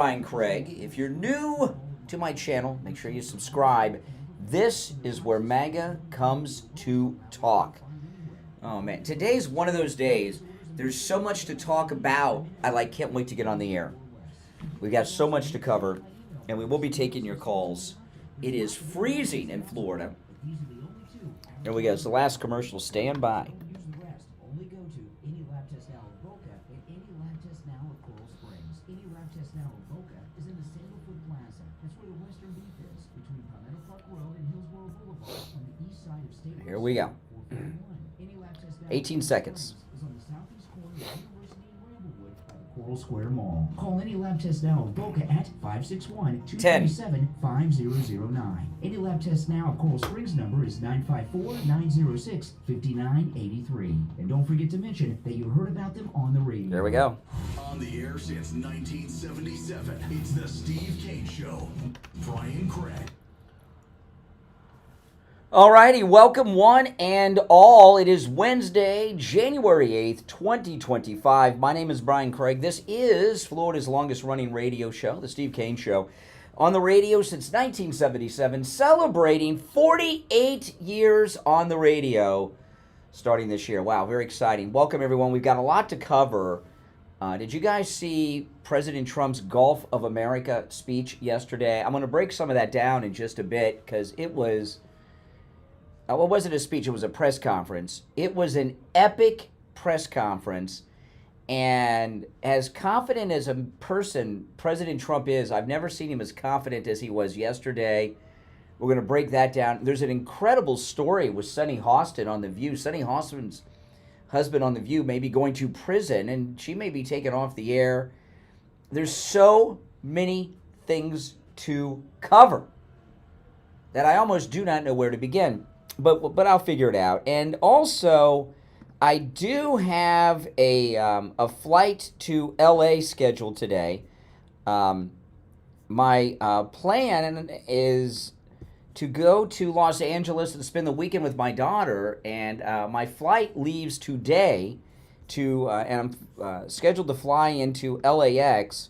Brian Craig. If you're new to my channel, make sure you subscribe. This is where MAGA comes to talk. Oh man, today's one of those days. There's so much to talk about. I can't wait to get on the air. We've got so much to cover, and we will be taking your calls. It is freezing in Florida. Here we go. It's the last commercial. Stand by. Here we go. 18 seconds. Coral Square Mall. Call any lab test now of Boca at 561-237-5009. Any lab test now of Coral Springs number is 954-906-5983. And don't forget to mention that you heard about them on the radio. There we go. On the air since 1977, it's the Steve Kane Show. Brian Craig. Alrighty, welcome one and all. It is Wednesday, January 8th, 2025. My name is Brian Craig. This is Florida's longest running radio show, the Steve Kane Show. On the radio since 1977, celebrating 48 years on the radio starting this year. Wow, very exciting. Welcome everyone. We've got a lot to cover. Did you guys see President Trump's Gulf of America speech yesterday? I'm going to break some of that down in just a bit because it was... Well, it wasn't a speech, it was a press conference. It was an epic press conference, and as confident as a person President Trump is, I've never seen him as confident as he was yesterday. We're going to break that down. There's an incredible story with Sunny Hostin on The View. Sunny Hostin's husband on The View may be going to prison, and she may be taken off the air. There's so many things to cover that I almost do not know where to begin. But I'll figure it out. And also, I do have a flight to L.A. scheduled today. My plan is to go to Los Angeles and spend the weekend with my daughter. And my flight leaves today and I'm scheduled to fly into LAX.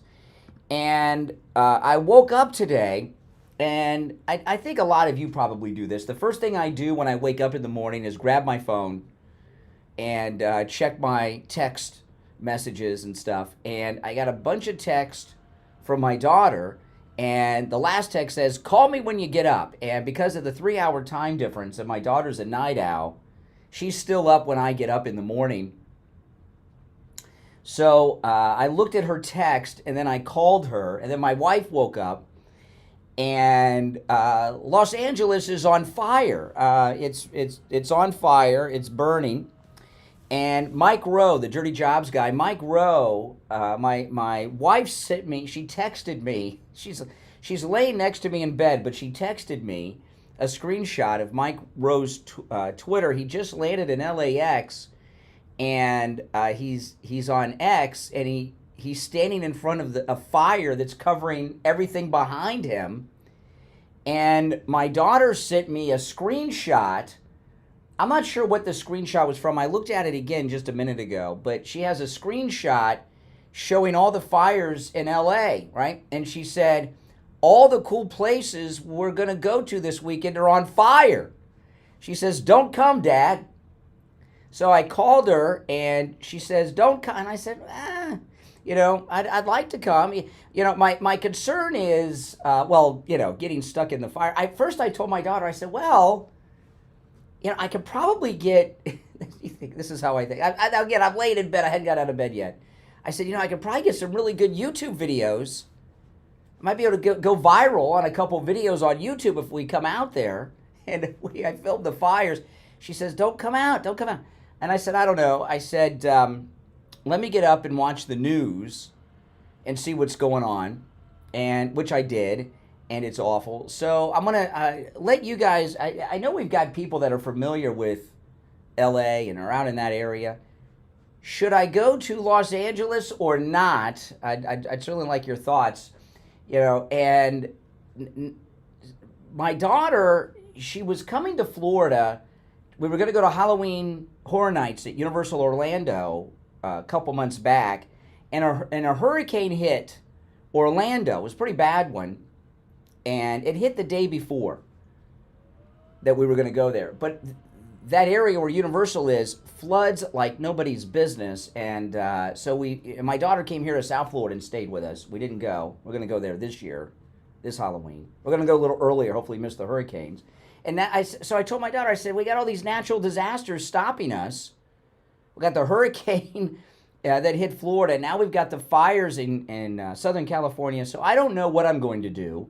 And I woke up today. And I think a lot of you probably do this. The first thing I do when I wake up in the morning is grab my phone and check my text messages and stuff. And I got a bunch of text from my daughter. And the last text says, call me when you get up. And because of the 3-hour time difference and my daughter's a night owl, she's still up when I get up in the morning. So I looked at her text and then I called her. And then my wife woke up. And Los Angeles is on fire. It's on fire. It's burning. And Mike Rowe, the Dirty Jobs guy, Mike Rowe, my wife sent me. She texted me. She's laying next to me in bed, but she texted me a screenshot of Mike Rowe's Twitter. He just landed in LAX, and he's on X, and he's standing in front of a fire that's covering everything behind him. And my daughter sent me a screenshot. I'm not sure what the screenshot was from. I looked at it again just a minute ago. But she has a screenshot showing all the fires in LA, right? And she said, all the cool places we're going to go to this weekend are on fire. She says, don't come, Dad. So I called her, and she says, don't come. And I said, I'd like to come. My concern is, getting stuck in the fire. First I told my daughter, I said, I could probably get, this is how I think. I'm laying in bed. I hadn't got out of bed yet. I said, I could probably get some really good YouTube videos. I might be able to go viral on a couple videos on YouTube if we come out there. And I filmed the fires. She says, don't come out. And I said, I don't know. I said, let me get up and watch the news and see what's going on, and which I did, and it's awful. So I'm going to let you guys, I know we've got people that are familiar with LA and are out in that area. Should I go to Los Angeles or not? I'd certainly like your thoughts. And my daughter, she was coming to Florida. We were going to go to Halloween Horror Nights at Universal Orlando a couple months back, and a hurricane hit Orlando. It was a pretty bad one. And it hit the day before that we were going to go there. But that area where Universal is floods like nobody's business. And so my daughter came here to South Florida and stayed with us. We didn't go. We're going to go there this year, this Halloween. We're going to go a little earlier, hopefully miss the hurricanes. And so I told my daughter, I said, we got all these natural disasters stopping us. We got the hurricane that hit Florida. Now we've got the fires in Southern California. So I don't know what I'm going to do.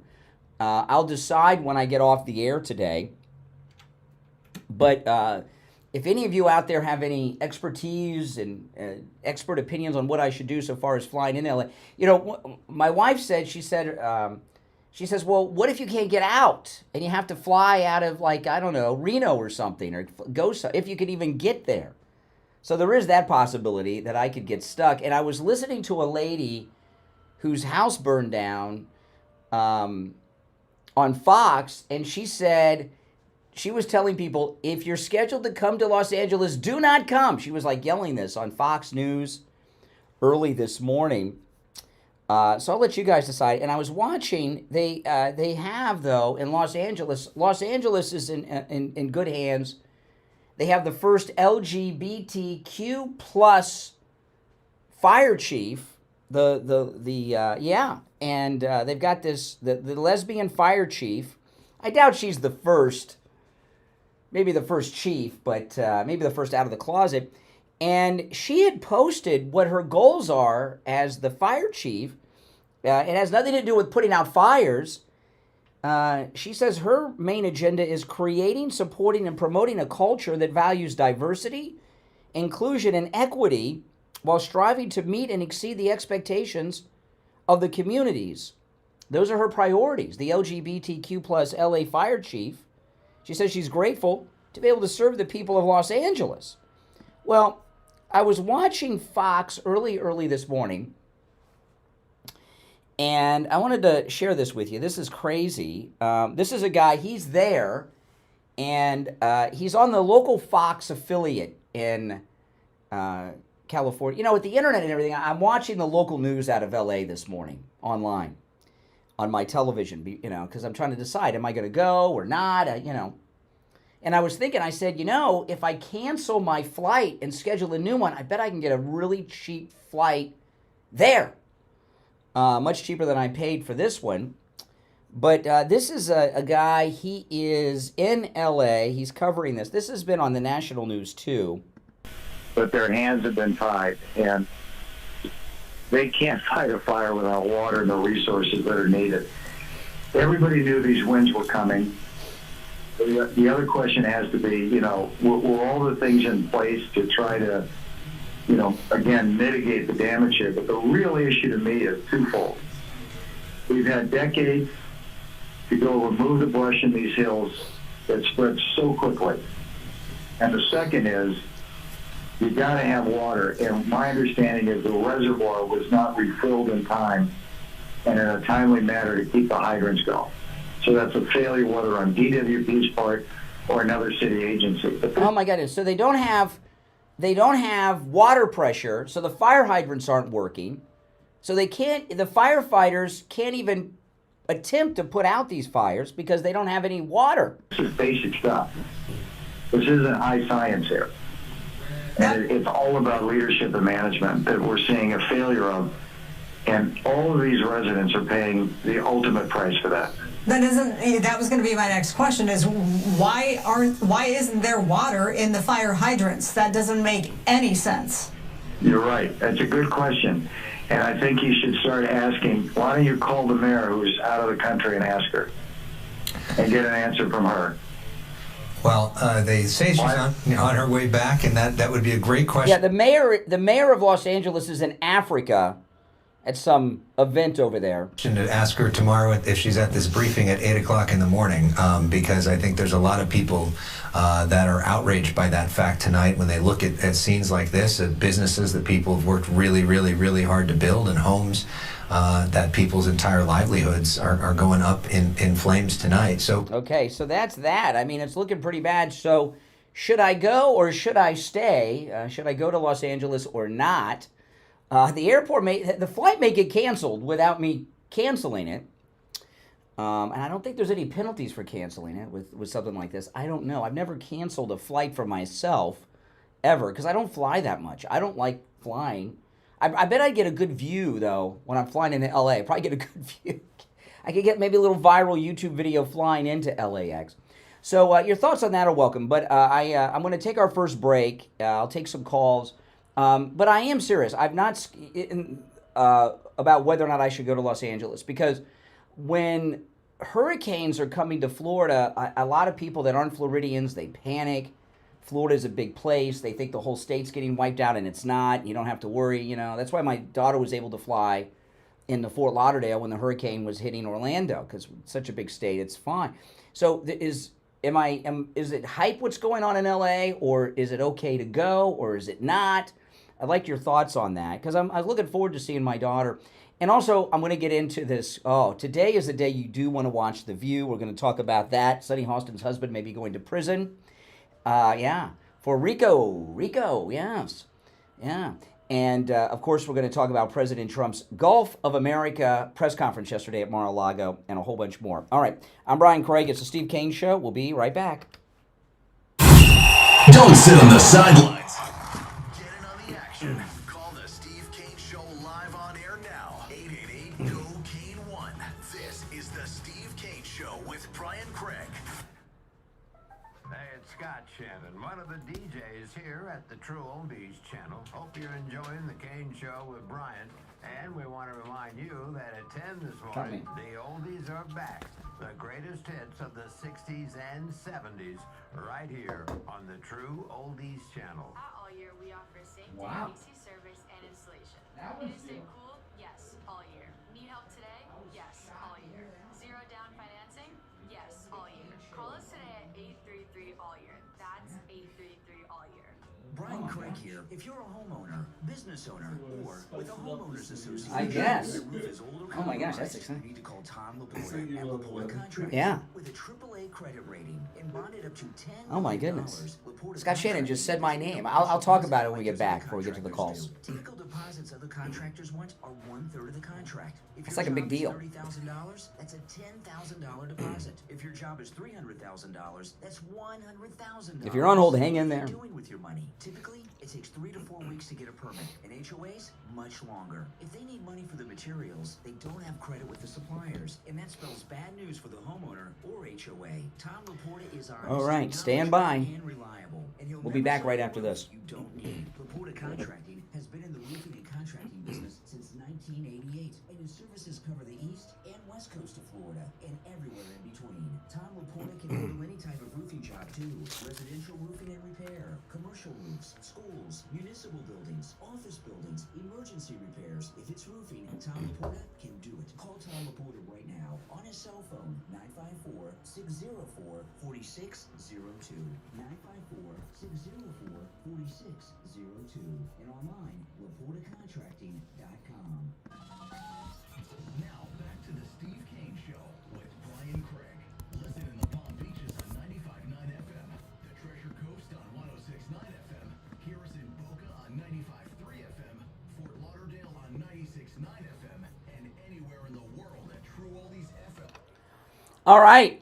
I'll decide when I get off the air today. But if any of you out there have any expertise and expert opinions on what I should do so far as flying in LA, my wife said, she says, well, what if you can't get out and you have to fly out of, like, I don't know, Reno or something, or go, if you could even get there. So there is that possibility that I could get stuck. And I was listening to a lady whose house burned down on Fox, and she said, she was telling people, if you're scheduled to come to Los Angeles, do not come. She was like yelling this on Fox News early this morning. So I'll let you guys decide. And I was watching, they have, though, in Los Angeles is in good hands. They have the first LGBTQ plus fire chief. And they've got the lesbian fire chief. I doubt she's the first, maybe the first chief, but maybe the first out of the closet. And she had posted what her goals are as the fire chief. It has nothing to do with putting out fires. She says her main agenda is creating, supporting, and promoting a culture that values diversity, inclusion, and equity, while striving to meet and exceed the expectations of the communities. Those are her priorities. The LGBTQ plus LA fire chief, she says she's grateful to be able to serve the people of Los Angeles. Well, I was watching Fox early this morning, and I wanted to share this with you. This is crazy. This is a guy, he's there, and he's on the local Fox affiliate in California. With the internet and everything, I'm watching the local news out of LA this morning online on my television, because I'm trying to decide, am I going to go or not, And I was thinking, I said, if I cancel my flight and schedule a new one, I bet I can get a really cheap flight there. Much cheaper than I paid for this one. But this is a guy, he is in LA, he's covering this. This has been on the national news too. But their hands have been tied, and they can't fight a fire without water and the resources that are needed. Everybody knew these winds were coming. The other question has to be, were all the things in place to try to, again, mitigate the damage here? But the real issue to me is twofold. We've had decades to go remove the brush in these hills that spreads so quickly. And the second is, you got to have water, and my understanding is the reservoir was not refilled in time and in a timely manner to keep the hydrants going. So that's a failure, whether on DWP's part or another city agency. Oh my goodness! So they don't have water pressure, so the fire hydrants aren't working. So the firefighters can't even attempt to put out these fires because they don't have any water. This is basic stuff. This isn't high science here. And it's all about leadership and management that we're seeing a failure of. And all of these residents are paying the ultimate price for that. That was going to be my next question, is why isn't there water in the fire hydrants? That doesn't make any sense. You're right. That's a good question. And I think you should start asking, why don't you call the mayor who's out of the country and ask her and get an answer from her? Well, they say she's on her way back, and that would be a great question. Yeah, the mayor of Los Angeles is in Africa at some event over there. To ask her tomorrow if she's at this briefing at 8 o'clock in the morning, because I think there's a lot of people that are outraged by that fact tonight when they look at scenes like this, at businesses that people have worked really, really, really hard to build, and homes that people's entire livelihoods are going up in flames tonight. So okay, so that's that. I mean, it's looking pretty bad. So should I go or should I stay? Should I go to Los Angeles or not? The airport the flight may get canceled without me canceling it. And I don't think there's any penalties for canceling it with something like this. I don't know. I've never canceled a flight for myself ever because I don't fly that much. I don't like flying. I bet I'd get a good view, though, when I'm flying into L.A. I'd probably get a good view. I could get maybe a little viral YouTube video flying into LAX. So your thoughts on that are welcome. But I'm going to take our first break. I'll take some calls. But I am serious. I've not about whether or not I should go to Los Angeles. Because when hurricanes are coming to Florida, a lot of people that aren't Floridians, they panic. Florida's a big place. They think the whole state's getting wiped out, and it's not. You don't have to worry. You know, that's why my daughter was able to fly into Fort Lauderdale when the hurricane was hitting Orlando, because it's such a big state. It's fine. So is it hype what's going on in LA, or is it okay to go, or is it not? I'd like your thoughts on that, because I'm looking forward to seeing my daughter. And also, I'm going to get into this. Oh, today is the day you do want to watch The View. We're going to talk about that. Sunny Hostin's husband may be going to prison. For Rico, yes. Yeah. And, of course, we're going to talk about President Trump's Gulf of America press conference yesterday at Mar-a-Lago and a whole bunch more. All right. I'm Brian Craig. It's the Steve Kane Show. We'll be right back. Don't sit on the sidelines. Get in on the action. Call the Steve Kane Show live on air now. 888-GO-KANE-1. This is the Steve Kane Show with Brian Craig. Hey, it's Scott Shannon, one of the DJs here at the True Oldies channel. Hope you're enjoying the Kane Show with Brian. And we want to remind you that at 10 this morning, the oldies are back. The greatest hits of the 60s and 70s right here on the True Oldies channel. All year, we offer same-day PC service and installation. Need to stay cool? Yes, all year. Need help today? Yes, all year. Zero down financing? Yes, all year. Call us today at 833 all year. That's 833 all year. Brian Craig here. If you're a homeowner, business owner, or with a homeowners association, I guess. your roof is old or Oh my gosh, that's compromised, exciting. You need to call Tom Laporta and Laporta Contracting. Yeah. With a AAA credit rating and bonded up to $10 Oh my million, goodness. Laporta Scott Shannon Contracting just said my is name. the I'll talk about it when we get deposits back, other before we get to the contractors calls. do. Typical deposits other contractors want are 1/3 of the contract. If That's your like a big job is deal. $30,000, that's a $10,000 deposit. If your job is $300,000, that's $100,000. If you're on hold, hang in there. What are you doing with your money? Typically, it takes 3 to 4 weeks to get a permit, and HOAs much longer. If they need money for the materials, they don't have credit with the suppliers, and that spells bad news for the homeowner or HOA. Tom Laporta is honest, All right, stand by. and reliable, and he'll We'll be never back sell right you after a this. roof you don't need. Laporta Contracting has been in the roofing and contracting business since 1988, and his services cover the east and west coast of Florida and everywhere in between. Tom Laporta can handle any type of roofing job too: residential roofing and repair, commercial roofs, schools, municipal buildings, office buildings, emergency repairs. If it's roofing, Tom Laporta can do it. Call Tom Laporta right now on his cell phone, 954-604-4602. 954-604-4602. And online, LaportaContracting.com. Now back to the Steve Kane Show with Brian Craig. Listen in the Palm Beaches on 95.9 FM, the Treasure Coast on 106.9 FM, hear us in Boca on 95.3 FM, Fort Lauderdale on 96.9 FM, and anywhere in the world at True Oldies FM. All right.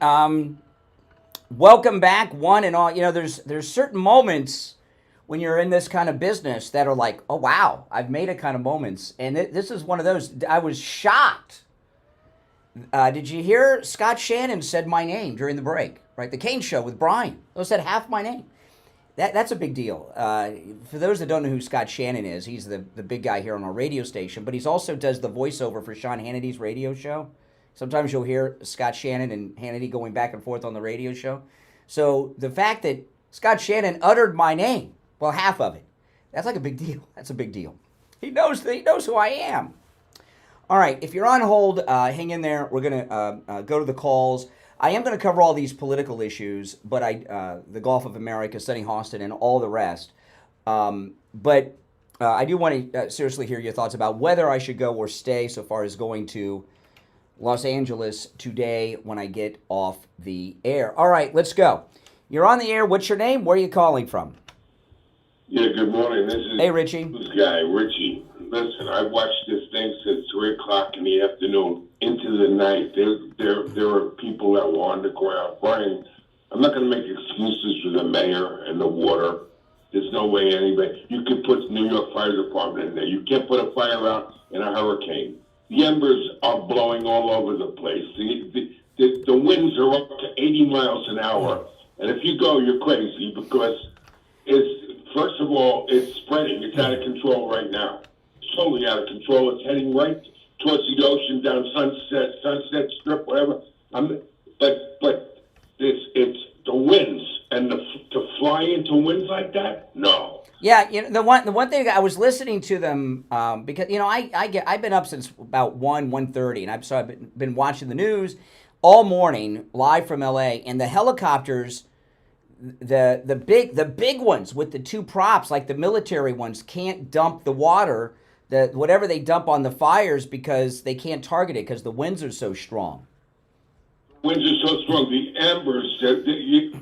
Welcome back, one and all. You know, there's certain moments when you're in this kind of business that are like, oh, wow, I've made it kind of moments. And this is one of those. I was shocked. Did you hear Scott Shannon said my name during the break, right? The Kane Show with Brian. Those said half my name. That's a big deal. For those that don't know who Scott Shannon is, he's the big guy here on our radio station, but he's also does the voiceover for Sean Hannity's radio show. Sometimes you'll hear Scott Shannon and Hannity going back and forth on the radio show. So the fact that Scott Shannon uttered my name, well, half of it, that's like a big deal. That's a big deal. He knows who I am. All right, if you're on hold, hang in there. We're going to go to the calls. I am going to cover all these political issues, but the Gulf of America, Sunny Hostin, and all the rest. But I do want to seriously hear your thoughts about whether I should go or stay so far as going to Los Angeles today when I get off the air. All right, let's go. You're on the air. What's your name? Where are you calling from? Yeah, good morning. This is Hey, Richie. this guy, Richie. listen, I watched this thing since 3 o'clock in the afternoon into the night. There are people that were on the ground. Brian, I'm not going to make excuses for the mayor and the water. There's no way anybody. You could put New York Fire Department in there. You can't put a fire out in a hurricane. The embers are blowing all over the place. The winds are up to 80 miles an hour. And if you go, you're crazy because first of all, it's spreading. It's out of control right now. It's totally out of control. It's heading right towards the ocean, down Sunset Strip, whatever. But it's the winds and to fly into winds like that. No. Yeah, the one thing I was listening to them because I've been up since about 1:30, and I've been watching the news all morning live from L.A. and the helicopters. The big ones with the 2 props, like the military ones, can't dump the water, whatever they dump on the fires because they can't target it because the winds are so strong. Winds are so strong. The embers,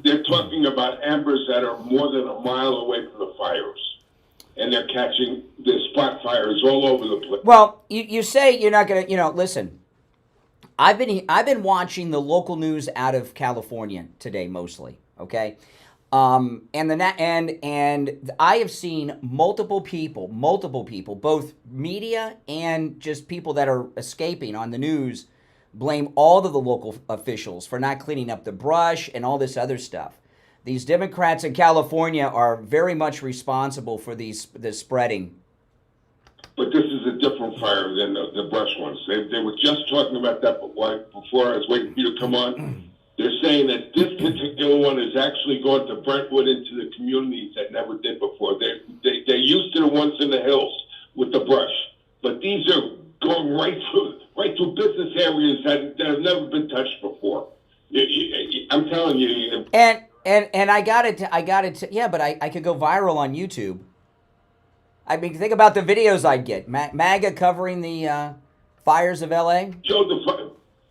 they're talking about embers that are more than a mile away from the fires, and they're catching the spot fires all over the place. Well, you say you're not gonna, listen. I've been watching the local news out of California today mostly. Okay, and I have seen multiple people, both media and just people that are escaping on the news, blame all of the local officials for not cleaning up the brush and all this other stuff. These Democrats in California are very much responsible for this spreading. But this is a different fire than the brush ones. They were just talking about that before I was waiting for you to come on. They're saying that this particular one is actually going to Brentwood into the communities that never did before. They're used to the ones in the hills with the brush, but these are going right through business areas that have never been touched before. I'm telling you. And I got it. Yeah, but I could go viral on YouTube. I mean, think about the videos I'd get. MAGA covering the fires of L.A.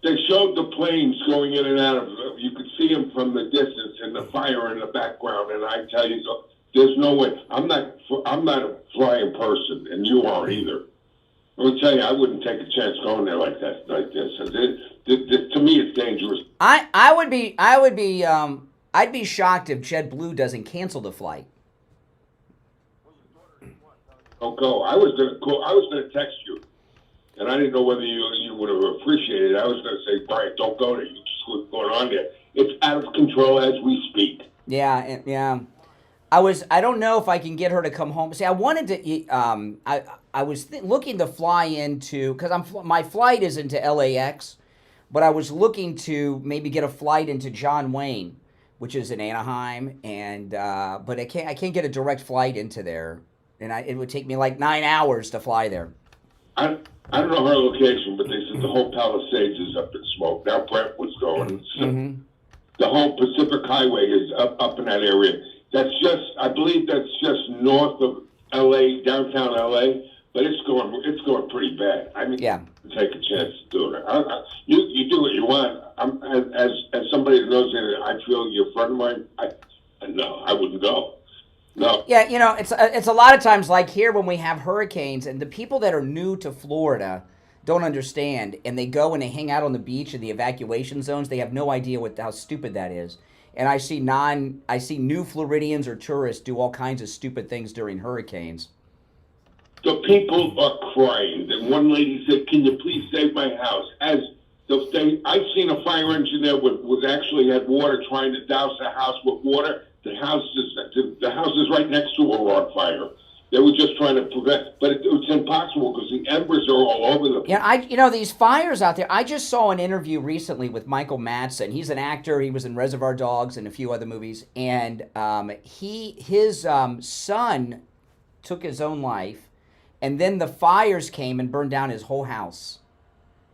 They showed the planes going in and out of. You could see them from the distance, and the fire in the background. And I tell you, there's no way. I'm not a flying person, and you aren't either. Let me tell you, I wouldn't take a chance going there like this. To me, it's dangerous. I'd be shocked if JetBlue doesn't cancel the flight. Don't go. I was gonna text you. And I didn't know whether you would have appreciated it. I was going to say, Brian, don't go there. You just what's going on there. It's out of control as we speak. Yeah. I don't know if I can get her to come home. See, I wanted to. I was looking to fly into because my flight is into LAX, but I was looking to maybe get a flight into John Wayne, which is in Anaheim, and but I can't get a direct flight into there, and it would take me like 9 hours to fly there. I don't know her location, but they said the whole Palisades is up in smoke. Now Brentwood's going. Mm-hmm. The whole Pacific Highway is up in that area. I believe that's just north of L.A., downtown L.A., but it's going pretty bad. I mean, yeah. Take a chance to do it. You do what you want. As somebody that knows that I feel you're a friend of mine, I wouldn't go. No. Yeah, it's a lot of times like here when we have hurricanes and the people that are new to Florida don't understand and they go and they hang out on the beach in the evacuation zones. They have no idea how stupid that is. And I see new Floridians or tourists do all kinds of stupid things during hurricanes. The people are crying. The one lady said, "Can you please save my house?" I've seen a fire engine there was actually had water trying to douse the house with water. The houses right next to her were on fire. They were just trying to prevent, but it's impossible because the embers are all over the place. Yeah, these fires out there. I just saw an interview recently with Michael Madsen. He's an actor. He was in Reservoir Dogs and a few other movies. And his son took his own life, and then the fires came and burned down his whole house.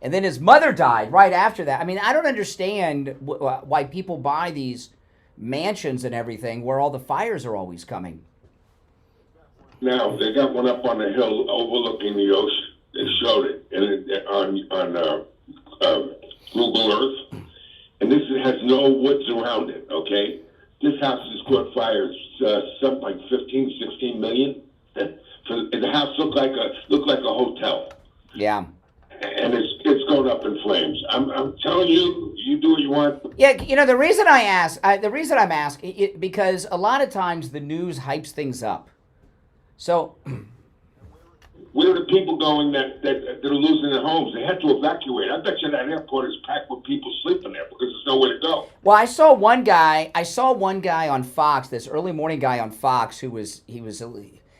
And then his mother died right after that. I mean, I don't understand why people buy these mansions and everything where all the fires are always coming. Now, they got one up on the hill overlooking the ocean. They showed it on Google Earth. And this has no woods around it, okay? This house has caught fire, something like 15, 16 million for the house looked like a hotel. Yeah. And it's going up in flames. I'm telling you, you do what you want. Yeah, you know, the reason I'm asking, because a lot of times the news hypes things up. So, where are the people going that are losing their homes? They had to evacuate. I bet you that airport is packed with people sleeping there because there's nowhere to go. well, I saw one guy on Fox, this early morning guy on Fox, he was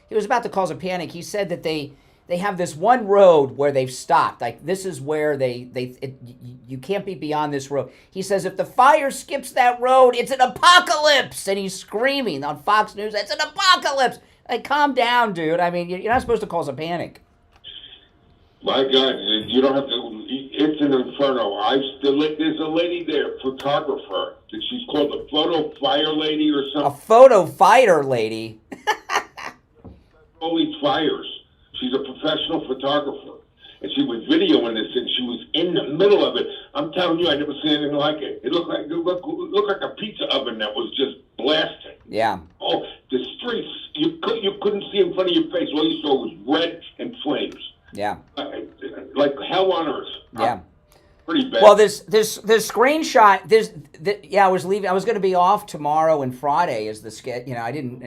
about to cause a panic. He said that they have this one road where they've stopped. Like, this is where you can't be beyond this road. He says if the fire skips that road, it's an apocalypse. And he's screaming on Fox News, it's an apocalypse. Like, calm down, dude. I mean, you're not supposed to cause a panic. My God, you don't have to. It's an inferno. There's a lady there, photographer. She's called a photo fire lady or something. A photo fighter lady. All these fires. She's a professional photographer. And she was videoing this, and she was in the middle of it. I'm telling you, I never seen anything like it. It looked like a pizza oven that was just blasting. Yeah. Oh, the streets, you couldn't see in front of your face. All you saw was red and flames. Yeah. Like hell on earth. Yeah. Pretty bad. Well, this screenshot, I was leaving. I was going to be off tomorrow and Friday is the sketch. You know, I didn't,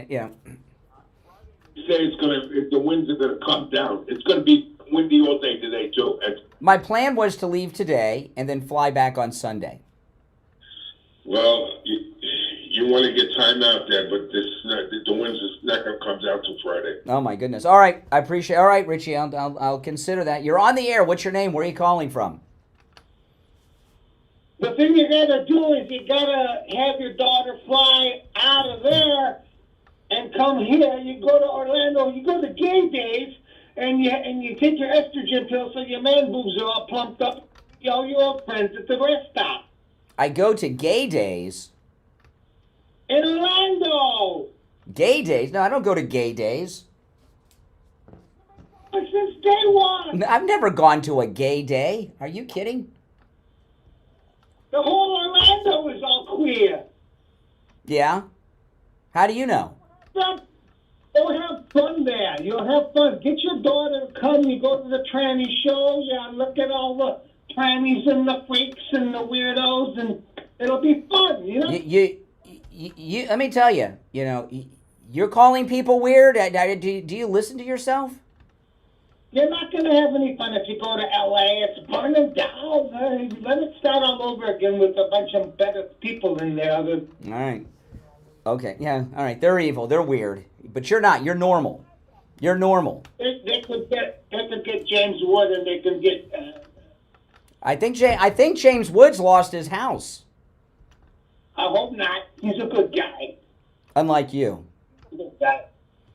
Say the winds are going to come down. It's going to be windy all day today, too. My plan was to leave today and then fly back on Sunday. Well, you want to get time out there, but the winds is not going to come down till Friday. Oh, my goodness. All right. I appreciate it. All right, Richie, I'll consider that. You're on the air. What's your name? Where are you calling from? The thing you got to do is you got to have your daughter fly out of there and come here. You go to Orlando, you go to Gay Days, and you take your estrogen pill so your man boobs are all plumped up. Your old friends at the rest stop. I go to Gay Days. In Orlando. Gay Days? No, I don't go to Gay Days. Since day one. I've never gone to a gay day. Are you kidding? The whole Orlando is all queer. Yeah? How do you know? You'll have fun there. You'll have fun. Get your daughter to come. You go to the tranny shows. Yeah, look at all the trannies and the freaks and the weirdos, and it'll be fun, you know? You let me tell you, you're calling people weird? Do you listen to yourself? You're not going to have any fun if you go to L.A. It's burning down. Let it start all over again with a bunch of better people in there. All right. Okay, yeah, all right. They're evil. They're weird. But you're not. You're normal. You're normal. They could get James Wood, and they can get... I think James Woods lost his house. I hope not. He's a good guy. Unlike you.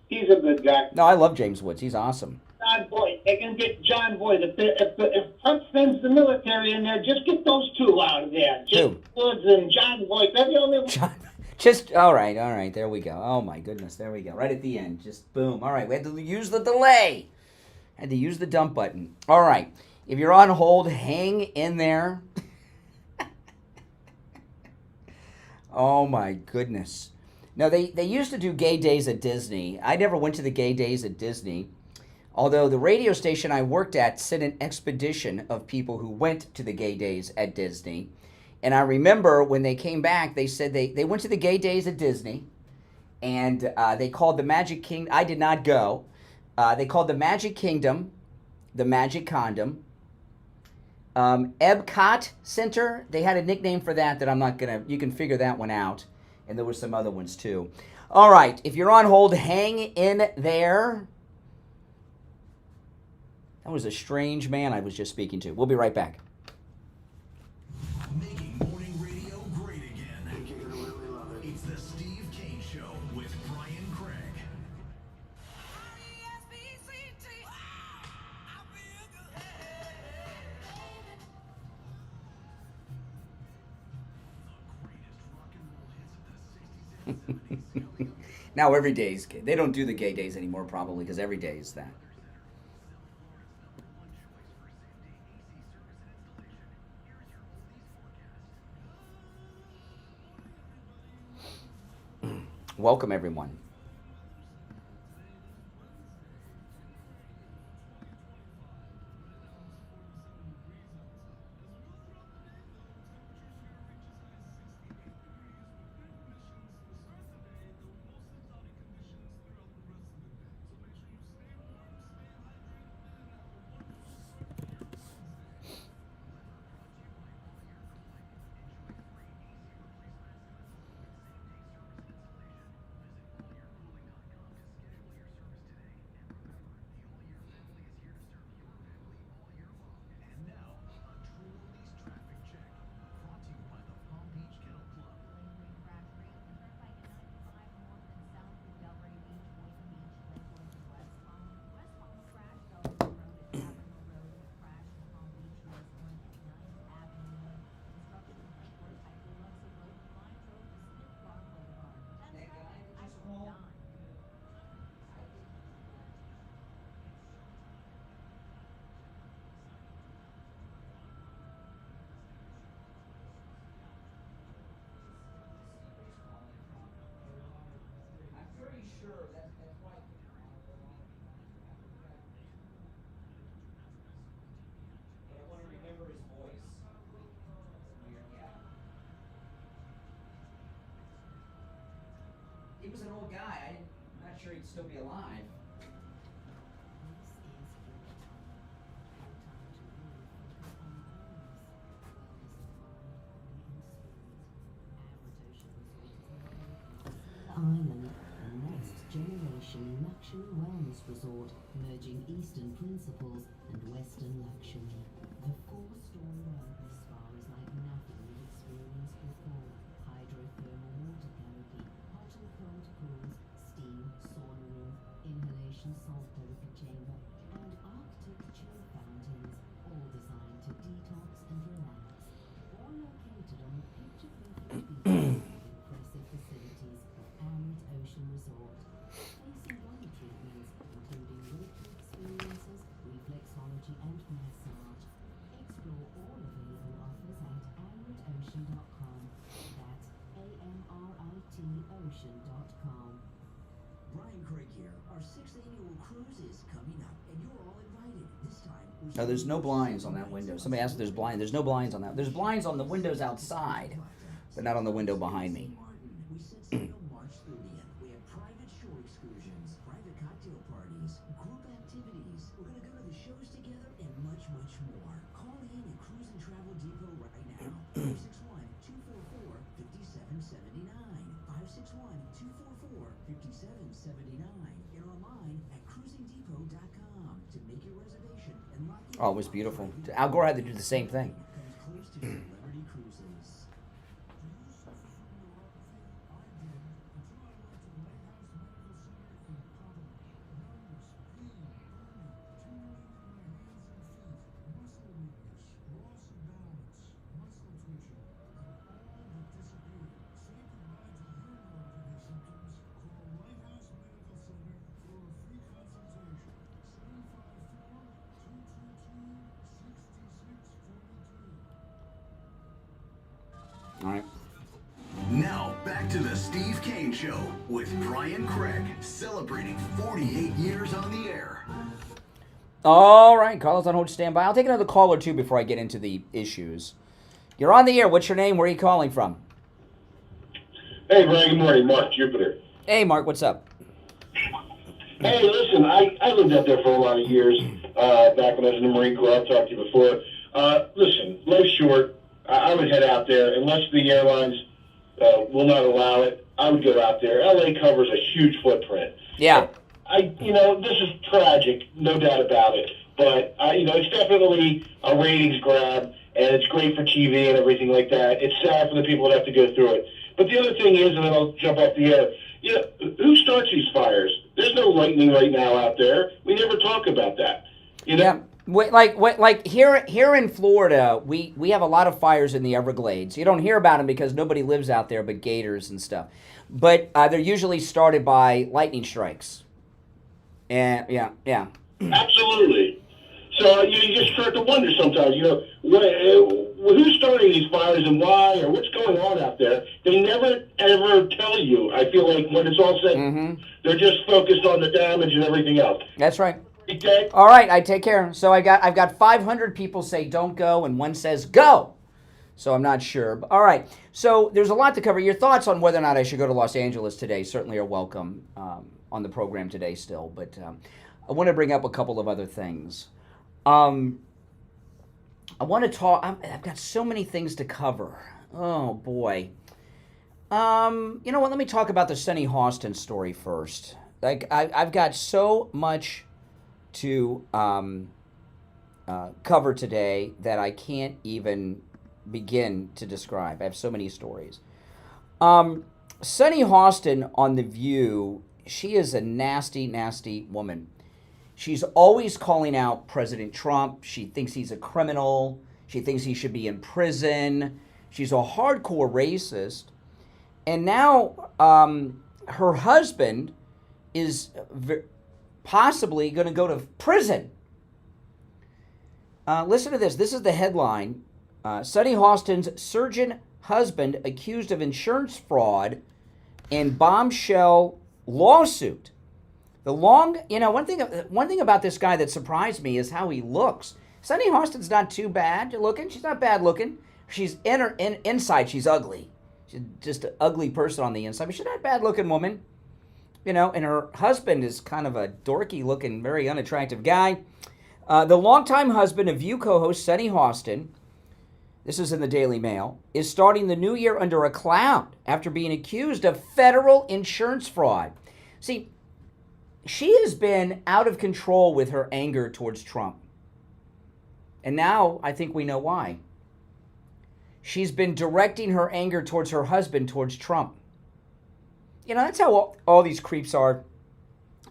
He's a good guy. No, I love James Woods. He's awesome. John Boyd. They can get John Boyd. If Trump sends the military in there, just get those two out of there. James Woods and John Boyd. They're the only ones. All right, there we go. Oh my goodness, there we go. Right at the end, just boom. All right, we had to use the delay. Had to use the dump button. All right, if you're on hold, hang in there. Oh my goodness. No, they used to do gay days at Disney. I never went to the gay days at Disney. Although the radio station I worked at sent an expedition of people who went to the gay days at Disney. And I remember when they came back, they said they went to the gay days at Disney, and they called the Magic Kingdom. I did not go. They called the Magic Kingdom the Magic Condom. Epcot Center, they had a nickname for that I'm not going to, you can figure that one out. And there were some other ones too. All right, if you're on hold, hang in there. That was a strange man I was just speaking to. We'll be right back. Making morning radio great again. It's the Steve Kane Show with Brian Craig. Now every day is gay. They don't do the gay days anymore probably because every day is that. Welcome, everyone. was an old guy. I'm not sure he'd still be alive. Island, a next-generation luxury wellness resort, merging Eastern principles and Western luxury. The 4-story wellness spa is like nothing you've experienced before. Hydrothermal water therapy, hot and cold pools, steam, sauna room, inhalation salt therapy chamber, and Arctic chill fountains, all designed to detox and relax. All located on the picture-perfect beach. Impressive facilities of Arid Ocean Resort. Facing body treatments, including Reiki experiences, reflexology and massage. Explore all available offers at AmritOcean.com. That's AMRITOcean.com. Brian Craig here. Our 6th annual cruise is coming up, and you're all invited. This time, No, there's no blinds on that window. Somebody asked if there's blinds. There's no blinds on that. There's blinds on the windows outside, but not on the window behind me. We set sail March 30th. We have private shore excursions, private cocktail parties, group activities. We're going to go to the shows together and much, much more. Call in at Cruise and Travel Depot right now. 561-244-5779. 561-244-5779. And online at cruisingdepot.com to make your reservation and lock in. Oh, it was beautiful. Al Gore had to do the same thing. Comes close to Celebrity Cruises. All right. Now, back to the Steve Kane Show with Brian Craig, celebrating 48 years on the air. All right, callers on hold, stand by. I'll take another call or two before I get into the issues. You're on the air. What's your name? Where are you calling from? Hey, Brian, good morning. Mark Jupiter. Hey, Mark, what's up? Hey, listen, I lived out there for a lot of years, back when I was in the Marine Corps. I've talked to you before. Listen, life's short. I would head out there. Unless the airlines will not allow it, I would go out there. L.A. covers a huge footprint. Yeah. This is tragic, no doubt about it. But, it's definitely a ratings grab, and it's great for TV and everything like that. It's sad for the people that have to go through it. But the other thing is, and then I'll jump off the air, who starts these fires? There's no lightning right now out there. We never talk about that. Yeah. Like here in Florida, we have a lot of fires in the Everglades. You don't hear about them because nobody lives out there but gators and stuff. But they're usually started by lightning strikes. And yeah. Absolutely. So you just start to wonder sometimes, who's starting these fires and why, or what's going on out there. They never, ever tell you. I feel like when it's all said, they're just focused on the damage and everything else. That's right. Okay. All right, I take care. So I've got 500 people say don't go, and one says go. So I'm not sure. But, all right. So there's a lot to cover. Your thoughts on whether or not I should go to Los Angeles today certainly are welcome on the program today still. But I want to bring up a couple of other things. I want to talk. I've got so many things to cover. Oh boy. You know what? Let me talk about the Sunny Hostin story first. Like I've got so much to cover today that I can't even begin to describe. I have so many stories. Sunny Hostin on The View, she is a nasty, nasty woman. She's always calling out President Trump. She thinks he's a criminal. She thinks he should be in prison. She's a hardcore racist. And now her husband is possibly going to go to prison. Listen to this. This is the headline. Sunny Hostin's surgeon husband accused of insurance fraud in bombshell lawsuit. One thing about this guy that surprised me is how he looks. Sunny Hostin's not too bad looking. She's not bad looking. She's inside. She's ugly. She's just an ugly person on the inside, but she's not a bad looking woman. You know, and her husband is kind of a dorky looking, very unattractive guy. The longtime husband of View co-host Sunny Hostin, this is in the Daily Mail, is starting the new year under a cloud after being accused of federal insurance fraud. See, she has been out of control with her anger towards Trump. And now I think we know why. She's been directing her anger towards her husband towards Trump. You know, that's how all these creeps are,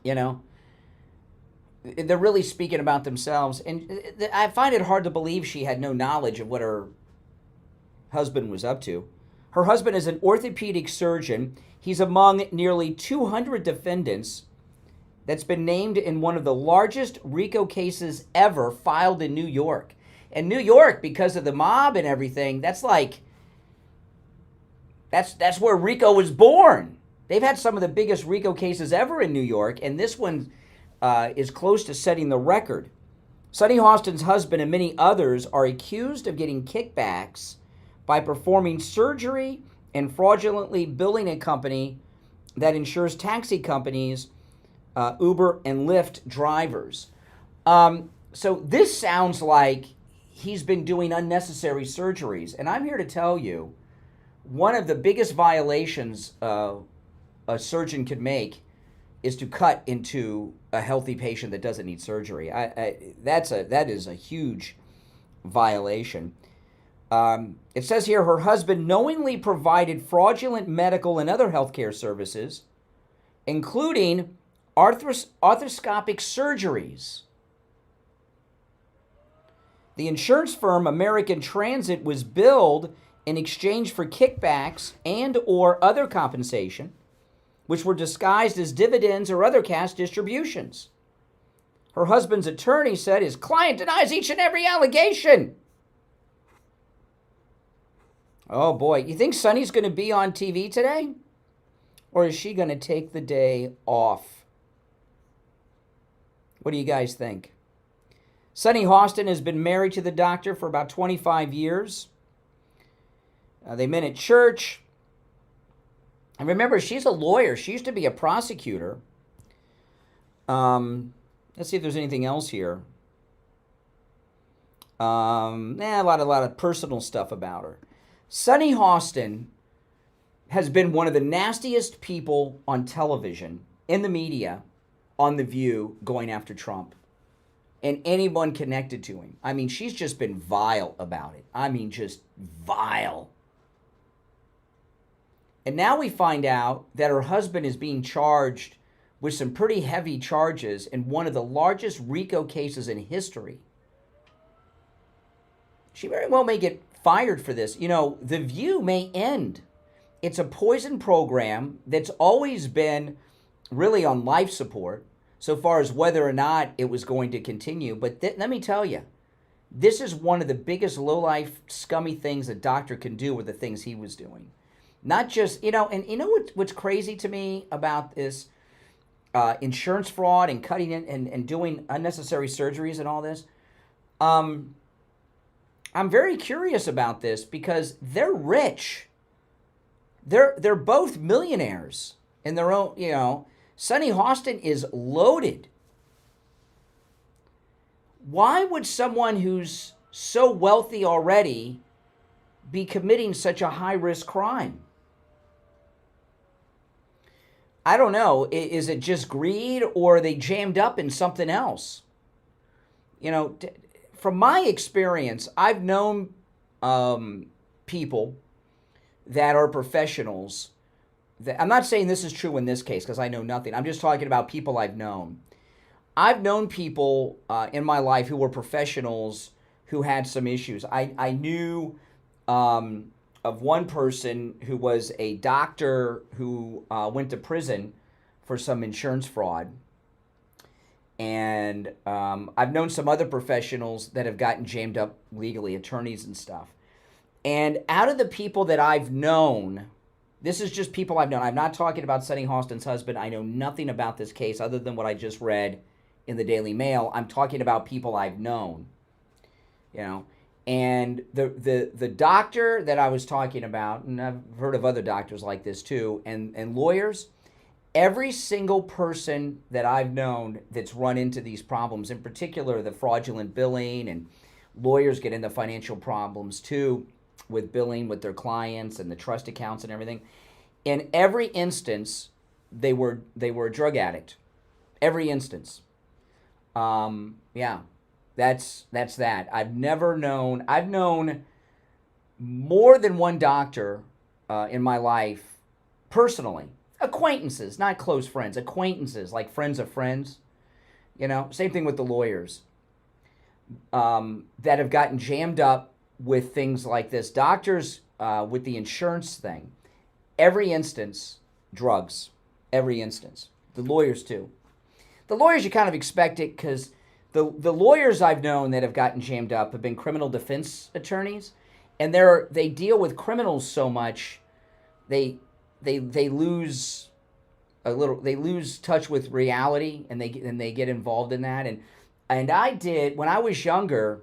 you know. They're really speaking about themselves. And I find it hard to believe she had no knowledge of what her husband was up to. Her husband is an orthopedic surgeon. He's among nearly 200 defendants that's been named in one of the largest RICO cases ever filed in New York. And New York, because of the mob and everything, that's like, that's where RICO was born. They've had some of the biggest RICO cases ever in New York, and this one is close to setting the record. Sunny Hostin's husband and many others are accused of getting kickbacks by performing surgery and fraudulently billing a company that insures taxi companies, Uber and Lyft drivers. So this sounds like he's been doing unnecessary surgeries. And I'm here to tell you, one of the biggest violations a surgeon could make is to cut into a healthy patient that doesn't need surgery. That is a huge violation. It says here her husband knowingly provided fraudulent medical and other healthcare services, including arthroscopic surgeries. The insurance firm American Transit was billed in exchange for kickbacks and or other compensation, which were disguised as dividends or other cash distributions. Her husband's attorney said his client denies each and every allegation. Oh boy, you think Sunny's going to be on TV today? Or is she going to take the day off? What do you guys think? Sunny Hostin has been married to the doctor for about 25 years. They met at church. And remember, she's a lawyer. She used to be a prosecutor. Let's see if there's anything else here. A lot of personal stuff about her. Sunny Hostin has been one of the nastiest people on television, in the media, on The View, going after Trump. And anyone connected to him. I mean, she's just been vile about it. I mean, just vile. And now we find out that her husband is being charged with some pretty heavy charges in one of the largest RICO cases in history. She very well may get fired for this. You know, The View may end. It's a poison program that's always been really on life support, so far as whether or not it was going to continue. But let me tell you, this is one of the biggest low-life, scummy things a doctor can do with the things he was doing. Not just, you know, and you know what's crazy to me about this insurance fraud and cutting in and doing unnecessary surgeries and all this? I'm very curious about this because they're rich. They're both millionaires in their own, you know. Sunny Hostin is loaded. Why would someone who's so wealthy already be committing such a high-risk crime? I don't know. Is it just greed, or are they jammed up in something else? You know, from my experience, I've known people that are professionals. I'm not saying this is true in this case because I know nothing. I'm just talking about people I've known. I've known people in my life who were professionals who had some issues. I knew of one person who was a doctor who went to prison for some insurance fraud. And I've known some other professionals that have gotten jammed up legally, attorneys and stuff. And out of the people that I've known, this is just people I've known. I'm not talking about Sunny Hostin's husband. I know nothing about this case other than what I just read in the Daily Mail. I'm talking about people I've known, you know. And the doctor that I was talking about, and I've heard of other doctors like this too, and lawyers, Every single person that I've known that's run into these problems, in particular the fraudulent billing, and lawyers get into financial problems too with billing with their clients and the trust accounts and everything. In every instance, they were a drug addict. Every instance. Yeah, that's that. I've known more than one doctor in my life personally. Acquaintances, not close friends, acquaintances, like friends of friends. You know, same thing with the lawyers that have gotten jammed up with things like this. Doctors with the insurance thing. Every instance, drugs. Every instance. The lawyers too. The lawyers, you kind of expect it because the lawyers I've known that have gotten jammed up have been criminal defense attorneys, and they deal with criminals so much, they lose they lose touch with reality, and they get involved in that. And I did, when I was younger,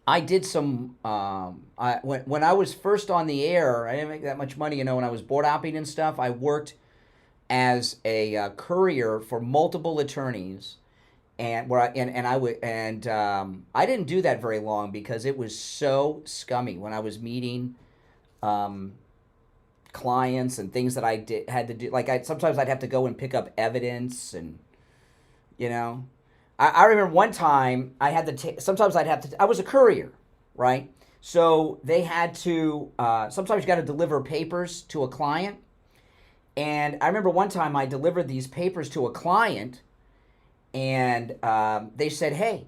I did some when I was first on the air, I didn't make that much money, when I was board hopping and stuff. I worked as a courier for multiple attorneys, and I didn't do that very long because it was so scummy when I was meeting clients and things that I had to do. Like sometimes I'd have to go and pick up evidence, and I remember one time I had to sometimes I was a courier, right? So they had to sometimes you got to deliver papers to a client. And I remember one time I delivered these papers to a client, and they said, "Hey,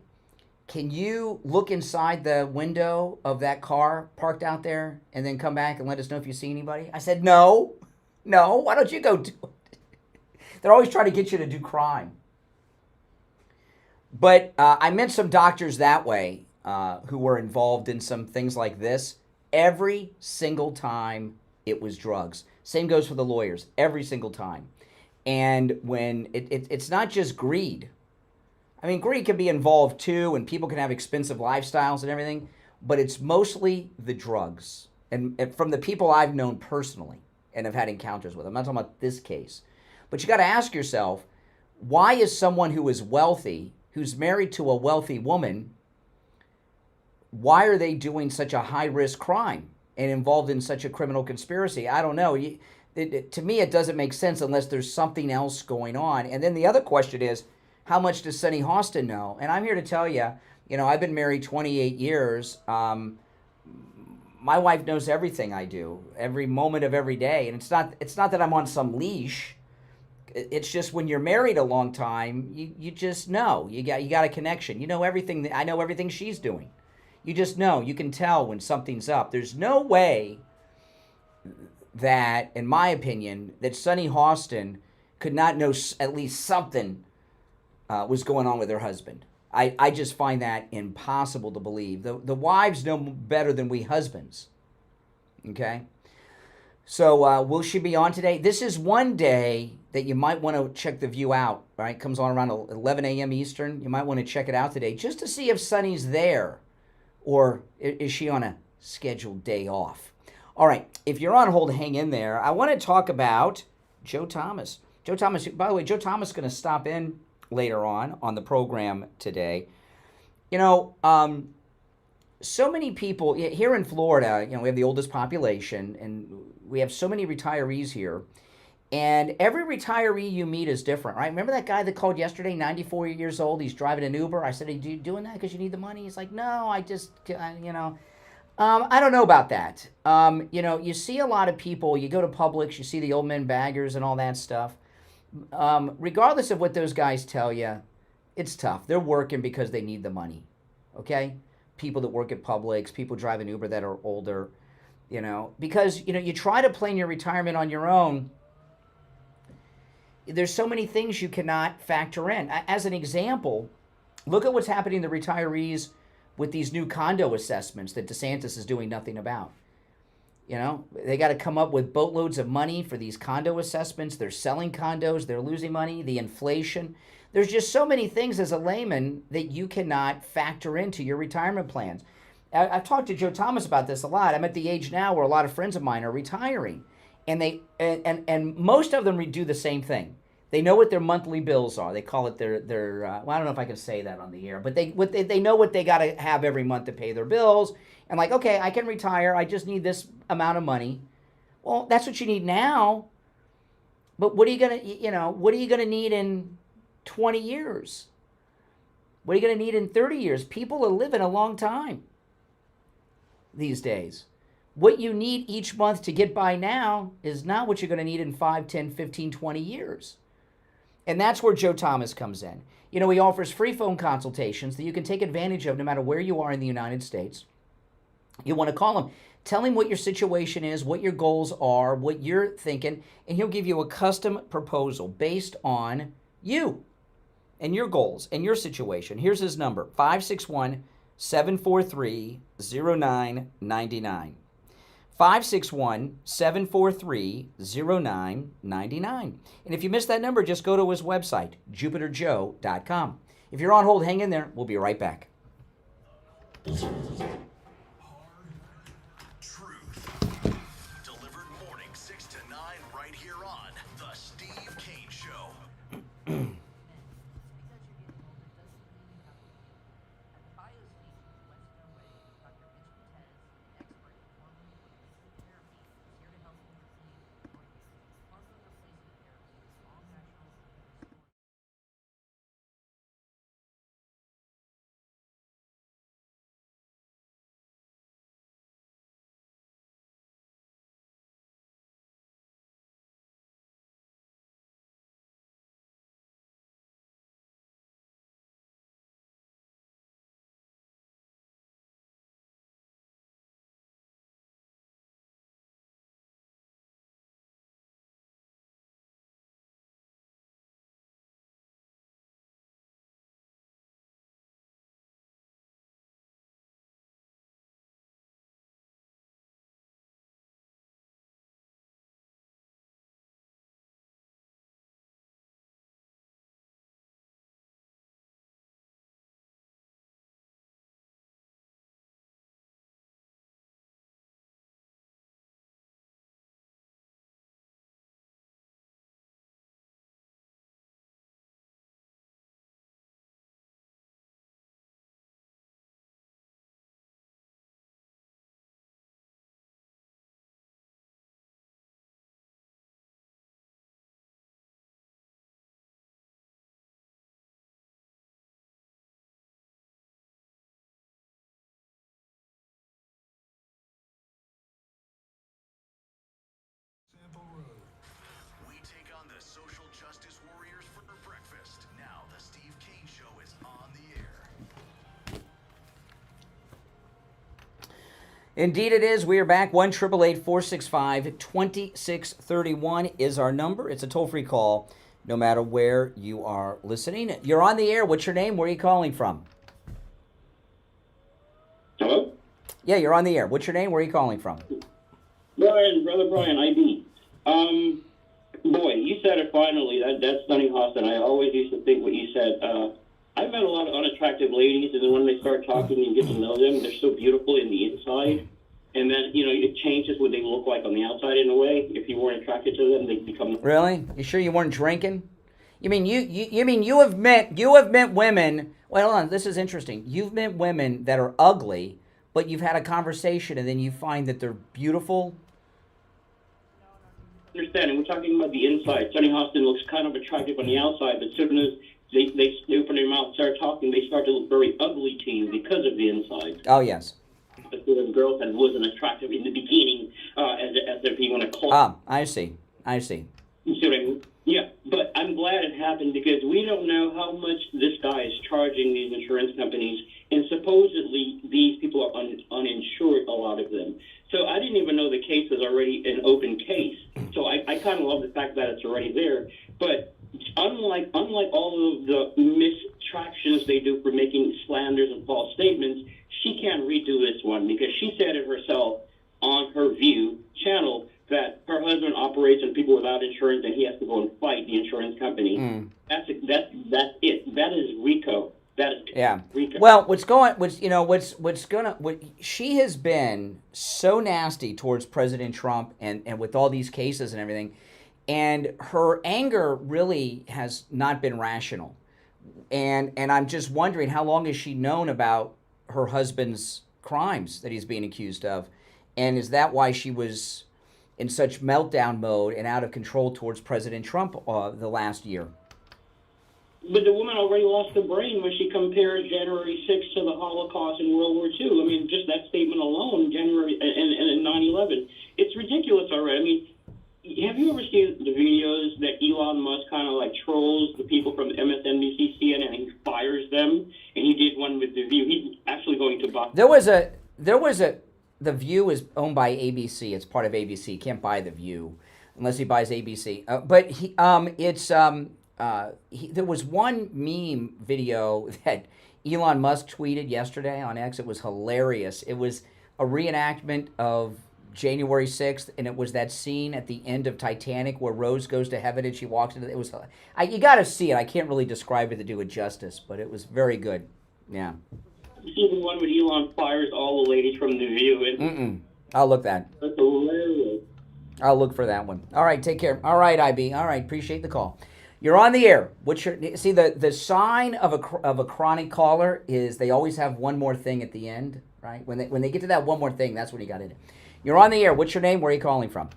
can you look inside the window of that car parked out there and then come back and let us know if you see anybody?" I said, No, why don't you go do it? They're always trying to get you to do crime. But I met some doctors that way who were involved in some things like this. Every single time it was drugs. Same goes for the lawyers, every single time. And when it's not just greed. I mean, greed can be involved too, and people can have expensive lifestyles and everything, but it's mostly the drugs. And from the people I've known personally and have had encounters with, I'm not talking about this case. But you got to ask yourself, why is someone who is wealthy, who's married to a wealthy woman, why are they doing such a high-risk crime and involved in such a criminal conspiracy? I don't know. To me, it doesn't make sense unless there's something else going on. And then the other question is, how much does Sonny Hostin know? And I'm here to tell you, I've been married 28 years. My wife knows everything I do, every moment of every day. And it's not that I'm on some leash. It's just when you're married a long time, you just know. You got a connection. You know everything. I know everything she's doing. You just know. You can tell when something's up. There's no way that, in my opinion, that Sonny Hostin could not know at least something was going on with her husband. I just find that impossible to believe. The wives know better than we husbands. Okay? So will she be on today? This is one day that you might want to check The View out, right? Comes on around 11 a.m. Eastern. You might want to check it out today just to see if Sonny's there, or is she on a scheduled day off. All right, if you're on hold, hang in there. I want to talk about Joe Thomas. Joe Thomas, by the way, Joe Thomas is going to stop in later on the program today. So many people here in Florida, we have the oldest population, and we have so many retirees here. And every retiree you meet is different, right? Remember that guy that called yesterday, 94 years old? He's driving an Uber. I said, "Are you doing that because you need the money?" He's like, "No, I just, I don't know about that." You see a lot of people, you go to Publix, you see the old men baggers and all that stuff. Regardless of what those guys tell you, it's tough. They're working because they need the money, okay? People that work at Publix, people driving Uber that are older, because, you try to plan your retirement on your own. There's so many things you cannot factor in. As an example, look at what's happening to retirees with these new condo assessments that DeSantis is doing nothing about. They got to come up with boatloads of money for these condo assessments. They're selling condos. They're losing money. The inflation. There's just so many things as a layman that you cannot factor into your retirement plans. I've talked to Joe Thomas about this a lot. I'm at the age now where a lot of friends of mine are retiring. and and most of them do the same thing. They know what their monthly bills are. They call it their well, I don't know if I can say that on the air, but they know what they got to have every month to pay their bills. And like, okay, I can retire. I just need this amount of money. Well, that's what you need now. But what are you gonna need in 20 years? What are you gonna need in 30 years? People are living a long time these days. What you need each month to get by now is not what you're going to need in 5, 10, 15, 20 years. And that's where Joe Thomas comes in. You know, he offers free phone consultations that you can take advantage of no matter where you are in the United States. You want to call him, tell him what your situation is, what your goals are, what you're thinking, and he'll give you a custom proposal based on you and your goals and your situation. Here's his number, 561-743-0999. 561-743-0999. And if you missed that number, just go to his website, jupiterjoe.com. If you're on hold, hang in there. We'll be right back. Truth. Delivered morning 6 to 9 right here on The Steve Kane Show. We take on the social justice warriors for breakfast. Now the Steve Kane Show is on the air. Indeed it is. We are back. 1-888-465-2631 is our number. It's a toll-free call no matter where you are listening. You're on the air. What's your name? Where are you calling from? Hello? Yeah, you're on the air. What's your name? Where are you calling from? Brother Brian, IB. Boy, you said it finally. That's stunning, Austin. I always used to think what you said. I've met a lot of unattractive ladies, and then when they start talking and you get to know them, they're so beautiful in the inside. And then, it changes what they look like on the outside in a way. If you weren't attracted to them, they become... Really? You sure you weren't drinking? You mean you have met women... Well, hold on. This is interesting. You've met women that are ugly, but you've had a conversation, and then you find that they're beautiful... Understanding, we're talking about the inside. Sonny Austin looks kind of attractive on the outside, but as soon as they open their mouth, start talking, they start to look very ugly to you because of the inside. Oh, yes. But the girlfriend wasn't attractive in the beginning, as if you want to call. Ah, I see. You see what I mean? Yeah, but I'm glad it happened because we don't know how much this guy is charging these insurance companies, and supposedly these people are uninsured, a lot of them. So I didn't even know the case was already an open case. So I kind of love the fact that it's already there. But unlike all of the mistractions they do for making slanders and false statements, she can't redo this one because she said it herself on her View channel that her husband operates on people without insurance and he has to go and fight the insurance company. That's it. That is RICO. That is Yeah. Rico. Well, she has been so nasty towards President Trump and with all these cases and everything, and her anger really has not been rational. And I'm just wondering, how long has she known about her husband's crimes that he's being accused of? And is that why she was in such meltdown mode and out of control towards President Trump the last year? But the woman already lost the brain when she compared January 6th to the Holocaust and World War II. I mean, just that statement alone, January and 9/11, it's ridiculous already. I mean, have you ever seen the videos that Elon Musk kind of like trolls the people from MSNBC, CNN, and he fires them? And he did one with The View. He's actually going to buy. The View is owned by ABC. It's part of ABC. You can't buy The View unless he buys ABC. There was one meme video that Elon Musk tweeted yesterday on X. It was hilarious. It was a reenactment of January 6th, and it was that scene at the end of Titanic where Rose goes to heaven and she walks into it. Was you got to see it. I can't really describe it to do it justice, but it was very good. Yeah. See the one where Elon fires all the ladies from The View. I'll look that. That's hilarious. I'll look for that one. All right, take care. All right, IB. All right, appreciate the call. You're on the air. See the sign of a chronic caller is they always have one more thing at the end, right? When they get to that one more thing, that's when you got it. You're on the air. What's your name? Where are you calling from?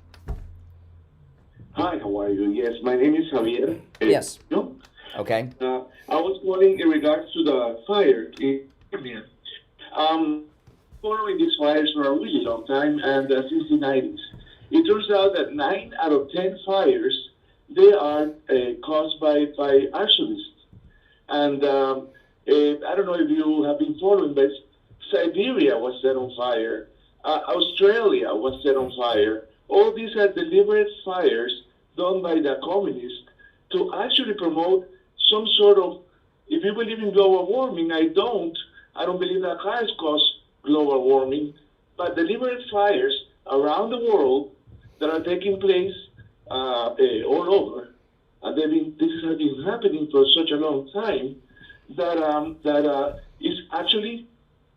Hi, how are you? Yes, my name is Javier. Yes. No? Okay. I was calling in regards to the fire in California. Following these fires for a really long time, and since the 90s. It turns out that 9 out of 10 fires, they are caused by arsonists. And I don't know if you have been following, but Siberia was set on fire. Australia was set on fire. All these are deliberate fires done by the communists to actually promote some sort of, if you believe in global warming, I don't believe that cars cause global warming, but deliberate fires around the world that are taking place all over, and this has been happening for such a long time that is actually,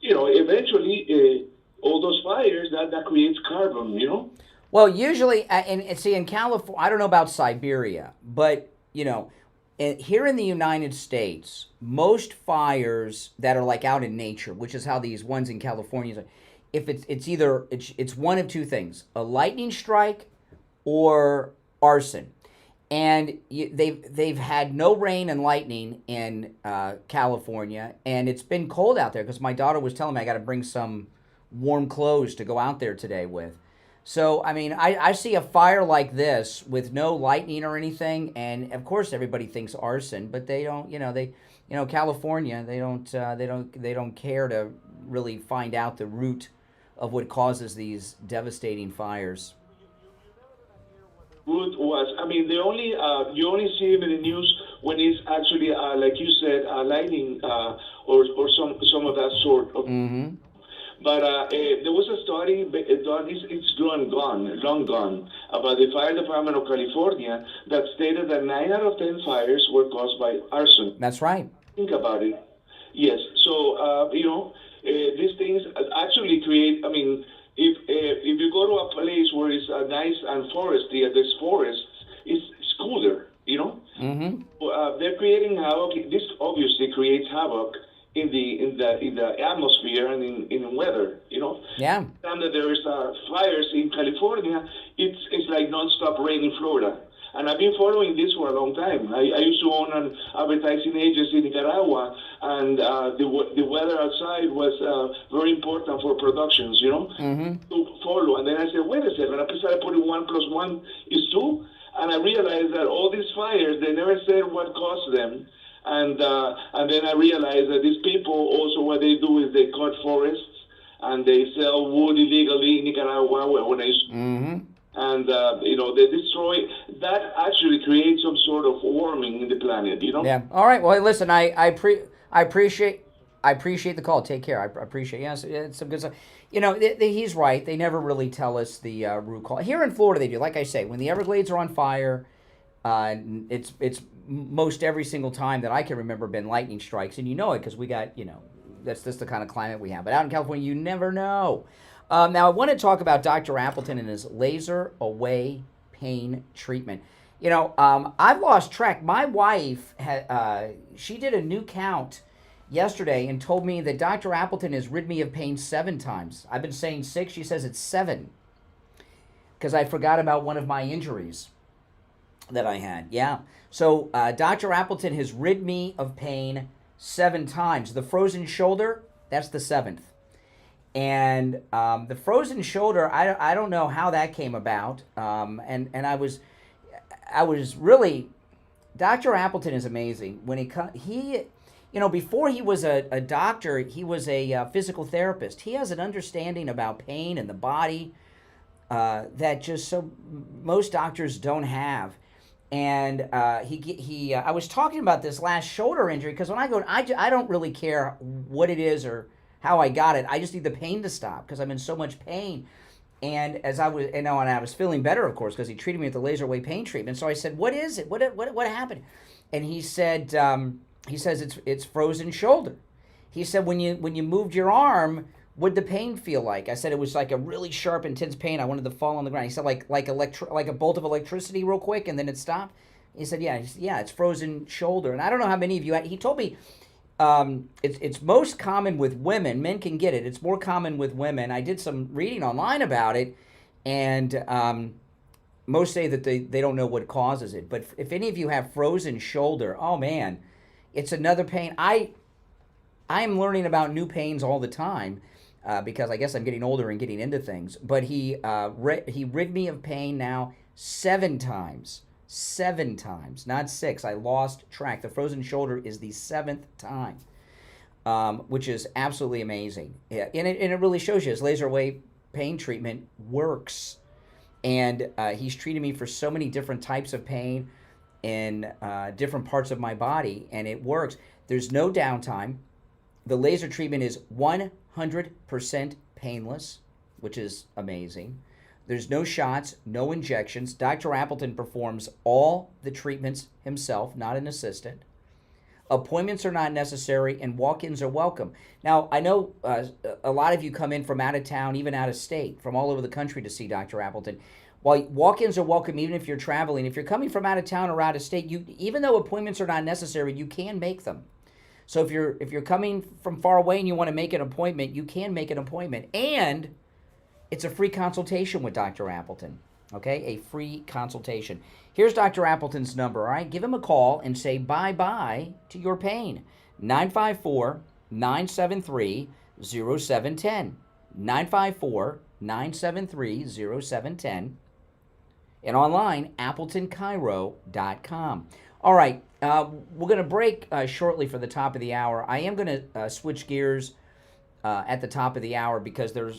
eventually all those fires that creates carbon, Well, usually, and see, in California, I don't know about Siberia, but, here in the United States, most fires that are like out in nature, which is how these ones in California, if it's one of two things, a lightning strike or arson. And they've had no rain and lightning in California, and it's been cold out there because my daughter was telling me I got to bring some warm clothes to go out there today with. So, I mean, I see a fire like this with no lightning or anything, and of course everybody thinks arson, but they don't. California, they don't care to really find out the root of what causes these devastating fires. Root was, you only see him in the news when it's actually, like you said, lightning or some of that sort of. Mm-hmm. But there was a study done, it's long gone, about the Fire Department of California that stated that 9 out of 10 fires were caused by arson. That's right. Think about it. Yes. So, these things actually create, if you go to a place where it's nice and foresty, there's forests, it's cooler, Mm-hmm. They're creating havoc. This obviously creates havoc in the atmosphere and in the weather, Yeah. And that there's fires in California, it's like nonstop rain in Florida. And I've been following this for a long time. I used to own an advertising agency in Nicaragua, and the weather outside was very important for productions, Mm-hmm. to follow. And then I said, wait a second, I started putting 1 + 1 is 2, and I realized that all these fires, they never said what caused them. And then I realized that these people also, what they do is they cut forests and they sell wood illegally in Nicaragua when I Mm-hmm. And they destroy. That actually creates some sort of warming in the planet. Yeah. All right. Well, listen, I appreciate the call. Take care. I appreciate. Yes, it's some good stuff. He's right. They never really tell us the root cause. Here in Florida, they do. Like I say, when the Everglades are on fire, it's most every single time that I can remember been lightning strikes, and you know it because we got, that's just the kind of climate we have. But out in California, you never know. Now, I want to talk about Dr. Appleton and his laser away pain treatment. I've lost track. My wife, she did a new count yesterday and told me that Dr. Appleton has rid me of pain 7 times. I've been saying 6. She says it's 7 because I forgot about one of my injuries that I had. Yeah. So Dr. Appleton has rid me of pain 7 times. The frozen shoulder, that's the 7th. And the frozen shoulder, I don't know how that came about. And I was really, Dr. Appleton is amazing. When he before he was a doctor, he was a physical therapist. He has an understanding about pain and the body that just most doctors don't have. And I was talking about this last shoulder injury because when I go, I don't really care what it is or how I got it. I just need the pain to stop because I'm in so much pain. And as I was, and I was feeling better, of course, because he treated me with the laser away pain treatment. So I said, "What is it? What happened?" And he said, he says it's frozen shoulder. He said when you moved your arm, what'd the pain feel like? I said it was like a really sharp, intense pain. I wanted to fall on the ground. He said like a bolt of electricity real quick, and then it stopped. He said, yeah, it's frozen shoulder. And I don't know how many of you. He told me it's most common with women. Men can get it. It's more common with women. I did some reading online about it, and most say that they don't know what causes it. But if any of you have frozen shoulder, oh man, it's another pain. I am learning about new pains all the time because I guess I'm getting older and getting into things. But he rid me of pain now 7 times. 7 times, not 6. I lost track. The frozen shoulder is the 7th time, which is absolutely amazing. Yeah, and it really shows you his laser away pain treatment works. And he's treated me for so many different types of pain in different parts of my body, and it works. There's no downtime. The laser treatment is 100% painless, which is amazing. There's no shots, no injections. Dr. Appleton performs all the treatments himself, not an assistant. Appointments are not necessary, and walk-ins are welcome. Now, I know a lot of you come in from out of town, even out of state, from all over the country to see Dr. Appleton. While walk-ins are welcome, even if you're traveling, if you're coming from out of town or out of state, even though appointments are not necessary, you can make them. So if you're coming from far away and you want to make an appointment, you can make an appointment. And it's a free consultation with Dr. Appleton, okay? A free consultation. Here's Dr. Appleton's number, all right? Give him a call and say bye-bye to your pain. 954-973-0710. 954-973-0710. And online, AppletonChiro.com. All right, we're going to break shortly for the top of the hour. I am going to switch gears at the top of the hour because there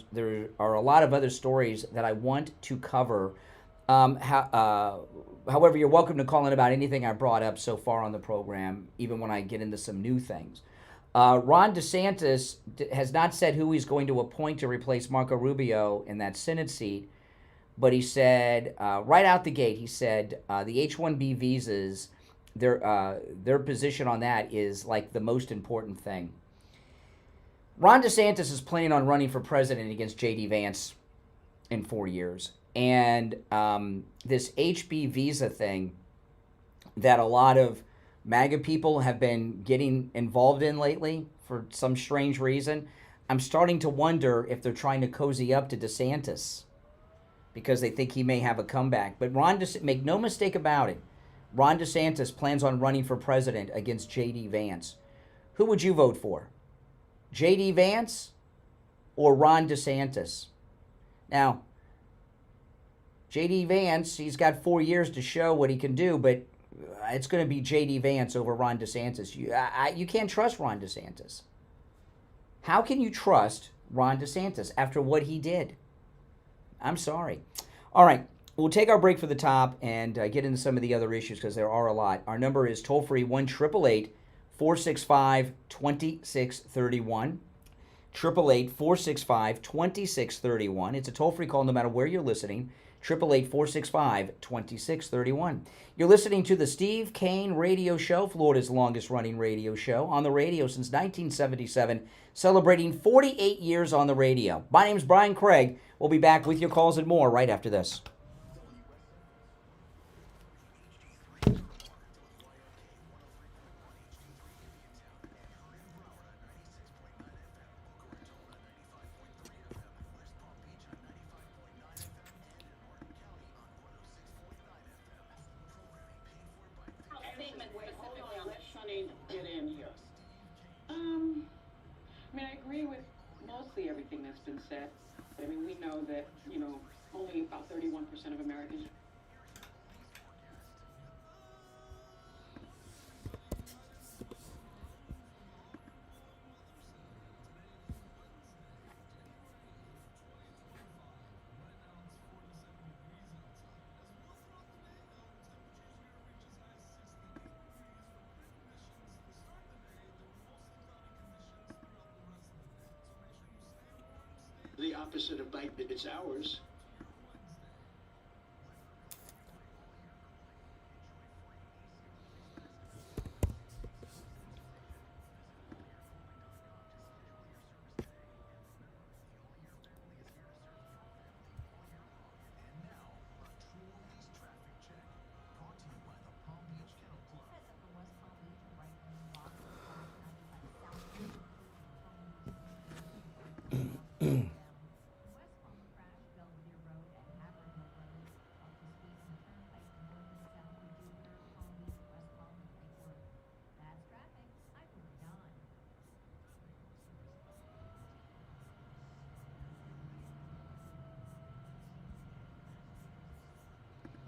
are a lot of other stories that I want to cover. However, you're welcome to call in about anything I brought up so far on the program, even when I get into some new things. Ron DeSantis has not said who he's going to appoint to replace Marco Rubio in that Senate seat, but he said right out the gate, he said the H-1B visas, their position on that is like the most important thing. Ron DeSantis is planning on running for president against J.D. Vance in 4 years. And this HB visa thing that a lot of MAGA people have been getting involved in lately for some strange reason, I'm starting to wonder if they're trying to cozy up to DeSantis because they think he may have a comeback. But make no mistake about it, Ron DeSantis plans on running for president against J.D. Vance. Who would you vote for? J.D. Vance or Ron DeSantis? Now, J.D. Vance, he's got 4 years to show what he can do, but it's going to be J.D. Vance over Ron DeSantis. You can't trust Ron DeSantis. How can you trust Ron DeSantis after what he did? I'm sorry. All right, we'll take our break for the top and get into some of the other issues because there are a lot. Our number is toll-free 1-888-465-2631. 888-465-2631. It's a toll-free call no matter where you're listening. 888-465-2631. You're listening to the Steve Kane Radio Show, Florida's longest-running radio show, on the radio since 1977, celebrating 48 years on the radio. My name's Brian Craig. We'll be back with your calls and more right after this. Everything that's been said. I mean, we know that, only about 31% of Americans. The opposite of bite, it's ours.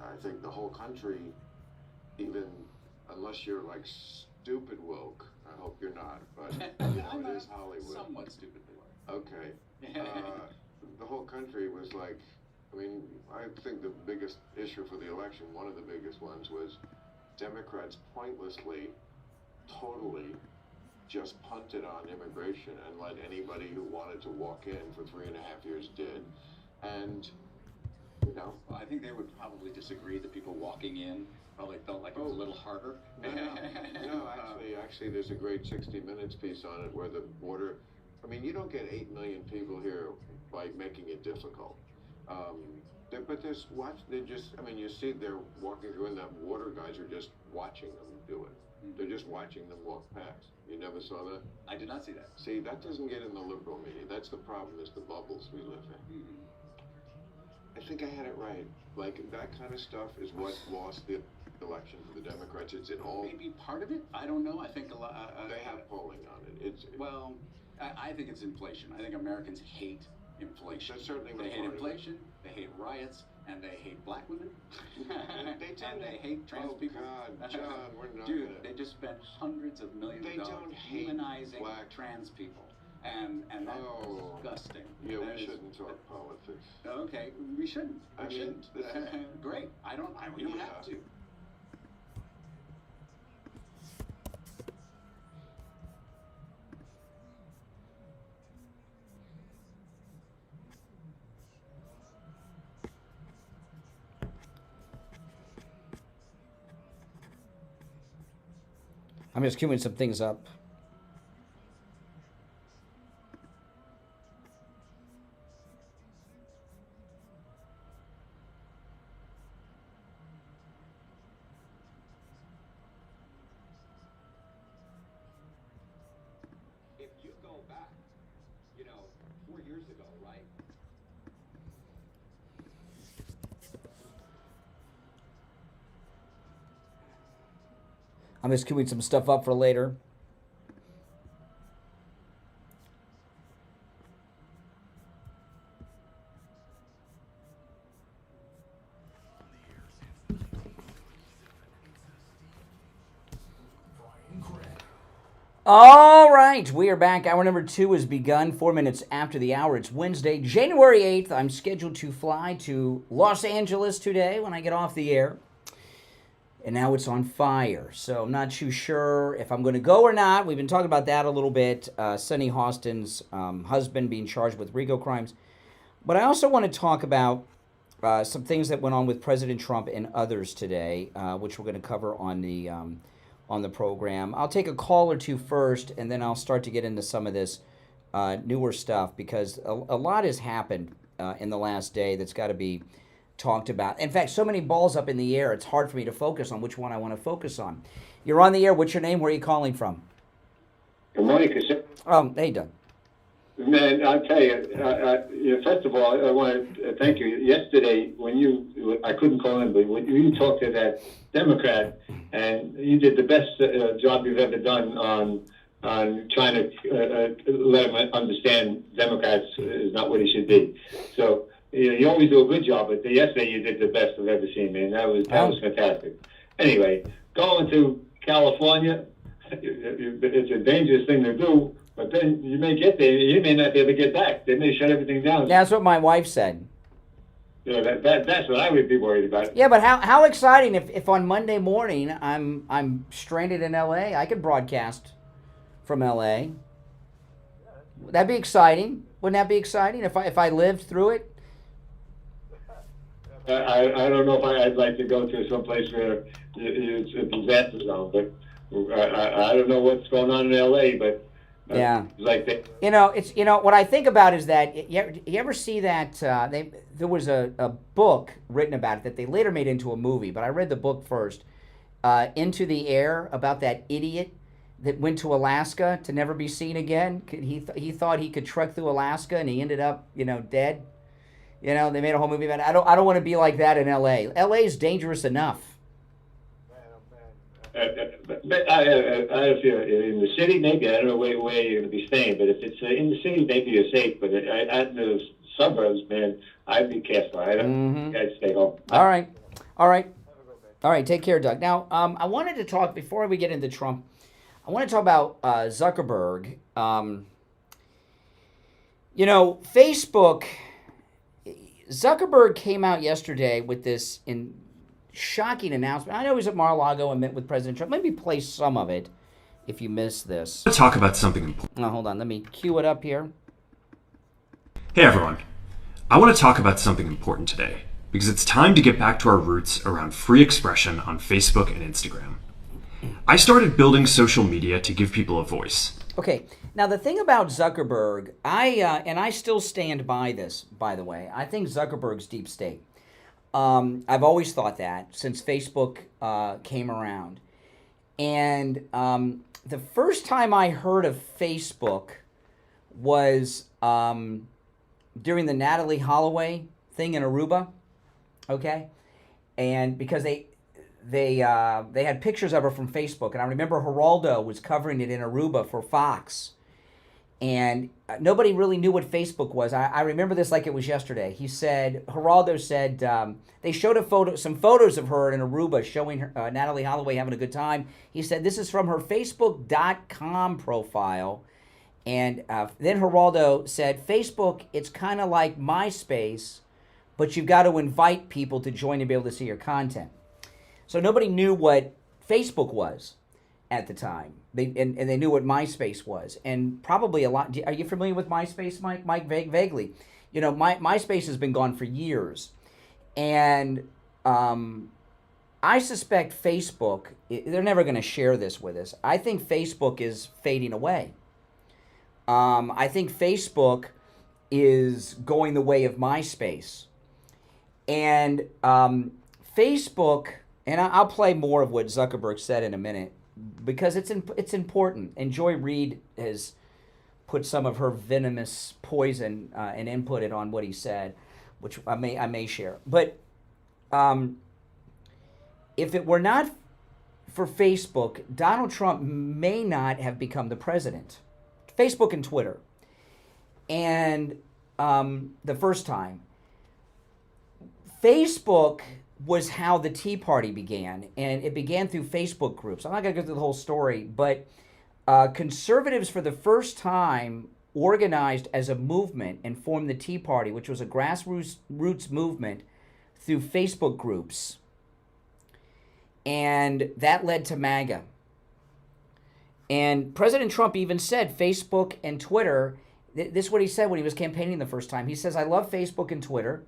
I think the whole country, even unless you're like stupid woke, I hope you're not, but it is Hollywood. Somewhat stupidly woke. Okay. The whole country was like, I think the biggest issue for the election, one of the biggest ones, was Democrats pointlessly, totally just punted on immigration and let anybody who wanted to walk in for 3.5 years did. And I think they would probably disagree that people walking in probably felt like it was a little harder. No, actually, there's a great 60 Minutes piece on it where the border, you don't get 8 million people here by making it difficult. But you see they're walking through and that water guys are just watching them do it. They're just watching them walk past. You never saw that? I did not see that. See, that doesn't get in the liberal media. That's the problem, is the bubbles we live in. Mm-hmm. I think I had it right. Like, that kind of stuff is what lost the election for the Democrats. It's in all... Maybe part of it? I don't know. I think a lot... they have polling on it. I think it's inflation. I think Americans hate inflation. That's certainly they hate inflation, they hate riots, and they hate black women. and they hate trans people. God, John, we're not Dude, they just spent hundreds of millions of dollars humanizing trans people. And that's disgusting. Yeah, we shouldn't talk politics. Okay, we shouldn't. We shouldn't. Great. We don't have to. I'm just queuing some things up. If you go back, 4 years ago, right? I'm just queuing some stuff up for later. All right, we are back. Hour number 2 has begun. 4 minutes after the hour. It's Wednesday, January 8th. I'm scheduled to fly to Los Angeles today when I get off the air. and now it's on fire. So I'm not too sure if I'm going to go or not. We've been talking about that a little bit. Sunny Hostin's husband being charged with RICO crimes. But I also want to talk about some things that went on with President Trump and others today, which we're going to cover on the program. I'll take a call or two first, and then I'll start to get into some of this newer stuff, because a lot has happened in the last day that's got to be talked about. In fact, so many balls up in the air, it's hard for me to focus on which one I want to focus on. You're on the air. What's your name? Where are you calling from? Good morning, Chris. Hey, Doug. Man, I'll tell you, first of all, I want to thank you. Yesterday, I couldn't call in, but when you talked to that Democrat, and you did the best job you've ever done on trying to let him understand Democrats is not what he should be. So, you always do a good job, but yesterday you did the best I've ever seen, man. That was fantastic. Anyway, going to California, it's a dangerous thing to do, but then you may get there, you may not be able to get back. They may shut everything down. That's what my wife said. That's what I would be worried about. Yeah, but how exciting if on Monday morning I'm stranded in L.A. I could broadcast from L.A. Would that be exciting? Wouldn't that be exciting if I lived through it? I don't know if I'd like to go to some place where it's a disaster zone, but I don't know what's going on in L.A., but yeah, like that. It's what I think about is that you ever see that there was a book written about it that they later made into a movie, but I read the book first, Into the Air, about that idiot that went to Alaska to never be seen again. He thought he could trek through Alaska, and he ended up dead. They made a whole movie about it. I don't want to be like that in L.A. L.A. is dangerous enough. I feel in the city, maybe. I don't know where you're going to be staying, but if it's in the city, maybe you're safe. But out in the suburbs, man, I'd be careful. I'd stay home. All right. Take care, Doug. Now, I wanted to talk, before we get into Trump, I want to talk about Zuckerberg. Facebook... Zuckerberg came out yesterday with this shocking announcement. I know he was at Mar-a-Lago and met with President Trump. Let me play some of it if you missed this. Let's talk about something important. Oh, hold on. Let me cue it up here. Hey, everyone. I want to talk about something important today because it's time to get back to our roots around free expression on Facebook and Instagram. I started building social media to give people a voice. Okay. Now, the thing about Zuckerberg, I still stand by this, by the way. I think Zuckerberg's deep state. I've always thought that since Facebook came around. And the first time I heard of Facebook was during the Natalie Holloway thing in Aruba, okay? And because they had pictures of her from Facebook, and I remember Geraldo was covering it in Aruba for Fox. And nobody really knew what Facebook was. I remember this like it was yesterday. Geraldo said, they showed some photos of her in Aruba showing her, Natalie Holloway having a good time. He said, this is from her Facebook.com profile. And then Geraldo said, Facebook, it's kind of like MySpace, but you've got to invite people to join and be able to see your content. So nobody knew what Facebook was at the time. They knew what MySpace was, and probably a lot. Are you familiar with MySpace, Mike? Mike, vaguely. MySpace has been gone for years, and I suspect Facebook. They're never going to share this with us. I think Facebook is fading away. I think Facebook is going the way of MySpace, and Facebook. And I'll play more of what Zuckerberg said in a minute, because it's important. And Joy Reid has put some of her venomous poison and input it on what he said, which I may share. But if it were not for Facebook, Donald Trump may not have become the president. Facebook and Twitter. And the first time, Facebook was how the Tea Party began, and it began through Facebook groups. I'm not going to go through the whole story, but conservatives for the first time organized as a movement and formed the Tea Party, which was a grassroots movement through Facebook groups. And that led to MAGA. And President Trump even said Facebook and Twitter, this is what he said when he was campaigning the first time. He says, I love Facebook and Twitter.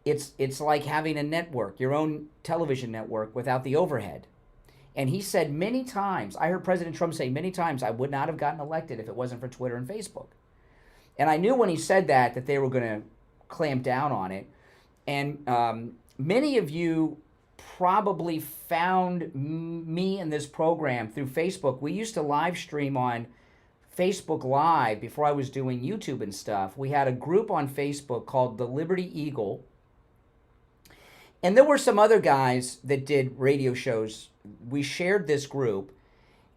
It's like having a network, your own television network without the overhead. And he said many times, I heard President Trump say many times, I would not have gotten elected if it wasn't for Twitter and Facebook. And I knew when he said that they were going to clamp down on it. And many of you probably found me in this program through Facebook. We used to live stream on Facebook Live before I was doing YouTube and stuff. We had a group on Facebook called the Liberty Eagle. And there were some other guys that did radio shows. We shared this group,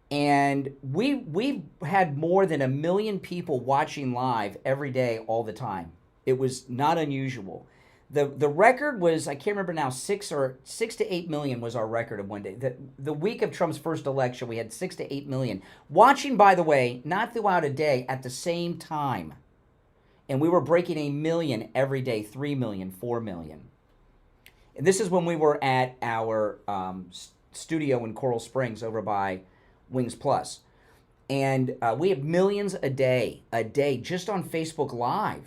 and we had more than 1 million people watching live every day, all the time. It was not unusual. The record was, I can't remember now, 6 to 8 million was our record of one day. The week of Trump's first election, we had 6 to 8 million watching, by the way, not throughout a day, at the same time. And we were breaking 1 million every day, 3 million, 4 million. And this is when we were at our studio in Coral Springs over by Wings Plus. And we had millions a day, just on Facebook Live.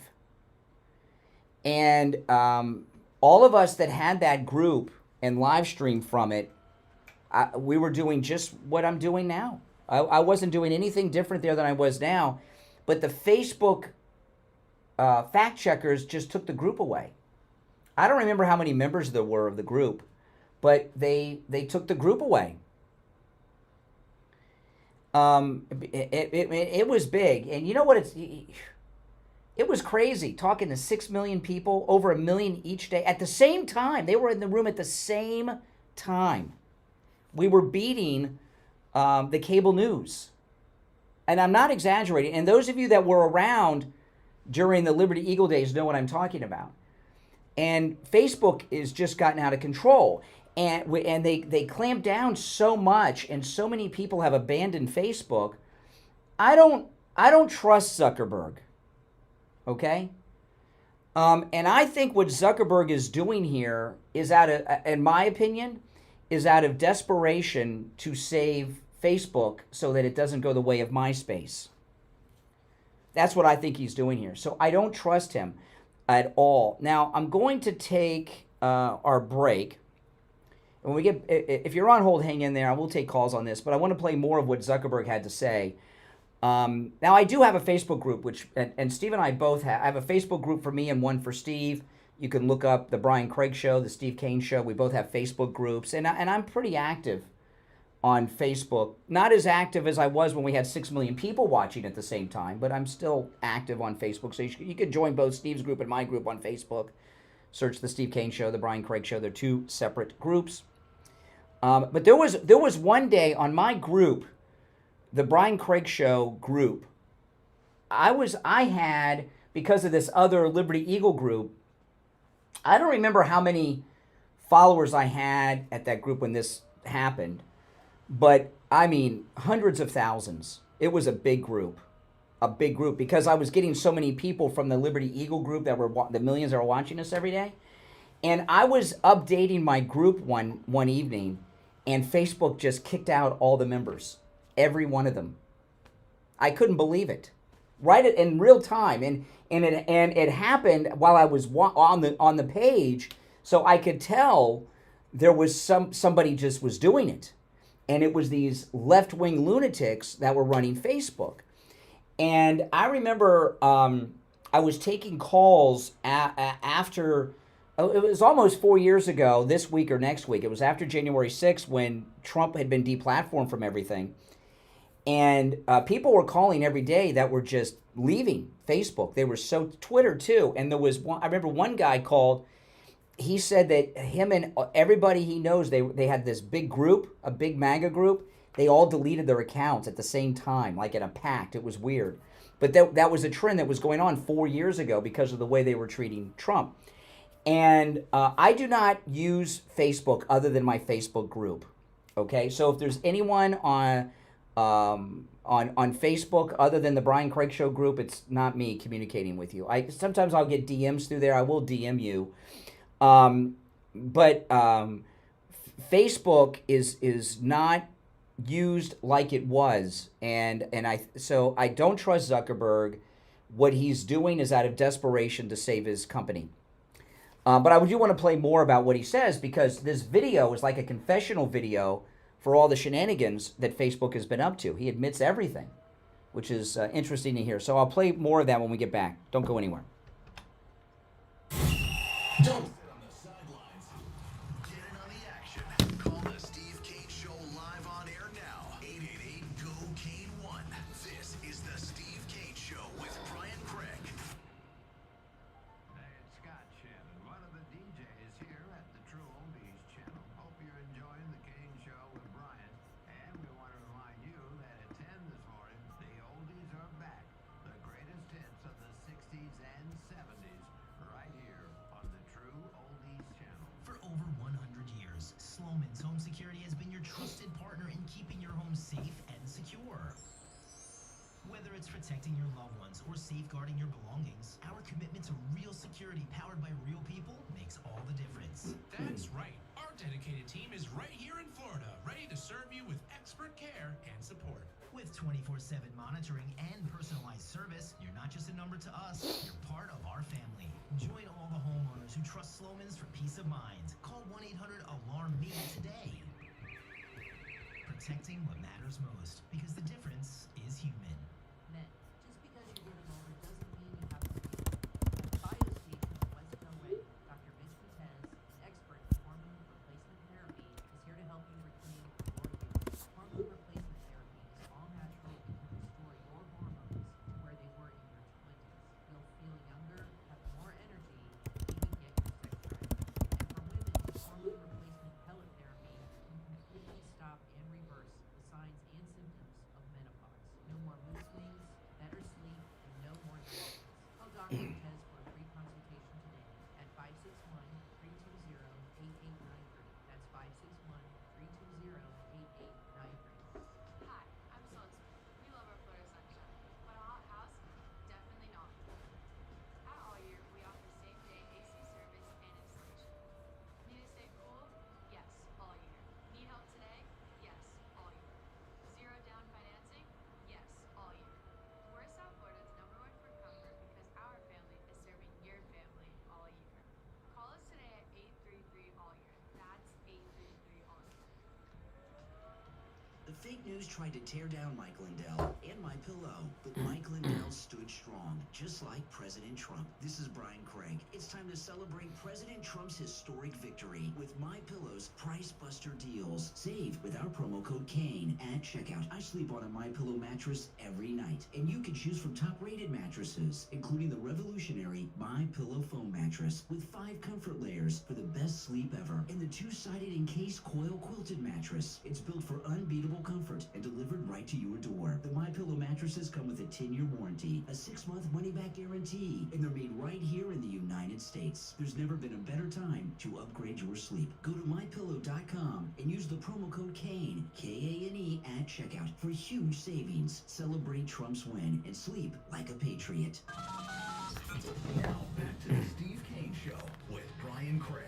And all of us that had that group and live stream from it, we were doing just what I'm doing now. I wasn't doing anything different there than I was now. But the Facebook fact checkers just took the group away. I don't remember how many members there were of the group, but they took the group away. It was big. And you know what? It was crazy talking to 6 million people, over 1 million each day at the same time. They were in the room at the same time. We were beating the cable news. And I'm not exaggerating. And those of you that were around during the Liberty Eagle days know what I'm talking about. And Facebook is just gotten out of control. And they clamped down so much, and so many people have abandoned Facebook. I don't trust Zuckerberg. Okay? And I think what Zuckerberg is doing here is in my opinion, is out of desperation to save Facebook so that it doesn't go the way of MySpace. That's what I think he's doing here. So I don't trust him at all. Now, I'm going to take our break. When we get, if you're on hold, hang in there. I will take calls on this, but I want to play more of what Zuckerberg had to say. Now, I do have a Facebook group, which, and Steve and I both have. I have a Facebook group for me and one for Steve. You can look up the Brian Craig Show, the Steve Kane Show. We both have Facebook groups, and I'm pretty active on Facebook. Not as active as I was when we had 6 million people watching at the same time, but I'm still active on Facebook. So you could join both Steve's group and my group on Facebook. Search the Steve Kane Show, the Brian Craig Show. They're two separate groups. But there was one day on my group, the Brian Craig Show group, I had, because of this other Liberty Eagle group, I don't remember how many followers I had at that group when this happened, but I mean hundreds of thousands. It was a big group, because I was getting so many people from the Liberty Eagle group that were the millions that were watching us every day. And I was updating my group one evening, and Facebook just kicked out all the members, every one of them. I couldn't believe it, right in real time, and it happened while I was on the page, so I could tell there was somebody just was doing it, and it was these left-wing lunatics that were running Facebook. And I remember I was taking calls after. It was almost 4 years ago, this week or next week. It was after January 6th when Trump had been deplatformed from everything. And people were calling every day that were just leaving Facebook. They were so, Twitter too. And there was one, I remember one guy called, he said that him and everybody he knows, they had this big group, a big MAGA group. They all deleted their accounts at the same time, like in a pact. It was weird. But that was a trend that was going on 4 years ago because of the way they were treating Trump. And I do not use Facebook other than my Facebook group. Okay, so if there's anyone on Facebook other than the Brian Craig Show group, it's not me communicating with you. Sometimes I'll get DMs through there. I will DM you, but Facebook is not used like it was, and I don't trust Zuckerberg. What he's doing is out of desperation to save his company. But I do want to play more about what he says, because this video is like a confessional video for all the shenanigans that Facebook has been up to. He admits everything, which is interesting to hear. So I'll play more of that when we get back. Don't go anywhere. Don't sit on the sidelines. Get in on the action. Call the Steve Kane Show live on air now. 888-GO-KANE-1. This is the Steve Kane Show with Brian Craig. Hey, it's Scott Shannon, one of the DJs here at the True Oldies channel. Hope you're enjoying the Kane Show with Brian. And we want to remind you that at 10 this morning, the oldies are back. The greatest hits of the 60s and 70s right here on the True Oldies channel. For over 100 years, Sloman's Home Security has been your trusted partner in keeping your home safe and secure. Whether it's protecting your loved ones or safeguarding your belongings, our commitment to real security powered by real people makes all the difference. That's right. Our dedicated team is right here in Florida, ready to serve you with expert care and support. With 24/7 monitoring and personalized service, you're not just a number to us, you're part of our family. Join all the homeowners who trust Sloman's for peace of mind. Call 1-800-ALARM-ME today. Protecting what matters most, because the difference is human. Men, just because you're getting older doesn't mean you have to sleep. At BioStation in West Delray, Dr. Mitch Cortez, an expert in hormone replacement therapy, is here to help you reclaim your youth. Hormone replacement therapy is all natural and can restore your hormones to where they were in your 20s. You'll feel younger, have more energy, and even get your sex drive. And for women, hormone replacement pellet therapy can completely stop and reverse the signs and symptoms of menopause. No more mood swings, better sleep, and no more dryness. Call Dr. Cortez for a free consultation today at 561-320-8893. That's 561-320-8893. Hi, I'm Sloan Smith. We love our Florida sunshine, but a hot house? Definitely not. At All Year, we offer same-day AC service and installation. Need to stay cool? Yes, all year. Need help today? Yes, all year. Zero down financing? Yes, all year. We're South Florida's #1 for comfort because our family is serving your family all year. Call us today at 833-ALL-YEAR. That's 833-ALL-YEAR. The fake news tried to tear down Mike Lindell and MyPillow, but Mike Lindell stood strong, just like President Trump. This is Brian Craig. It's time to celebrate President Trump's historic victory with MyPillow's Price Buster deals. Save with our promo code KANE at checkout. I sleep on a MyPillow mattress every night, and you can choose from top-rated mattresses, including the revolutionary MyPillow foam mattress with 5 comfort layers for the best sleep ever, and the 2-sided encased coil quilted mattress. It's built for unbeatable comfort and delivered right to your door. The MyPillow mattresses come with a 10-year warranty, a 6-month money-back guarantee, and they're made right here in the United States. There's never been a better time to upgrade your sleep. Go to MyPillow.com and use the promo code KANE, K-A-N-E, at checkout for huge savings. Celebrate Trump's win and sleep like a patriot. Now back to the Steve Kane Show with Brian Craig.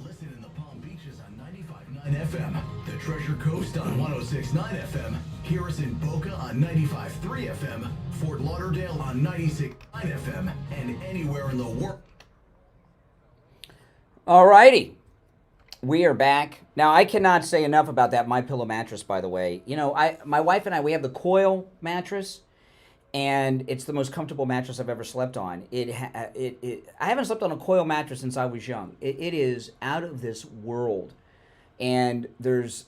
Listen in the Palm Beaches on 95.9 FM, the Treasure Coast on 106.9 FM, hear us in Boca on 95.3 FM, Fort Lauderdale on 96.9 FM, and anywhere in the world. All righty. We are back. Now, I cannot say enough about that MyPillow mattress, by the way. You know, my wife and I, we have the coil mattress, and it's the most comfortable mattress I've ever slept on. I haven't slept on a coil mattress since I was young. It is out of this world. And there's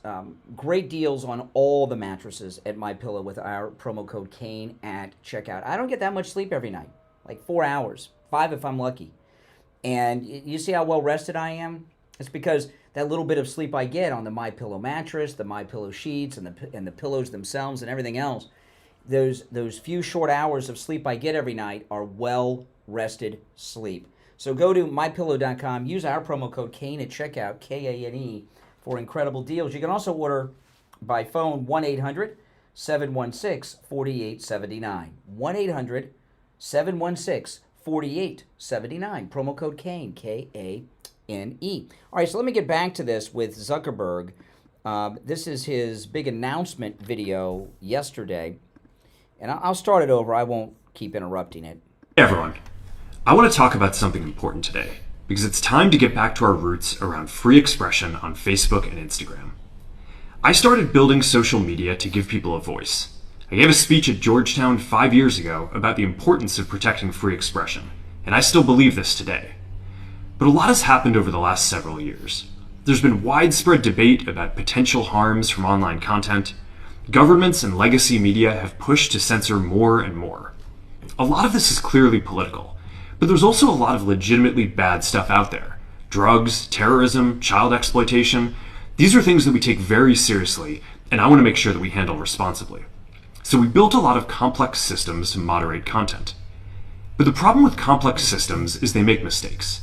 great deals on all the mattresses at MyPillow with our promo code KANE at checkout. I don't get that much sleep every night, like 4 hours, 5 if I'm lucky. And you see how well rested I am? It's because that little bit of sleep I get on the MyPillow mattress, the MyPillow sheets, and the pillows themselves and everything else, those few short hours of sleep I get every night are well-rested sleep. So go to MyPillow.com, use our promo code KANE at checkout, K-A-N-E, for incredible deals. You can also order by phone 1-800-716-4879. 1-800-716-4879. Promo code KANE, K-A-N-E. All right, so let me get back to this with Zuckerberg. This is his big announcement video yesterday. And I'll start it over. I won't keep interrupting it. Hey everyone. I want to talk about something important today because it's time to get back to our roots around free expression on Facebook and Instagram. I started building social media to give people a voice. I gave a speech at Georgetown 5 years ago about the importance of protecting free expression, and I still believe this today. But a lot has happened over the last several years. There's been widespread debate about potential harms from online content. Governments and legacy media have pushed to censor more and more. A lot of this is clearly political, but there's also a lot of legitimately bad stuff out there. Drugs, terrorism, child exploitation. These are things that we take very seriously, and I want to make sure that we handle responsibly. So we built a lot of complex systems to moderate content. But the problem with complex systems is they make mistakes.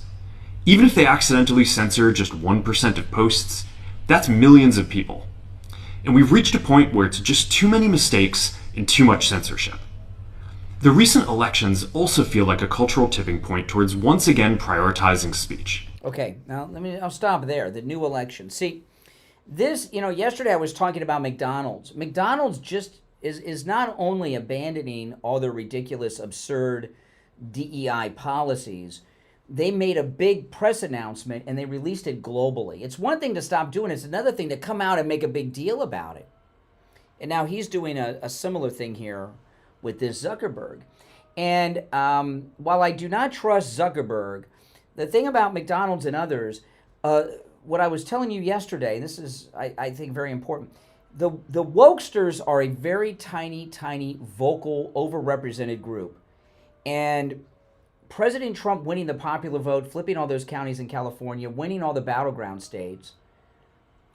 Even if they accidentally censor just 1% of posts, that's millions of people. And we've reached a point where it's just too many mistakes and too much censorship. The recent elections also feel like a cultural tipping point towards once again prioritizing speech. Okay, now I'll stop there. The new election. See, this, yesterday I was talking about McDonald's. McDonald's just is not only abandoning all the ridiculous, absurd DEI policies, they made a big press announcement and they released it globally. It's one thing to stop doing it. It's another thing to come out and make a big deal about it. And now he's doing a similar thing here with this Zuckerberg. And while I do not trust Zuckerberg, the thing about McDonald's and others, what I was telling you yesterday, and this is, I think, very important, the wokesters are a very tiny, vocal, overrepresented group. And President Trump winning the popular vote, flipping all those counties in California, winning all the battleground states,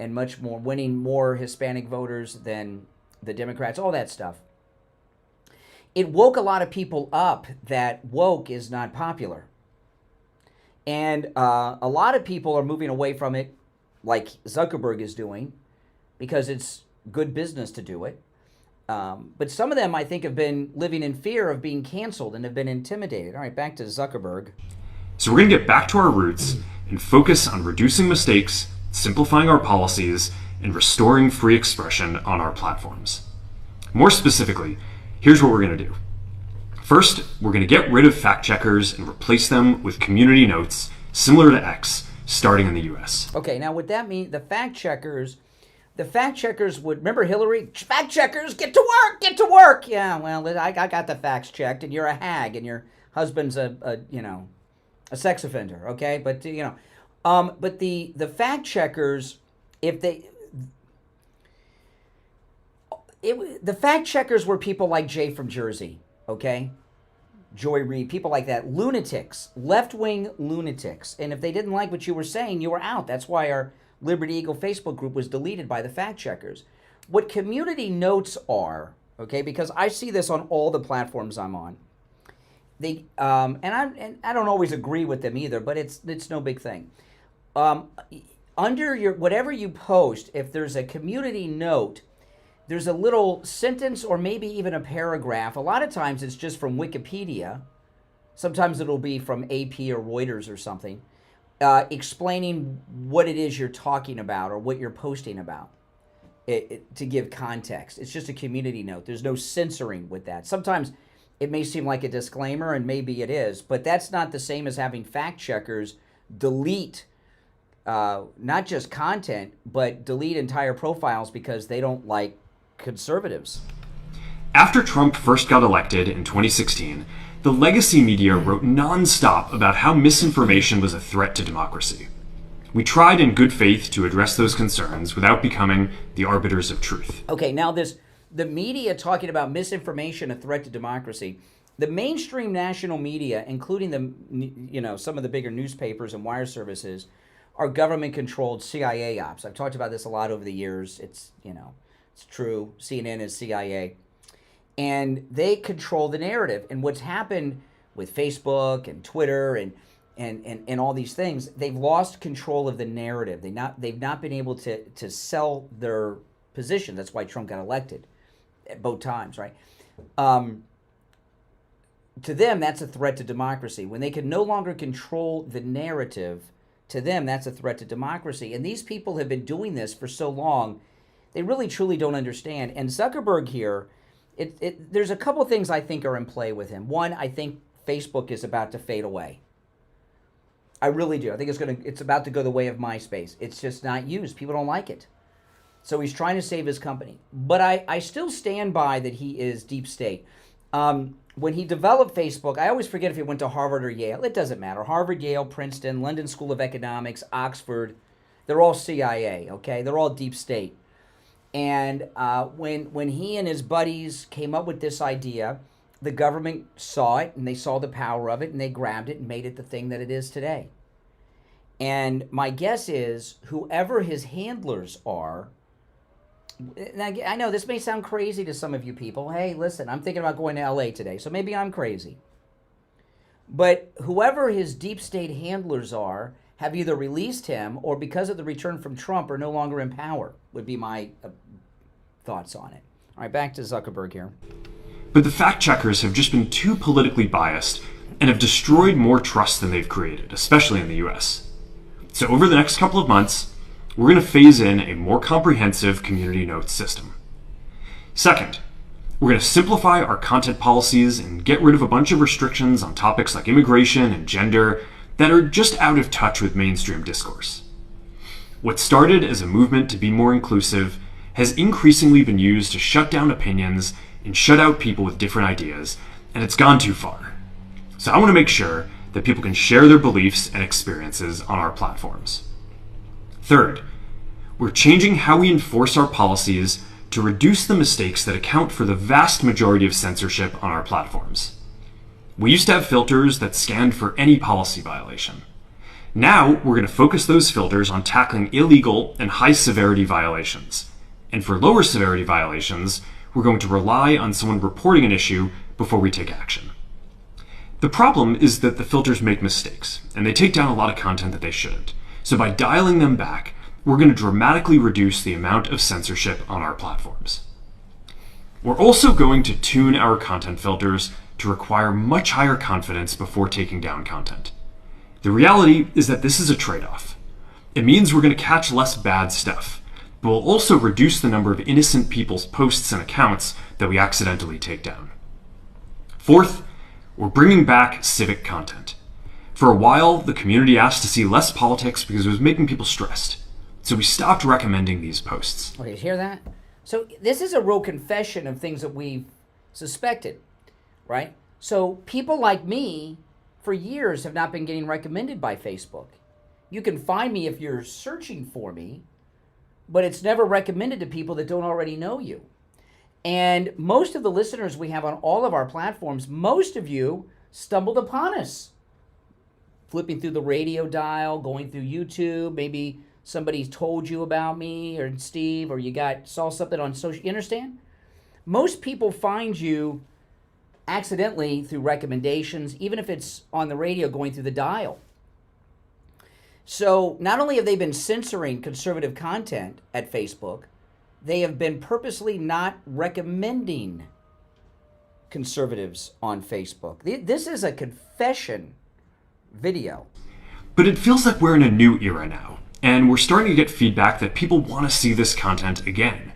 and much more, winning more Hispanic voters than the Democrats, all that stuff. It woke a lot of people up that woke is not popular. And a lot of people are moving away from it, like Zuckerberg is doing, because it's good business to do it. But some of them, I think, have been living in fear of being canceled and have been intimidated. All right, back to Zuckerberg. So we're going to get back to our roots and focus on reducing mistakes, simplifying our policies, and restoring free expression on our platforms. More specifically, here's what we're going to do. First, we're going to get rid of fact checkers and replace them with community notes similar to X, starting in the US. Okay, now what that means, the fact checkers would, remember Hillary? Fact checkers, get to work. Yeah, well, I got the facts checked, and you're a hag, and your husband's a sex offender, okay? But, but the fact checkers, the fact checkers were people like Jay from Jersey, okay? Joy Reid, people like that, lunatics, left-wing lunatics. And if they didn't like what you were saying, you were out. That's why our Liberty Eagle Facebook group was deleted by the fact checkers. What community notes are, okay, because I see this on all the platforms I'm on. They and I don't always agree with them either, but it's no big thing. Under your whatever you post, if there's a community note, there's a little sentence or maybe even a paragraph. A lot of times it's just from Wikipedia. Sometimes it'll be from AP or Reuters or something, explaining what it is you're talking about or what you're posting about, to give context. It's just a community note. There's no censoring with that. Sometimes it may seem like a disclaimer, and maybe it is, but that's not the same as having fact checkers delete not just content, but delete entire profiles because they don't like conservatives. After Trump first got elected in 2016, the legacy media wrote nonstop about how misinformation was a threat to democracy. We tried in good faith to address those concerns without becoming the arbiters of truth. Okay, now the media talking about misinformation, a threat to democracy. The mainstream national media, including some of the bigger newspapers and wire services, are government-controlled CIA ops. I've talked about this a lot over the years. It's true. CNN is CIA. And they control the narrative. And what's happened with Facebook and Twitter and all these things, they've lost control of the narrative. They've not been able to sell their position. That's why Trump got elected at both times, right? To them, that's a threat to democracy. When they can no longer control the narrative to them, that's a threat to democracy. And these people have been doing this for so long, they really truly don't understand. And Zuckerberg here, there's a couple things I think are in play with him. One, I think Facebook is about to fade away. I really do. I think it's about to go the way of MySpace. It's just not used. People don't like it. So he's trying to save his company. But I still stand by that he is deep state. When he developed Facebook, I always forget if he went to Harvard or Yale. It doesn't matter. Harvard, Yale, Princeton, London School of Economics, Oxford, they're all CIA, okay? They're all deep state. And when he and his buddies came up with this idea, the government saw it, and they saw the power of it, and they grabbed it and made it the thing that it is today. And my guess is whoever his handlers are, now, I know this may sound crazy to some of you people. Hey, listen, I'm thinking about going to L.A. today, so maybe I'm crazy. But whoever his deep state handlers are have either released him or because of the return from Trump are no longer in power, would be my thoughts on it. All right, back to Zuckerberg here. But the fact checkers have just been too politically biased and have destroyed more trust than they've created, especially in the US. So over the next couple of months, we're going to phase in a more comprehensive community notes system. Second, we're going to simplify our content policies and get rid of a bunch of restrictions on topics like immigration and gender that are just out of touch with mainstream discourse. What started as a movement to be more inclusive has increasingly been used to shut down opinions and shut out people with different ideas, and it's gone too far. So I want to make sure that people can share their beliefs and experiences on our platforms. Third, we're changing how we enforce our policies to reduce the mistakes that account for the vast majority of censorship on our platforms. We used to have filters that scanned for any policy violation. Now we're going to focus those filters on tackling illegal and high severity violations. And for lower severity violations, we're going to rely on someone reporting an issue before we take action. The problem is that the filters make mistakes, and they take down a lot of content that they shouldn't. So by dialing them back, we're going to dramatically reduce the amount of censorship on our platforms. We're also going to tune our content filters to require much higher confidence before taking down content. The reality is that this is a trade-off. It means we're going to catch less bad stuff, but we'll also reduce the number of innocent people's posts and accounts that we accidentally take down. Fourth, we're bringing back civic content. For a while, the community asked to see less politics because it was making people stressed. So we stopped recommending these posts. Okay, you hear that? So this is a real confession of things that we've suspected, right? So people like me, for years, have not been getting recommended by Facebook. You can find me if you're searching for me, but it's never recommended to people that don't already know you. And most of the listeners we have on all of our platforms, most of you stumbled upon us. Flipping through the radio dial, going through YouTube, maybe somebody told you about me or Steve, or you saw something on social, you understand? Most people find you accidentally through recommendations, even if it's on the radio going through the dial. So not only have they been censoring conservative content at Facebook, they have been purposely not recommending conservatives on Facebook. This is a confession video. But it feels like we're in a new era now, and we're starting to get feedback that people want to see this content again.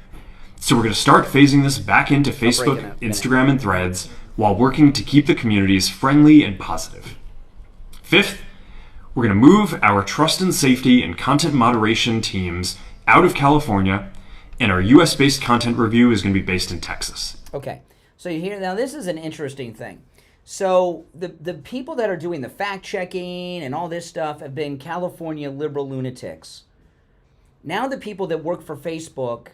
So we're going to start phasing this back into Facebook, Instagram, and Threads while working to keep the communities friendly and positive. Fifth, we're going to move our trust and safety and content moderation teams out of California, and our US-based content review is going to be based in Texas. Okay, so you hear, now this is an interesting thing. So the people that are doing the fact-checking and all this stuff have been California liberal lunatics. Now the people that work for Facebook,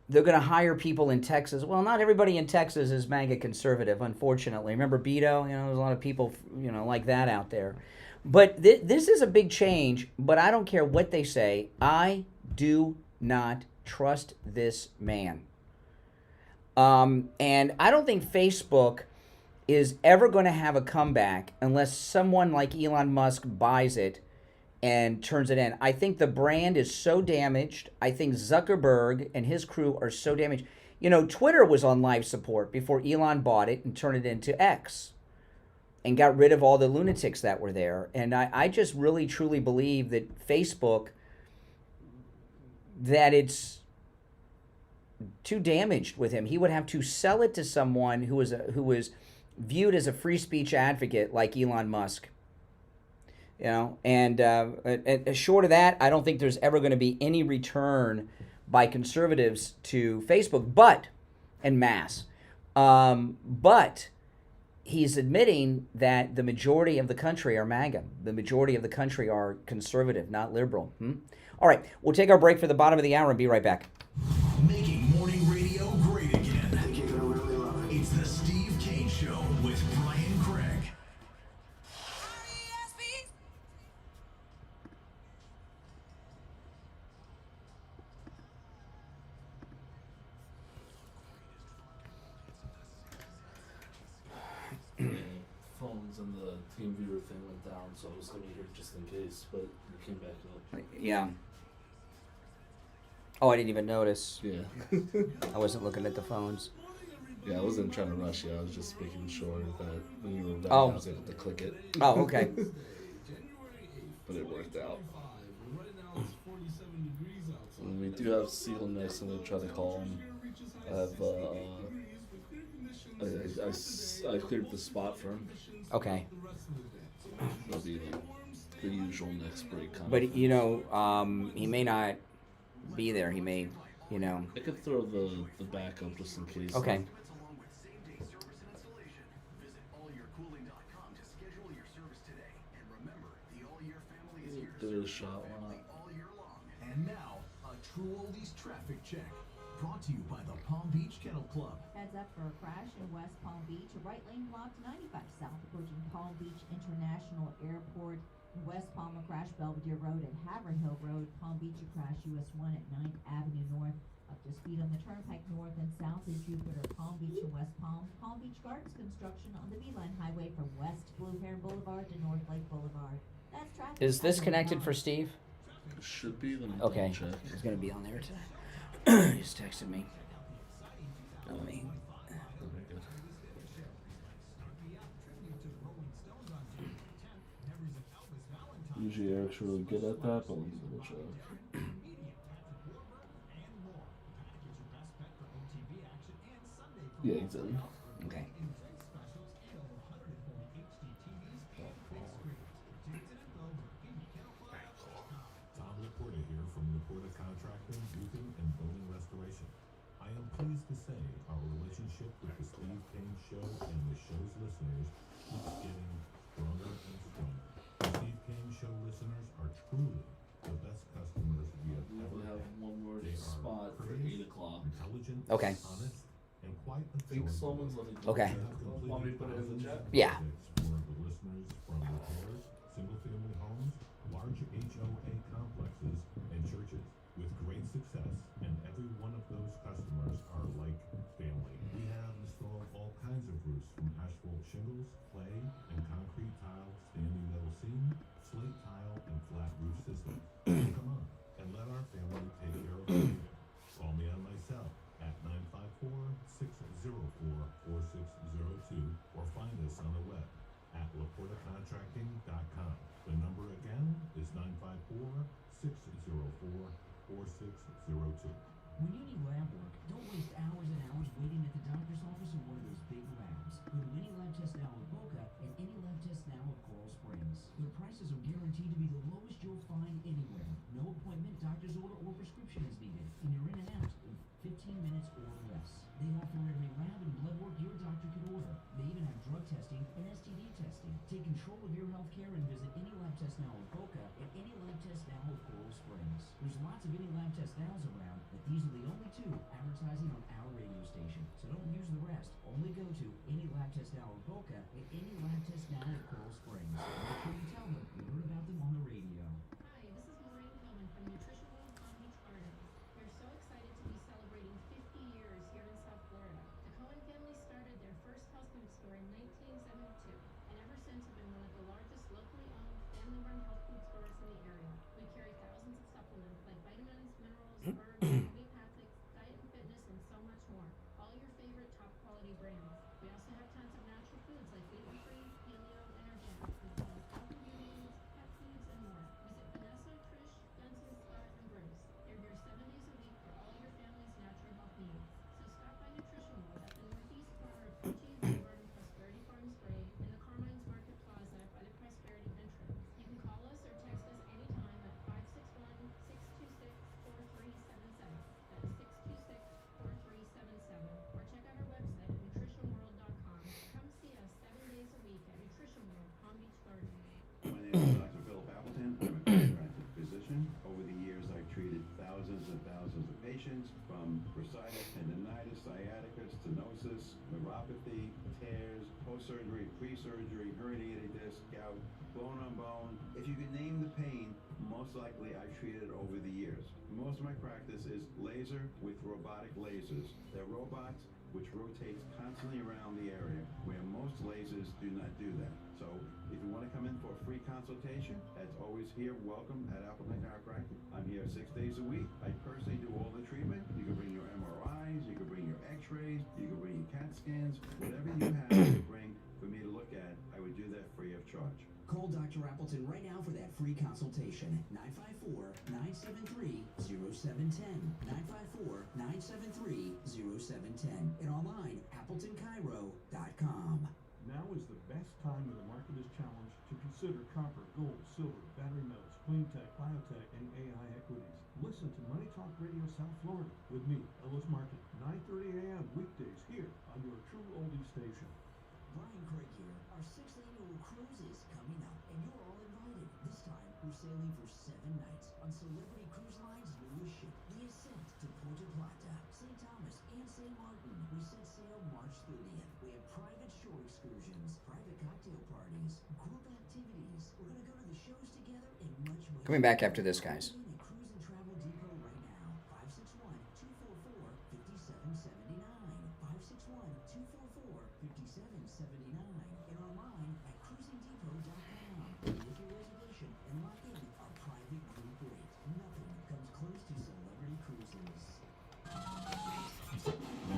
they're going to hire people in Texas. Well, not everybody in Texas is MAGA conservative, unfortunately. Remember Beto? There's a lot of people, like that out there. But this is a big change, but I don't care what they say. I do not trust this man. And I don't think Facebook is ever going to have a comeback unless someone like Elon Musk buys it and turns it in. I think the brand is so damaged. I think Zuckerberg and his crew are so damaged. Twitter was on live support before Elon bought it and turned it into X. and got rid of all the lunatics that were there. And I just really truly believe that Facebook, that it's too damaged with him. He would have to sell it to someone who was viewed as a free speech advocate like Elon Musk. You know, and short of that, I don't think there's ever going to be any return by conservatives to Facebook, but he's admitting that the majority of the country are MAGA. The majority of the country are conservative, not liberal. All right, we'll take our break for the bottom of the hour and be right back. Making morning radio great again. They keep it really low. It's the Steve Kane Show with Brian Craig. Phones and the team viewer thing went down, so I was coming here just in case, but it came back up. Yeah. Oh, I didn't even notice. Yeah. I wasn't looking at the phones. Yeah, I wasn't trying to rush you. I was just making sure that when you were done, Oh. I was able to click it. Oh, okay. But it worked out. And we do have Seal next, and we'll try to call him. I have, I cleared the spot for him. Okay. It'll be like the usual next break. But, you know, he may not be there. He may, you know. I could throw the backup just in case. Okay. Give it a shot. Why not? And now, a True Oldies traffic check. Brought to you by the Palm Beach Kennel Club. Heads up for a crash in West Palm Beach. A right lane blocked 95 south approaching Palm Beach International Airport. West Palm, a crash Belvedere Road and Haverhill Road. Palm Beach, a crash US 1 at 9th Avenue North. Up to speed on the Turnpike North and South is Jupiter, Palm Beach and West Palm. Palm Beach Gardens construction on the Beeline Highway from West Blue Heron Boulevard to North Lake Boulevard. That's traffic. Is this connected for Steve? It should be. Let me Okay. check. He's going to be on there tonight. He just texted me. Let me. Usually Eric's really good at that, but let me double check. Yeah, he's in. Okay. Tom Laporta here from Laporta Contracting, Roofing, and Building Restoration. I am pleased to say our relationship with the Steve Kane Show and the show's listeners keeps getting stronger and stronger. The Steve Kane Show listeners are truly the best customers we have ever have had. one more They spot are for courteous, 8 o'clock. intelligent, Okay. honest, and quite Think absorbent. someone's letting Okay. Want me to put it in the chat? Yeah. For the listeners from repairs, single-family homes, large HOA complexes, and churches. With great success, and every one of those customers are like family. We have installed all kinds of roofs, from asphalt shingles, clay, and concrete tile, standing metal seam, slate tile, and flat roof systems. So come on, and let our family take care of you. Call me on my cell at 954-604-4602, or find us on the web at laportacontracting.com. The number again is 954-604-4602. When you need lab work, don't waste hours and hours waiting at the doctor's office or one of those big labs. Go to any lab test now at Boca and any lab test now at Coral Springs. Their prices are guaranteed to be the lowest you'll find anywhere. No appointment, doctor's order, or prescription is needed, and you're in and out in 15 minutes or less. They offer every lab and blood work your doctor could order. They even have drug testing and STD testing. Take control of your health care and visit any lab test now at Boca and any lab test now at Coral Springs. There's lots of any lab test nows around, but these are the only two advertising on our radio station. So don't use the rest. Only go to any lab test now at Boca and any lab test now at Coral Springs. Make sure you tell them you heard about them on the radio. Hi, this is Maureen Hillman from Nutritional Palm Beach Gardens. We're so excited to be celebrating 50 years here in South Florida. The Cohen family started their first health food store in 1972, and ever since have been one of the largest locally owned, family-run health food stores in the area. We carry thousands of supplements like vitamins, minerals, herbs, homeopathics, diet and fitness, and so much more. All your favorite top quality brands. We also have tons of natural foods like gluten-free, paleo, thousands and thousands of patients, from bursitis, tendinitis, sciatica, stenosis, neuropathy, tears, post-surgery, pre-surgery, herniated disc, gout, bone on bone. If you could name the pain, most likely I've treated over the years. Most of my practice is laser with robotic lasers. They're robots which rotates constantly around the area, where most lasers do not do that. So if you want to come in for a free consultation, that's always here, welcome at Appleton Chiropractic. I'm here 6 days a week. I personally do all the treatment. You can bring your MRIs, you can bring your x-rays, you can bring your CAT scans, whatever you have to bring for me to look at, I would do that free of charge. Call Dr. Appleton right now for that free consultation. 954-973-0710. 954-973-0710. And online, AppletonChiro.com. Now is the best time when the market is challenged to consider copper, gold, silver, battery metals, clean tech, biotech, and AI equities. Listen to Money Talk Radio South Florida with me, Ellis Martin, 9:30 a.m. weekdays here on your true oldie station. Brian Craig here. Our 6th annual cruise is coming up, and you're all invited. This time, we're sailing for 7 nights on Celebrity Cruise Line's newest ship, the Ascent to Puerto Plata, St. Thomas, and St. Martin. We set sail March 30th. We have private shore excursions, private cocktail parties, group activities. We're going to go to the shows together and much more. Coming back after this, guys. Cruise and Travel Depot right now. 561-244-5779. 561-244-5779. And online at cruisingdepot.com. Make your reservation and lock in our private group rate. Nothing comes close to Celebrity Cruises.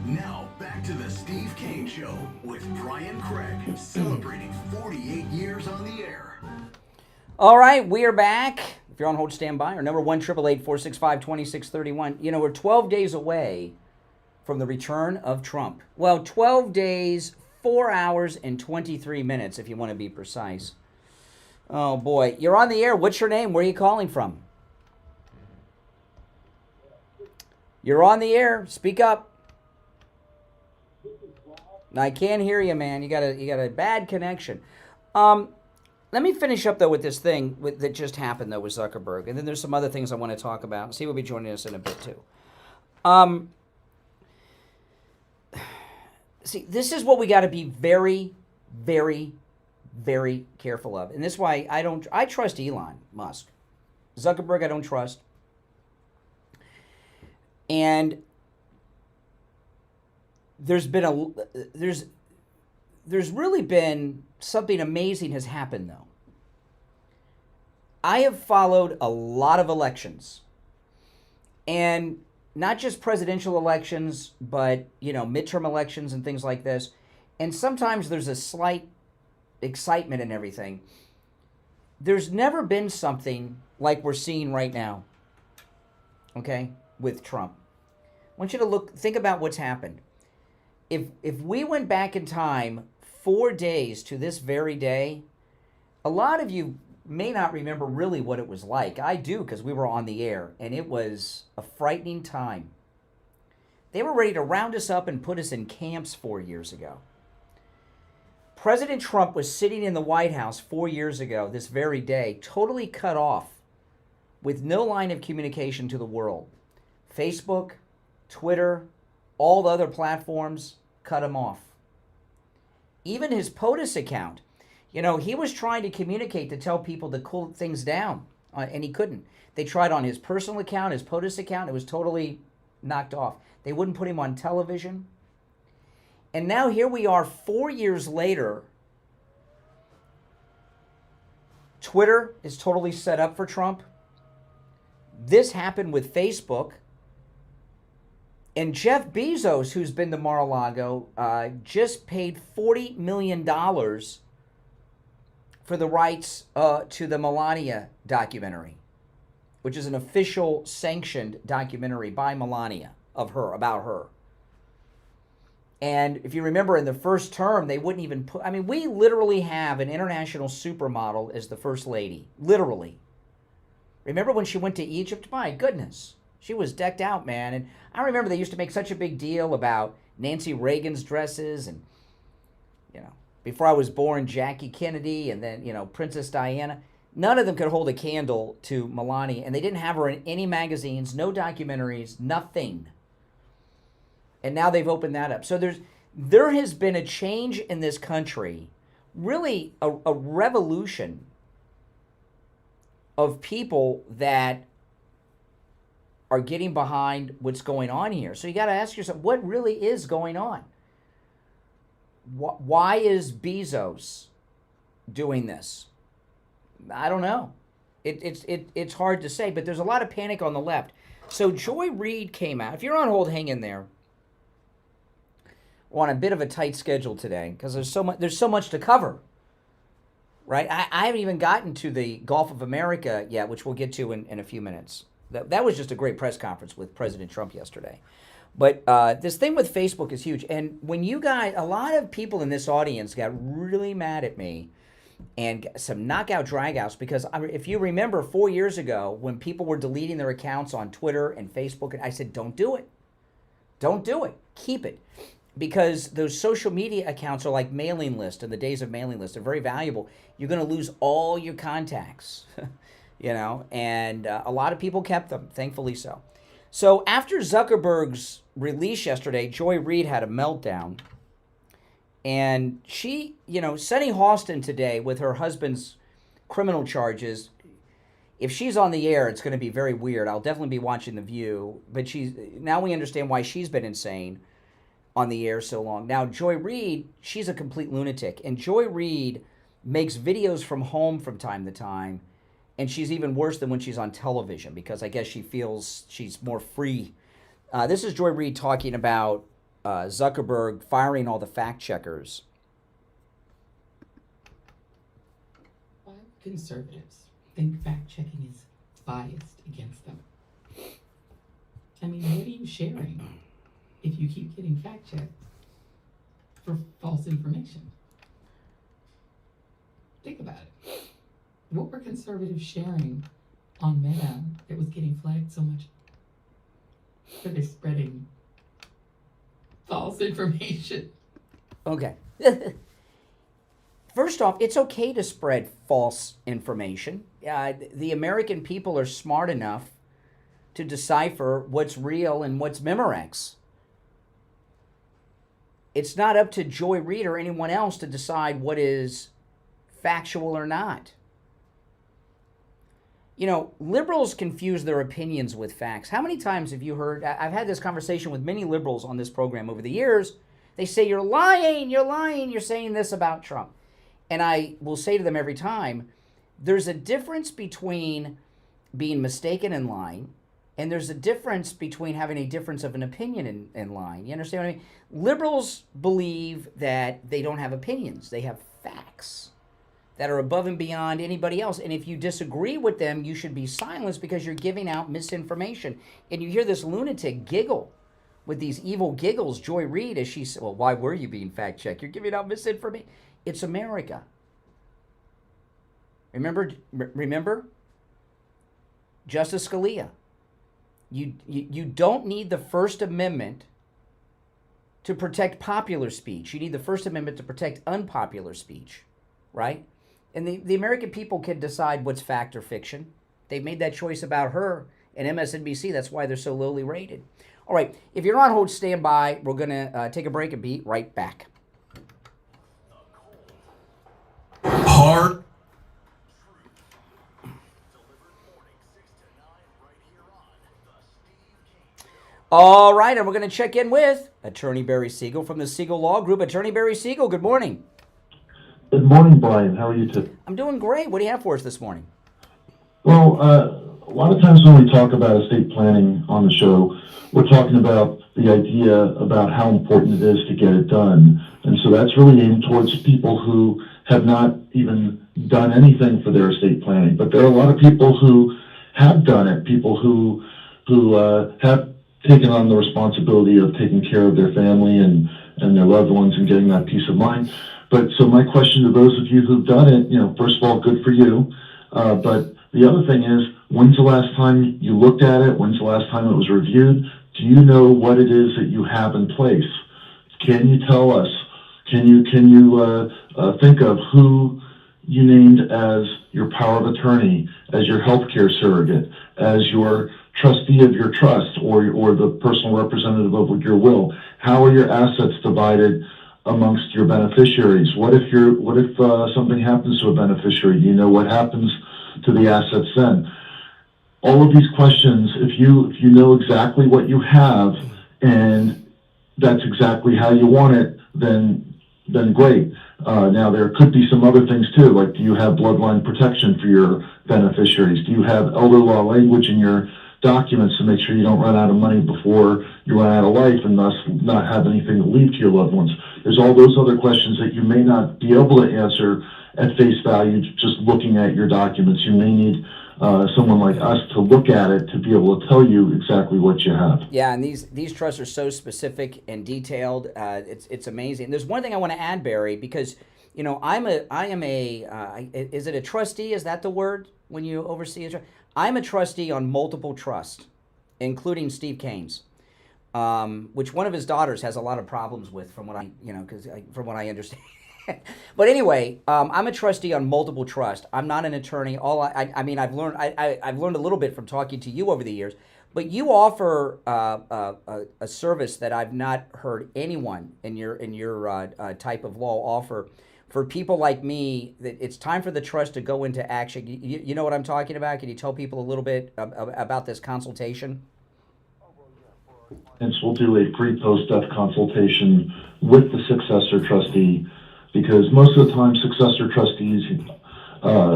Now, back to the Steve Kane Show with Brian Craig, celebrating 48 years on the air. All right, we are back. If you're on hold, stand by. Our number 1-888-465-2631. You know, we're 12 days away from the return of Trump. Well, 12 days, 4 hours, and 23 minutes, if you want to be precise. Oh, boy. You're on the air. What's your name? Where are you calling from? You're on the air. Speak up. I can't hear you, man. You got a bad connection. Let me finish up, though, with this thing that just happened, though, with Zuckerberg. And then there's some other things I want to talk about. Steve will be joining us in a bit, too. See, this is what we got to be very, very, very careful of. And this is why I trust Elon Musk. Zuckerberg, I don't trust. And there's really been something amazing has happened, though. I have followed a lot of elections, and not just presidential elections, but, midterm elections and things like this. And sometimes there's a slight excitement and everything. There's never been something like we're seeing right now, okay, with Trump. I want you to think about what's happened. If we went back in time 4 days to this very day, a lot of you may not remember really what it was like. I do, because we were on the air, and it was a frightening time. They were ready to round us up and put us in camps 4 years ago. President Trump was sitting in the White House 4 years ago, this very day, totally cut off, with no line of communication to the world. Facebook, Twitter, all the other platforms cut him off. Even his POTUS account, he was trying to communicate to tell people to cool things down, and he couldn't. They tried on his personal account, his POTUS account. It was totally knocked off. They wouldn't put him on television. And now here we are 4 years later. Twitter is totally set up for Trump. This happened with Facebook. And Jeff Bezos, who's been to Mar-a-Lago, just paid $40 million for the rights to the Melania documentary, which is an official sanctioned documentary by Melania about her. And if you remember, in the first term, they wouldn't even we literally have an international supermodel as the first lady. Literally. Remember when she went to Egypt? My goodness. She was decked out, man. And I remember they used to make such a big deal about Nancy Reagan's dresses and, before I was born, Jackie Kennedy and then, Princess Diana. None of them could hold a candle to Melania, and they didn't have her in any magazines, no documentaries, nothing. And now they've opened that up. So there has been a change in this country, really a revolution of people that are getting behind what's going on here. So you got to ask yourself, what really is going on? Why is Bezos doing this? I don't know. It's hard to say, but there's a lot of panic on the left. So Joy Reid came out. If you're on hold, hang in there. We're on a bit of a tight schedule today because there's so much to cover. Right? I haven't even gotten to the Gulf of America yet, which we'll get to in a few minutes. That was just a great press conference with President Trump yesterday. But this thing with Facebook is huge. And when you guys, a lot of people in this audience got really mad at me and some knockout dragouts because if you remember 4 years ago when people were deleting their accounts on Twitter and Facebook, I said, don't do it. Don't do it. Keep it. Because those social media accounts are like mailing lists in the days of mailing lists. They're very valuable. You're going to lose all your contacts, you know, and a lot of people kept them, thankfully so. So after Zuckerberg's release yesterday, Joy Reid had a meltdown. And she, you know, Sunny Hostin today with her husband's criminal charges, if she's on the air, it's going to be very weird. I'll definitely be watching The View. But now we understand why she's been insane on the air so long. Now, Joy Reid, she's a complete lunatic. And Joy Reid makes videos from home from time to time. And she's even worse than when she's on television because I guess she feels she's more free. This is Joy Reid talking about Zuckerberg firing all the fact checkers. Why conservatives think fact checking is biased against them? I mean, what are you sharing if you keep getting fact checked for false information? Think about it. What were conservatives sharing on Meta that was getting flagged so much? That they're spreading false information. Okay. First off, it's okay to spread false information. The American people are smart enough to decipher what's real and what's Memorex. It's not up to Joy Reid or anyone else to decide what is factual or not. You know, liberals confuse their opinions with facts. How many times have you heard, I've had this conversation with many liberals on this program over the years. They say, you're lying, you're saying this about Trump. And I will say to them every time, there's a difference between being mistaken and lying, and there's a difference between having a difference of an opinion and lying. You understand what I mean? Liberals believe that they don't have opinions. They have facts that are above and beyond anybody else. And if you disagree with them, you should be silenced because you're giving out misinformation. And you hear this lunatic giggle with these evil giggles, Joy Reid, as she said, well, why were you being fact-checked? You're giving out misinformation. It's America. Remember? Justice Scalia. You don't need the First Amendment to protect popular speech. You need the First Amendment to protect unpopular speech, right? And the American people can decide what's fact or fiction. They've made that choice about her and MSNBC. That's why they're so lowly rated. All right, if you're on hold, stand by. We're going to take a break and be right back. Hard. All right, and we're going to check in with Attorney Barry Siegel from the Siegel Law Group. Attorney Barry Siegel, good morning. Good morning, Brian. How are you today? I'm doing great. What do you have for us this morning? Well, a lot of times when we talk about estate planning on the show, we're talking about the idea about how important it is to get it done. And so that's really aimed towards people who have not even done anything for their estate planning. But there are a lot of people who have done it, people who have taken on the responsibility of taking care of their family and their loved ones and getting that peace of mind. But so my question to those of you who've done it, first of all, good for you. But the other thing is, when's the last time you looked at it? When's the last time it was reviewed? Do you know what it is that you have in place? Can you tell us? Can you think of who you named as your power of attorney, as your healthcare surrogate, as your trustee of your trust, or the personal representative of your will? How are your assets divided amongst your beneficiaries? What if something happens to a beneficiary? Do you know what happens to the assets then? All of these questions, if you know exactly what you have and that's exactly how you want it, then great. Now there could be some other things too, like do you have bloodline protection for your beneficiaries? Do you have elder law language in your documents to make sure you don't run out of money before you run out of life and thus not have anything to leave to your loved ones? There's all those other questions that you may not be able to answer at face value just looking at your documents. You may need someone like us to look at it to be able to tell you exactly what you have. Yeah, and these trusts are so specific and detailed. It's amazing. There's one thing I want to add, Barry, because I am a is it a trustee? Is that the word when you oversee a trust? I'm a trustee on multiple trusts, including Steve Kane's, which one of his daughters has a lot of problems with, from what from what I understand. But anyway, I'm a trustee on multiple trusts. I'm not an attorney. I've learned a little bit from talking to you over the years. But you offer a service that I've not heard anyone in your type of law offer for people like me. That it's time for the trust to go into action. You know what I'm talking about? Can you tell people a little bit about this consultation? And so we'll do a free post-death consultation with the successor trustee, because most of the time successor trustees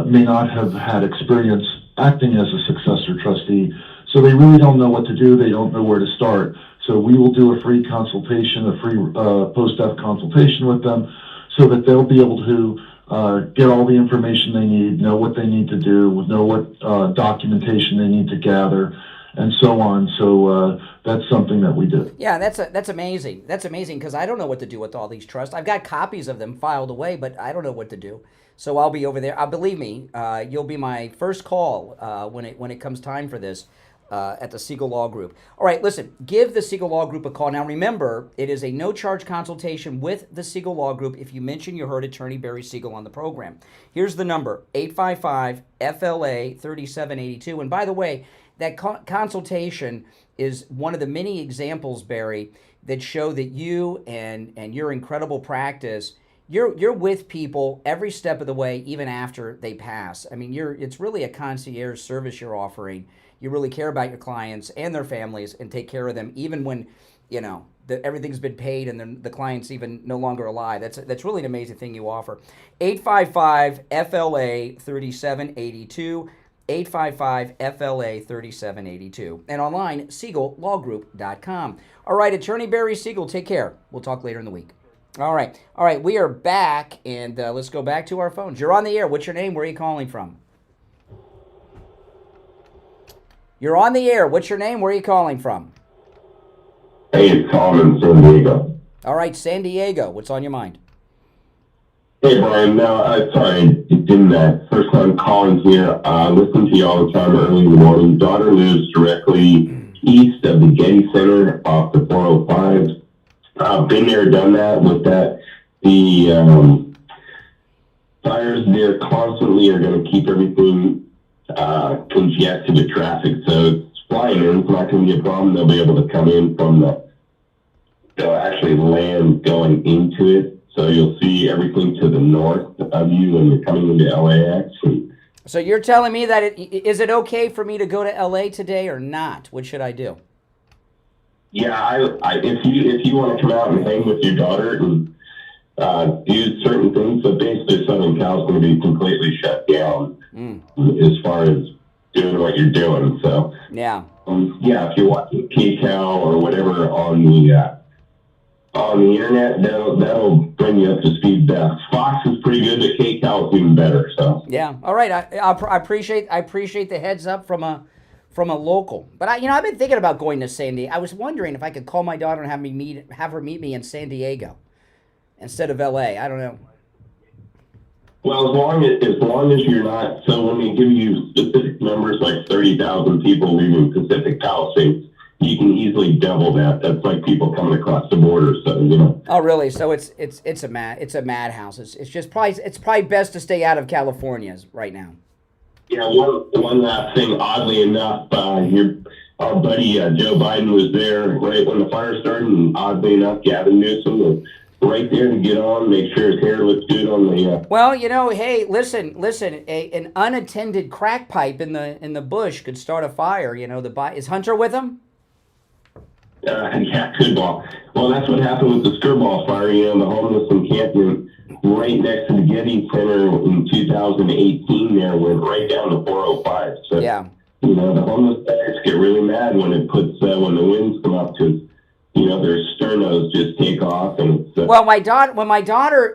may not have had experience acting as a successor trustee, so they really don't know what to do. They don't know where to start. So we will do a free consultation, a free post-death consultation with them, so that they'll be able to get all the information they need, know what they need to do, know what documentation they need to gather, and so on. So that's something that we do. Yeah, that's amazing. That's amazing, because I don't know what to do with all these trusts. I've got copies of them filed away, but I don't know what to do. So I'll be over there. Believe me, you'll be my first call when it comes time for this at the Siegel Law Group. All right, listen, give the Siegel Law Group a call. Now remember, it is a no-charge consultation with the Siegel Law Group if you mention you heard attorney Barry Siegel on the program. Here's the number, 855-FLA-3782. And by the way, that consultation is one of the many examples, Barry, that show that you and your incredible practice, you're with people every step of the way, even after they pass. I mean, it's really a concierge service you're offering. You really care about your clients and their families and take care of them, even when everything's been paid and the client's even no longer alive. That's really an amazing thing you offer. 855-FLA-3782. 855-FLA-3782. And online, SiegelLawGroup.com. All right, Attorney Barry Siegel, take care. We'll talk later in the week. All right, we are back, and let's go back to our phones. You're on the air. What's your name? Where are you calling from? You're on the air. What's your name? Where are you calling from? Hey, it's Tom in San Diego. All right, San Diego. What's on your mind? Hey, Brian. Sorry, first time calling here. Listen to you all the time early in the morning. Daughter lives directly east of the Getty Center off the 405. Been there, done that. With that, the fires there constantly are going to keep everything congested with traffic. So it's flying in. It's not going to be a problem. They'll be able to come in they'll actually land going into it. So you'll see everything to the north of you when you're coming into LAX. So you're telling me that is it okay for me to go to LA today or not? What should I do? Yeah, if you want to come out and hang with your daughter and do certain things, so basically Southern Cal is going to be completely shut down as far as doing what you're doing. So yeah, if you're watching KCal or whatever on the internet, that'll bring you up to speed. Fox is pretty good, but KCal is even better. So yeah, all right. I appreciate the heads up from a local. But I've been thinking about going to San Diego. I was wondering if I could call my daughter and have her meet me in San Diego instead of LA. I don't know. Well, as long as you're not, so when we give you specific numbers like 30,000 people leaving Pacific Palisades, you can easily double that. That's like people coming across the border. So, you know. Oh, really? So it's a madhouse. It's just probably best to stay out of California right now. Yeah, one last thing. Oddly enough, our buddy Joe Biden was there right when the fire started, and oddly enough, Gavin Newsom was right there to get on, make sure his hair looks good on the. Well, you know, hey, listen. An unattended crack pipe in the bush could start a fire. You know, is Hunter with him? Yeah, good ball. Well, that's what happened with the Skirball fire. You know, the homeless encampment right next to the Getty Center in 2018 there went right down to 405. So, yeah. You know, the homeless guys get really mad when it puts when the winds come up because, you know, their sternos just take off and it's. Well, my daughter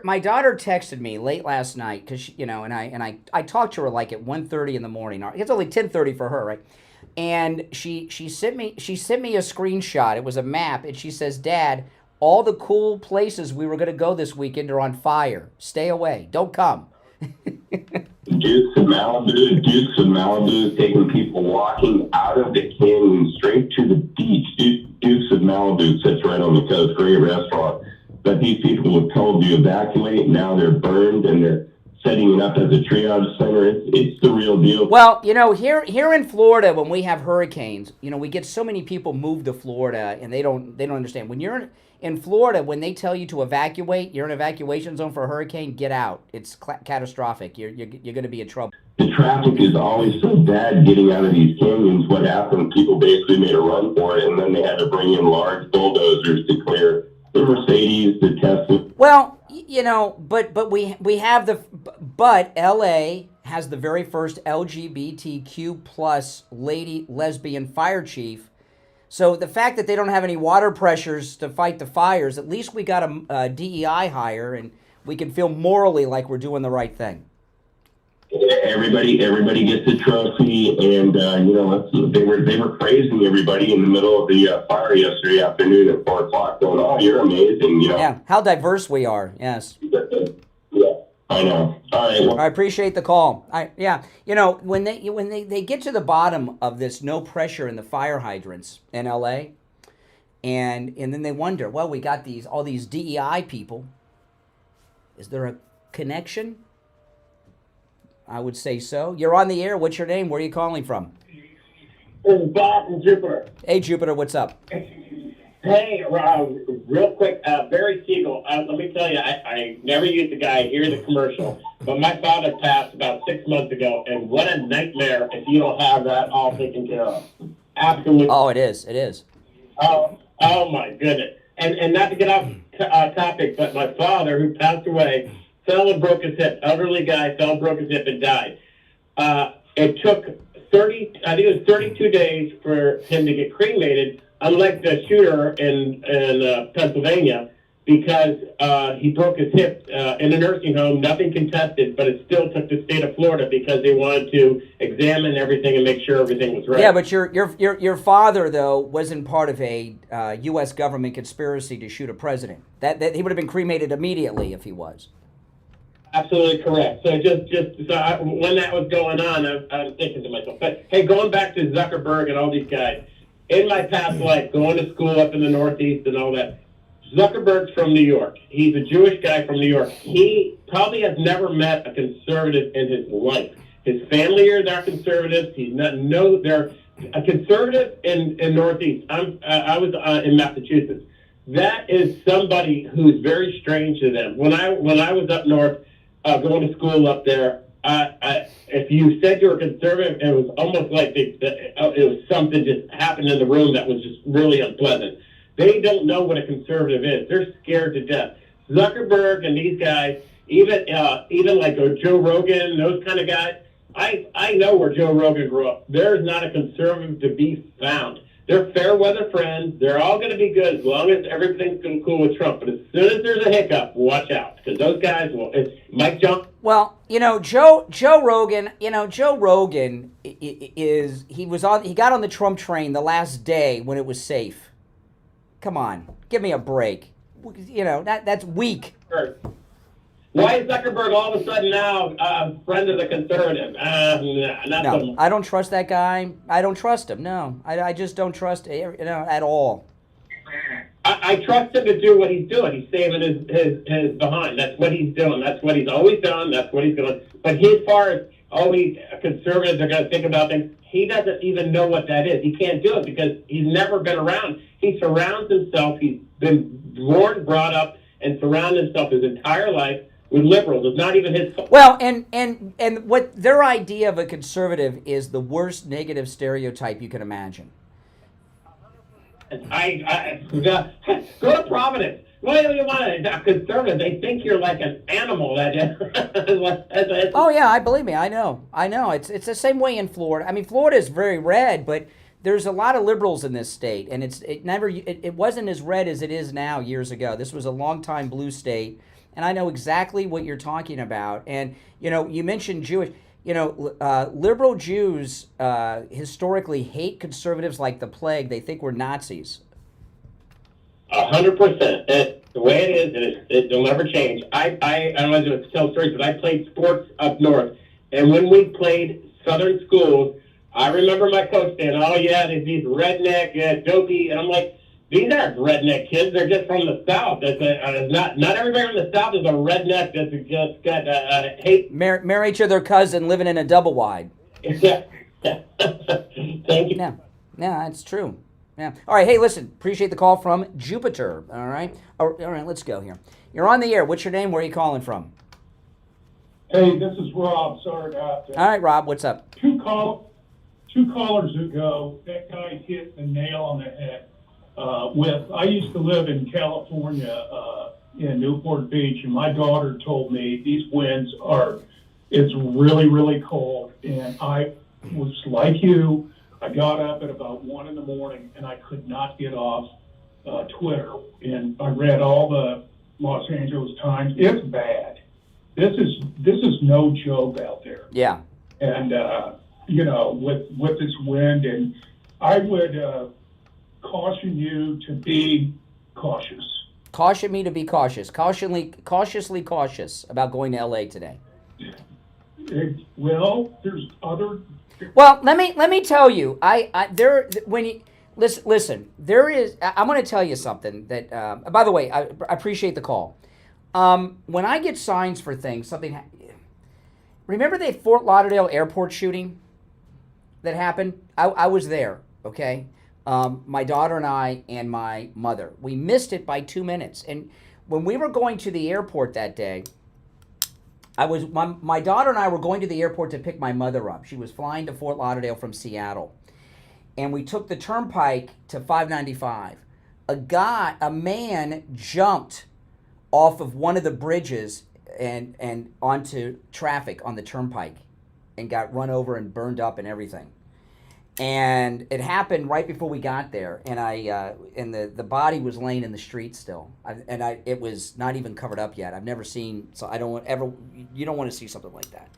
texted me late last night because you know, and I talked to her like at 1:30 in the morning. It's only 10:30 for her, right? And she sent me a screenshot. It was a map, and she says, "Dad, all the cool places we were going to go this weekend are on fire. Stay away. Don't come." Dukes of Malibu, taking people walking out of the canyon straight to the beach. Dukes of Malibu sits right on the coast, great restaurant. But these people were told to evacuate. Now they're burned and they're setting it up as a triage center. It's the real deal. Well, you know, here in Florida, when we have hurricanes, you know, we get so many people move to Florida, and they don't understand. When you're in Florida, when they tell you to evacuate, you're in an evacuation zone for a hurricane. Get out. It's catastrophic. You're going to be in trouble. The traffic is always so bad getting out of these canyons. What happened? People basically made a run for it, and then they had to bring in large bulldozers to clear the Mercedes, the Tesla. Well, you know, but we have but L.A. has the very first LGBTQ plus lady lesbian fire chief. So the fact that they don't have any water pressures to fight the fires, at least we got a DEI hire, and we can feel morally like we're doing the right thing. Everybody gets a trophy, and you know, they were praising everybody in the middle of the fire yesterday afternoon at 4 o'clock, going, "Oh, you're amazing!" You know. Yeah, how diverse we are. Yes. Yeah, I know. All right. Well, I appreciate the call. Yeah, you know, when they get to the bottom of this no pressure in the fire hydrants in L.A., and then they wonder, well, we got all these DEI people. Is there a connection? I would say so. You're on the air. What's your name? Where are you calling from? This is Bob from Jupiter. Hey, Jupiter, what's up? Hey, real quick, Barry Siegel. Let me tell you, I never used the guy. I hear the commercial. But my father passed about 6 months ago, and what a nightmare if you don't have that all taken care of. Absolutely. Oh, it is. It is. Oh my goodness. And not to get off topic, but my father, who passed away, fell and broke his hip. Elderly guy fell, broke his hip, and died. It took 32 days for him to get cremated, unlike the shooter in Pennsylvania, because he broke his hip in a nursing home. Nothing contested, but it still took the state of Florida because they wanted to examine everything and make sure everything was right. Yeah, but your father, though, wasn't part of a U.S. government conspiracy to shoot a president. That he would have been cremated immediately if he was. Absolutely correct. So when that was going on, I was thinking to myself, but hey, going back to Zuckerberg and all these guys, in my past life, going to school up in the Northeast and all that, Zuckerberg's from New York. He's a Jewish guy from New York. He probably has never met a conservative in his life. His family are not conservatives. They're a conservative in Northeast. I was in Massachusetts. That is somebody who's very strange to them. When I was up north, going to school up there, if you said you were conservative, it was almost like it was something just happened in the room that was just really unpleasant. They don't know what a conservative is. They're scared to death. Zuckerberg and these guys, even like Joe Rogan, those kind of guys, I know where Joe Rogan grew up. There's not a conservative to be found. They're fair weather friends. They're all going to be good as long as everything's going cool with Trump. But as soon as there's a hiccup, watch out, because those guys will. It's Mike Johnson. Well, you know, Joe Rogan. You know, Joe Rogan he got on the Trump train the last day when it was safe. Come on, give me a break. You know that's weak. Why is Zuckerberg all of a sudden now a friend of the conservative? Not so No, much. I don't trust that guy. I don't trust him. No, I just don't trust at all. I trust him to do what he's doing. He's saving his behind. That's what he's doing. That's what he's always done. That's what he's doing. But as far as always conservatives are going to think about things, he doesn't even know what that is. He can't do it because he's never been around. He surrounds himself. He's been born, brought up, and surrounded himself his entire life with liberals. It's not even his fault. Well, and what their idea of a conservative is the worst negative stereotype you can imagine. I go to Providence. Why do you want a conservative? They think you're like an animal. Oh yeah, believe me, I know. It's the same way in Florida. I mean, Florida is very red, but there's a lot of liberals in this state, and it wasn't as red as it is now years ago. This was a long time blue state, and I know exactly what you're talking about. And you mentioned Jewish. Liberal Jews historically hate conservatives like the plague. They think we're Nazis. 100%. The way it is, it'll never change. I don't want to tell stories, but I played sports up north, and when we played southern schools, I remember my coach saying, "Oh yeah, there's these redneck, dopey," and I'm like, "These aren't redneck kids. They're just from the South. Not everybody from the South is a redneck that's just got hate." Marry each other cousin, living in a double wide. Yeah. Thank you. Yeah, that's true. Yeah. All right. Hey, listen. Appreciate the call from Jupiter. All right. All right. Let's go here. You're on the air. What's your name? Where are you calling from? Hey, this is Rob. Sorry about that. All right, Rob. What's up? Two callers ago, that guy hit the nail on the head. I used to live in California, in Newport Beach, and my daughter told me these winds it's really, really cold. And I was like you, I got up at about 1 a.m. and I could not get off Twitter. And I read all the Los Angeles Times. It's bad. This is no joke out there. Yeah. And, with this wind, and I would caution you to be cautious. Caution me to be cautious. Cautiously cautious about going to L.A. today. There's other. Well, let me tell you, listen, there is. I'm going to tell you something that. By the way, I appreciate the call. When I get signs for things, remember the Fort Lauderdale airport shooting that happened? I was there. Okay. My daughter and I and my mother, we missed it by 2 minutes. And when we were going to the airport that day, my daughter and I were going to the airport to pick my mother up. She was flying to Fort Lauderdale from Seattle. And we took the turnpike to 595. A man jumped off of one of the bridges and onto traffic on the turnpike and got run over and burned up and everything. And it happened right before we got there, and the body was laying in the street still, it was not even covered up yet. I've never seen, so you don't want to see something like that.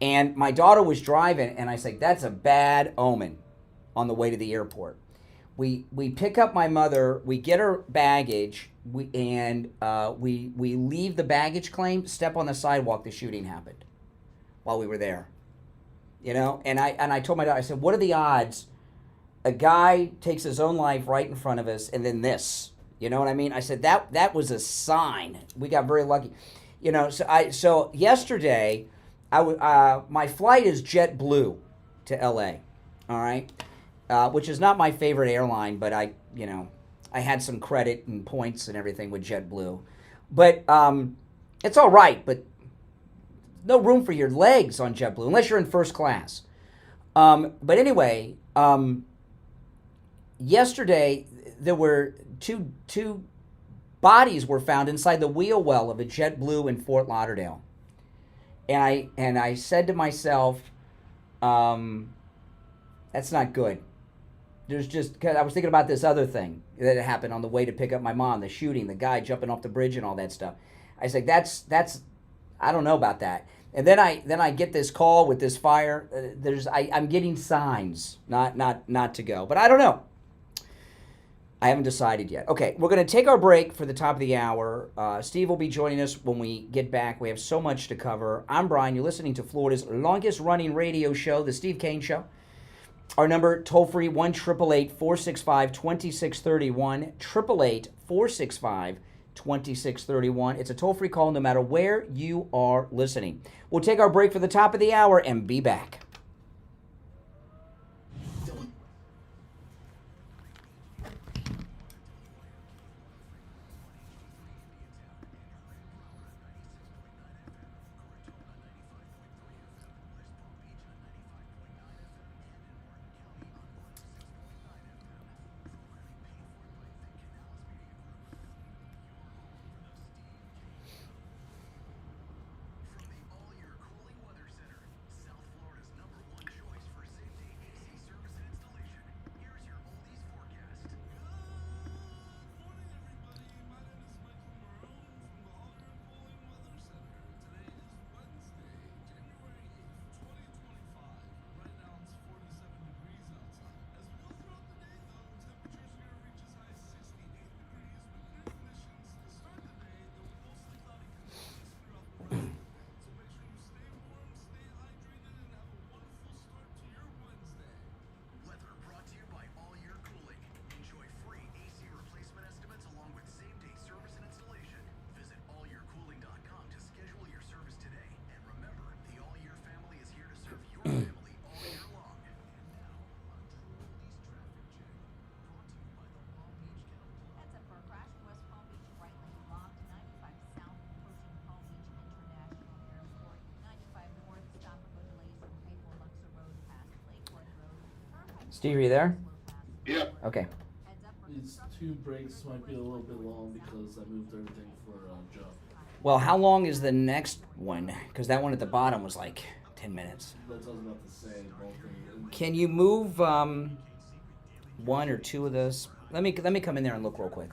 And my daughter was driving, and I said, that's a bad omen on the way to the airport. We pick up my mother, we get her baggage, we leave the baggage claim, step on the sidewalk, the shooting happened while we were there. And I told my daughter, I said, what are the odds a guy takes his own life right in front of us and then this? You know what I mean? I said, that was a sign. We got very lucky. So yesterday, my flight is JetBlue to L.A., all right? Which is not my favorite airline, but I had some credit and points and everything with JetBlue. But it's all right, but no room for your legs on JetBlue unless you're in first class. But anyway, yesterday there were two bodies were found inside the wheel well of a JetBlue in Fort Lauderdale, and I said to myself, that's not good. Cause I was thinking about this other thing that happened on the way to pick up my mom, the shooting, the guy jumping off the bridge and all that stuff. I said, that's I don't know about that. And then I get this call with this fire. I'm getting signs not to go, but I don't know. I haven't decided yet. Okay, we're going to take our break for the top of the hour. Steve will be joining us when we get back. We have so much to cover. I'm Brian. You're listening to Florida's longest-running radio show, The Steve Kane Show. Our number, toll-free, 1-888-465-2631, 888-465-2631. It's a toll-free call no matter where you are listening. We'll take our break for the top of the hour and be back. Steve, are you there? Yeah. Okay. These 2 breaks might be a little bit long because I moved everything for Joe. Well, how long is the next one? Because that one at the bottom was like 10 minutes. That's what I was about to say. Can you move 1 or 2 of those? Let me come in there and look real quick.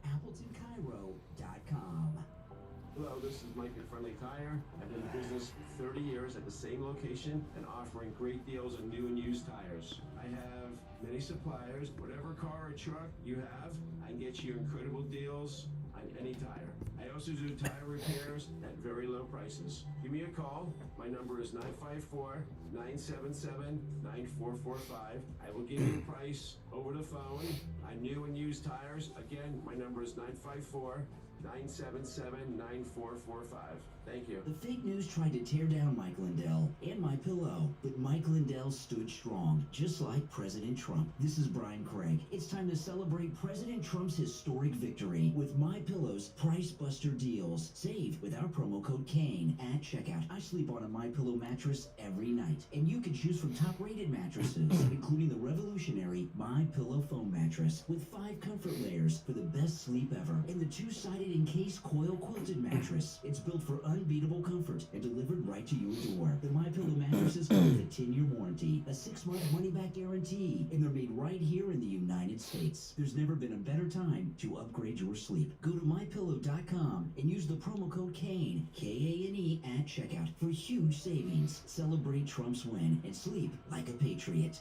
AppletonCairo.com. Hello, this is Mike at Friendly Tire. I've been in business 30 years at the same location and offering great deals on new and used tires. I have many suppliers. Whatever car or truck you have, I can get you incredible deals on any tire. I also do tire repairs at very low prices. Give me a call. My number is 954-977-9445. I will give you a price over the phone on new and used tires. Again, my number is 954-977-9445. Thank you. The fake news tried to tear down Mike Lindell and My Pillow, but Mike Lindell stood strong, just like President Trump. This is Brian Craig. It's time to celebrate President Trump's historic victory with My Pillow's Price Buster deals. Save with our promo code KANE at checkout. I sleep on a My Pillow mattress every night, and you can choose from top-rated mattresses, including the revolutionary My Pillow foam mattress with 5 comfort layers for the best sleep ever, and the 2-sided encased coil quilted mattress. It's built for unbeatable comfort and delivered right to your door. The My Pillow mattresses come with a 10-year warranty, a 6-month money-back guarantee, and they're made right here in the United States. There's never been a better time to upgrade your sleep. Go to MyPillow.com and use the promo code KANE, K-A-N-E, at checkout for huge savings. Celebrate Trump's win and sleep like a patriot.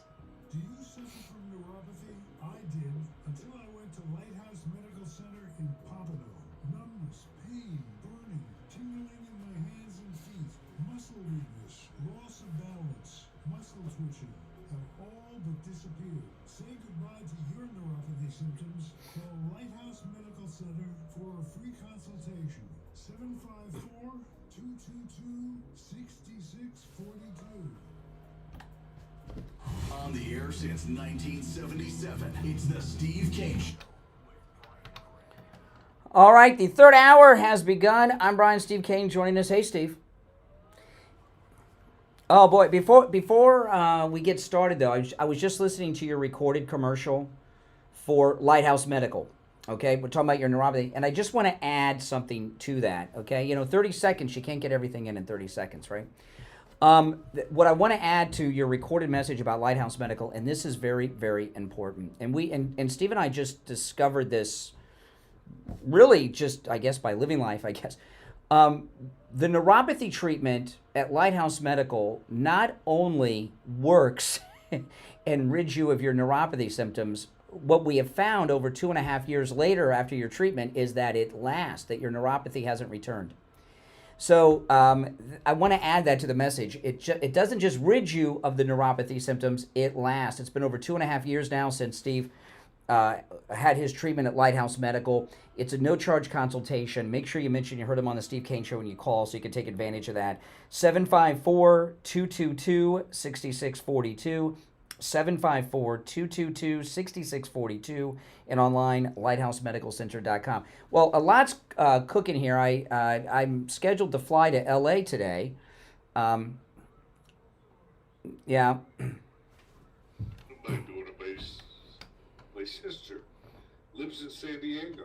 Do you suffer from neuropathy? I did, until I went to Lighthouse Medical Center in Pompano. Numbness, pain, burning, tingling in my hands and feet, muscle weakness, loss of balance, muscle twitching have all but disappeared. Say goodbye to your neuropathy symptoms. Call Lighthouse Medical Center for a free consultation. 754-222-6642. On the air since 1977, it's the Steve Kane Show. All right, the third hour has begun. I'm Brian Steve Kane joining us. Hey, Steve. Oh, boy, before we get started, though, I was just listening to your recorded commercial for Lighthouse Medical. Okay, we're talking about your neuropathy, and I just want to add something to that. Okay, 30 seconds, you can't get everything in 30 seconds, right? What I want to add to your recorded message about Lighthouse Medical, and this is very, very important, and Steve and I just discovered this really just, I guess, by living life, I guess. The neuropathy treatment at Lighthouse Medical not only works and rids you of your neuropathy symptoms, what we have found over 2.5 years later after your treatment is that it lasts, that your neuropathy hasn't returned. So I want to add that to the message. It doesn't just rid you of the neuropathy symptoms, it lasts. It's been over 2.5 years now since Steve had his treatment at Lighthouse Medical. It's a no-charge consultation. Make sure you mention you heard him on the Steve Kane Show when you call so you can take advantage of that. 754-222-6642. 754-222-6642, and online, lighthousemedicalcenter.com. Well, a lot's cooking here. I'm scheduled to fly to L.A. today. Yeah. My daughter, my sister, lives in San Diego.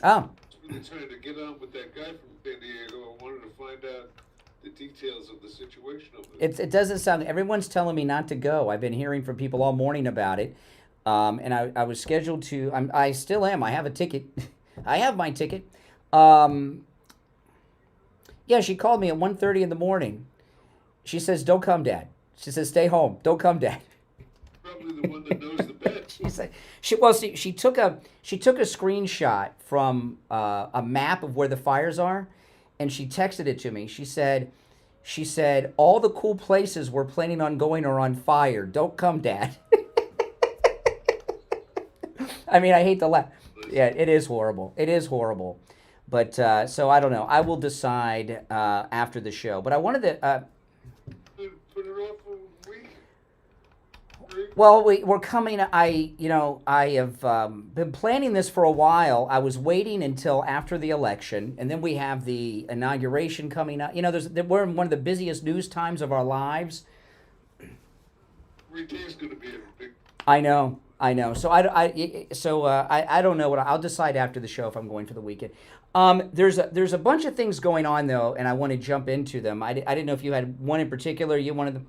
Oh. It's really trying to get on with that guy from San Diego. I wanted to find out the details of the situation over there. It doesn't sound, everyone's telling me not to go. I've been hearing from people all morning about it. And I was scheduled to, I still am. I have a ticket. I have my ticket. Yeah, she called me at 1:30 in the morning. She says, "Don't come, Dad." She says, "Stay home. Don't come, Dad." Probably the one that knows the best. She said, she took a screenshot from a map of where the fires are, and she texted it to me. She said, "All the cool places we're planning on going are on fire. Don't come, Dad." I mean, I hate to laugh. Yeah, it is horrible. It is horrible. But, so I don't know. I will decide after the show. But I wanted to... Put it off a week? Well, we're coming... I have been planning this for a while. I was waiting until after the election. And then we have the inauguration coming up. We're in one of the busiest news times of our lives. Every day is going to be a big... I know. So I don't know what I'll decide after the show if I'm going for the weekend. There's a bunch of things going on though, and I want to jump into them. I didn't know if you had one in particular. You wanted them.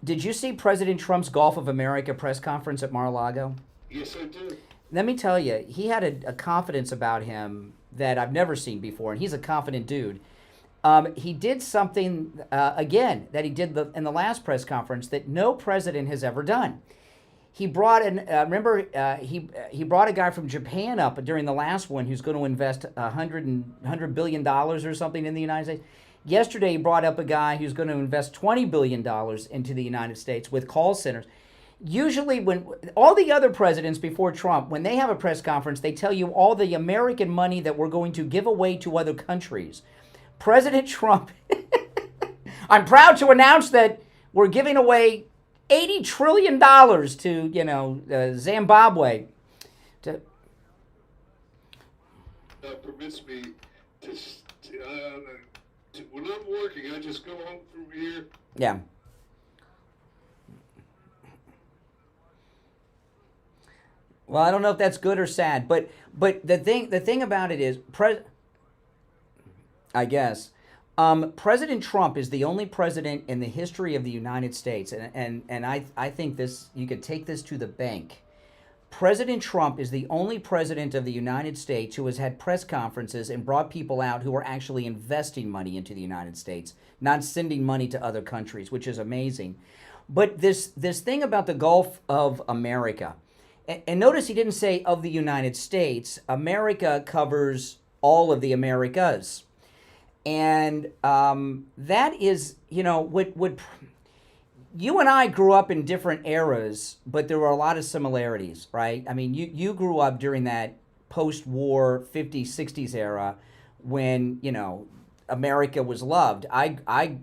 Did you see President Trump's Gulf of America press conference at Mar-a-Lago? Yes, I did. Let me tell you, he had a confidence about him that I've never seen before, and he's a confident dude. He did something again that he did in the last press conference that no president has ever done. He brought he brought a guy from Japan up during the last one who's going to invest $100 billion or something in the United States. Yesterday, he brought up a guy who's going to invest $20 billion into the United States with call centers. Usually, when all the other presidents before Trump, when they have a press conference, they tell you all the American money that we're going to give away to other countries. President Trump, I'm proud to announce that we're giving away $80 trillion to, Zimbabwe. Permits me to when I'm working, I just go home from here. Yeah. Well, I don't know if that's good or sad, but the thing about it is, I guess. President Trump is the only president in the history of the United States, and I think this, you could take this to the bank. President Trump is the only president of the United States who has had press conferences and brought people out who are actually investing money into the United States, not sending money to other countries, which is amazing. But this thing about the Gulf of America, and notice he didn't say of the United States. America covers all of the Americas. And that is, what you and I grew up in different eras, but there were a lot of similarities, right? I mean, you grew up during that post-war 50s, 60s era when, America was loved. I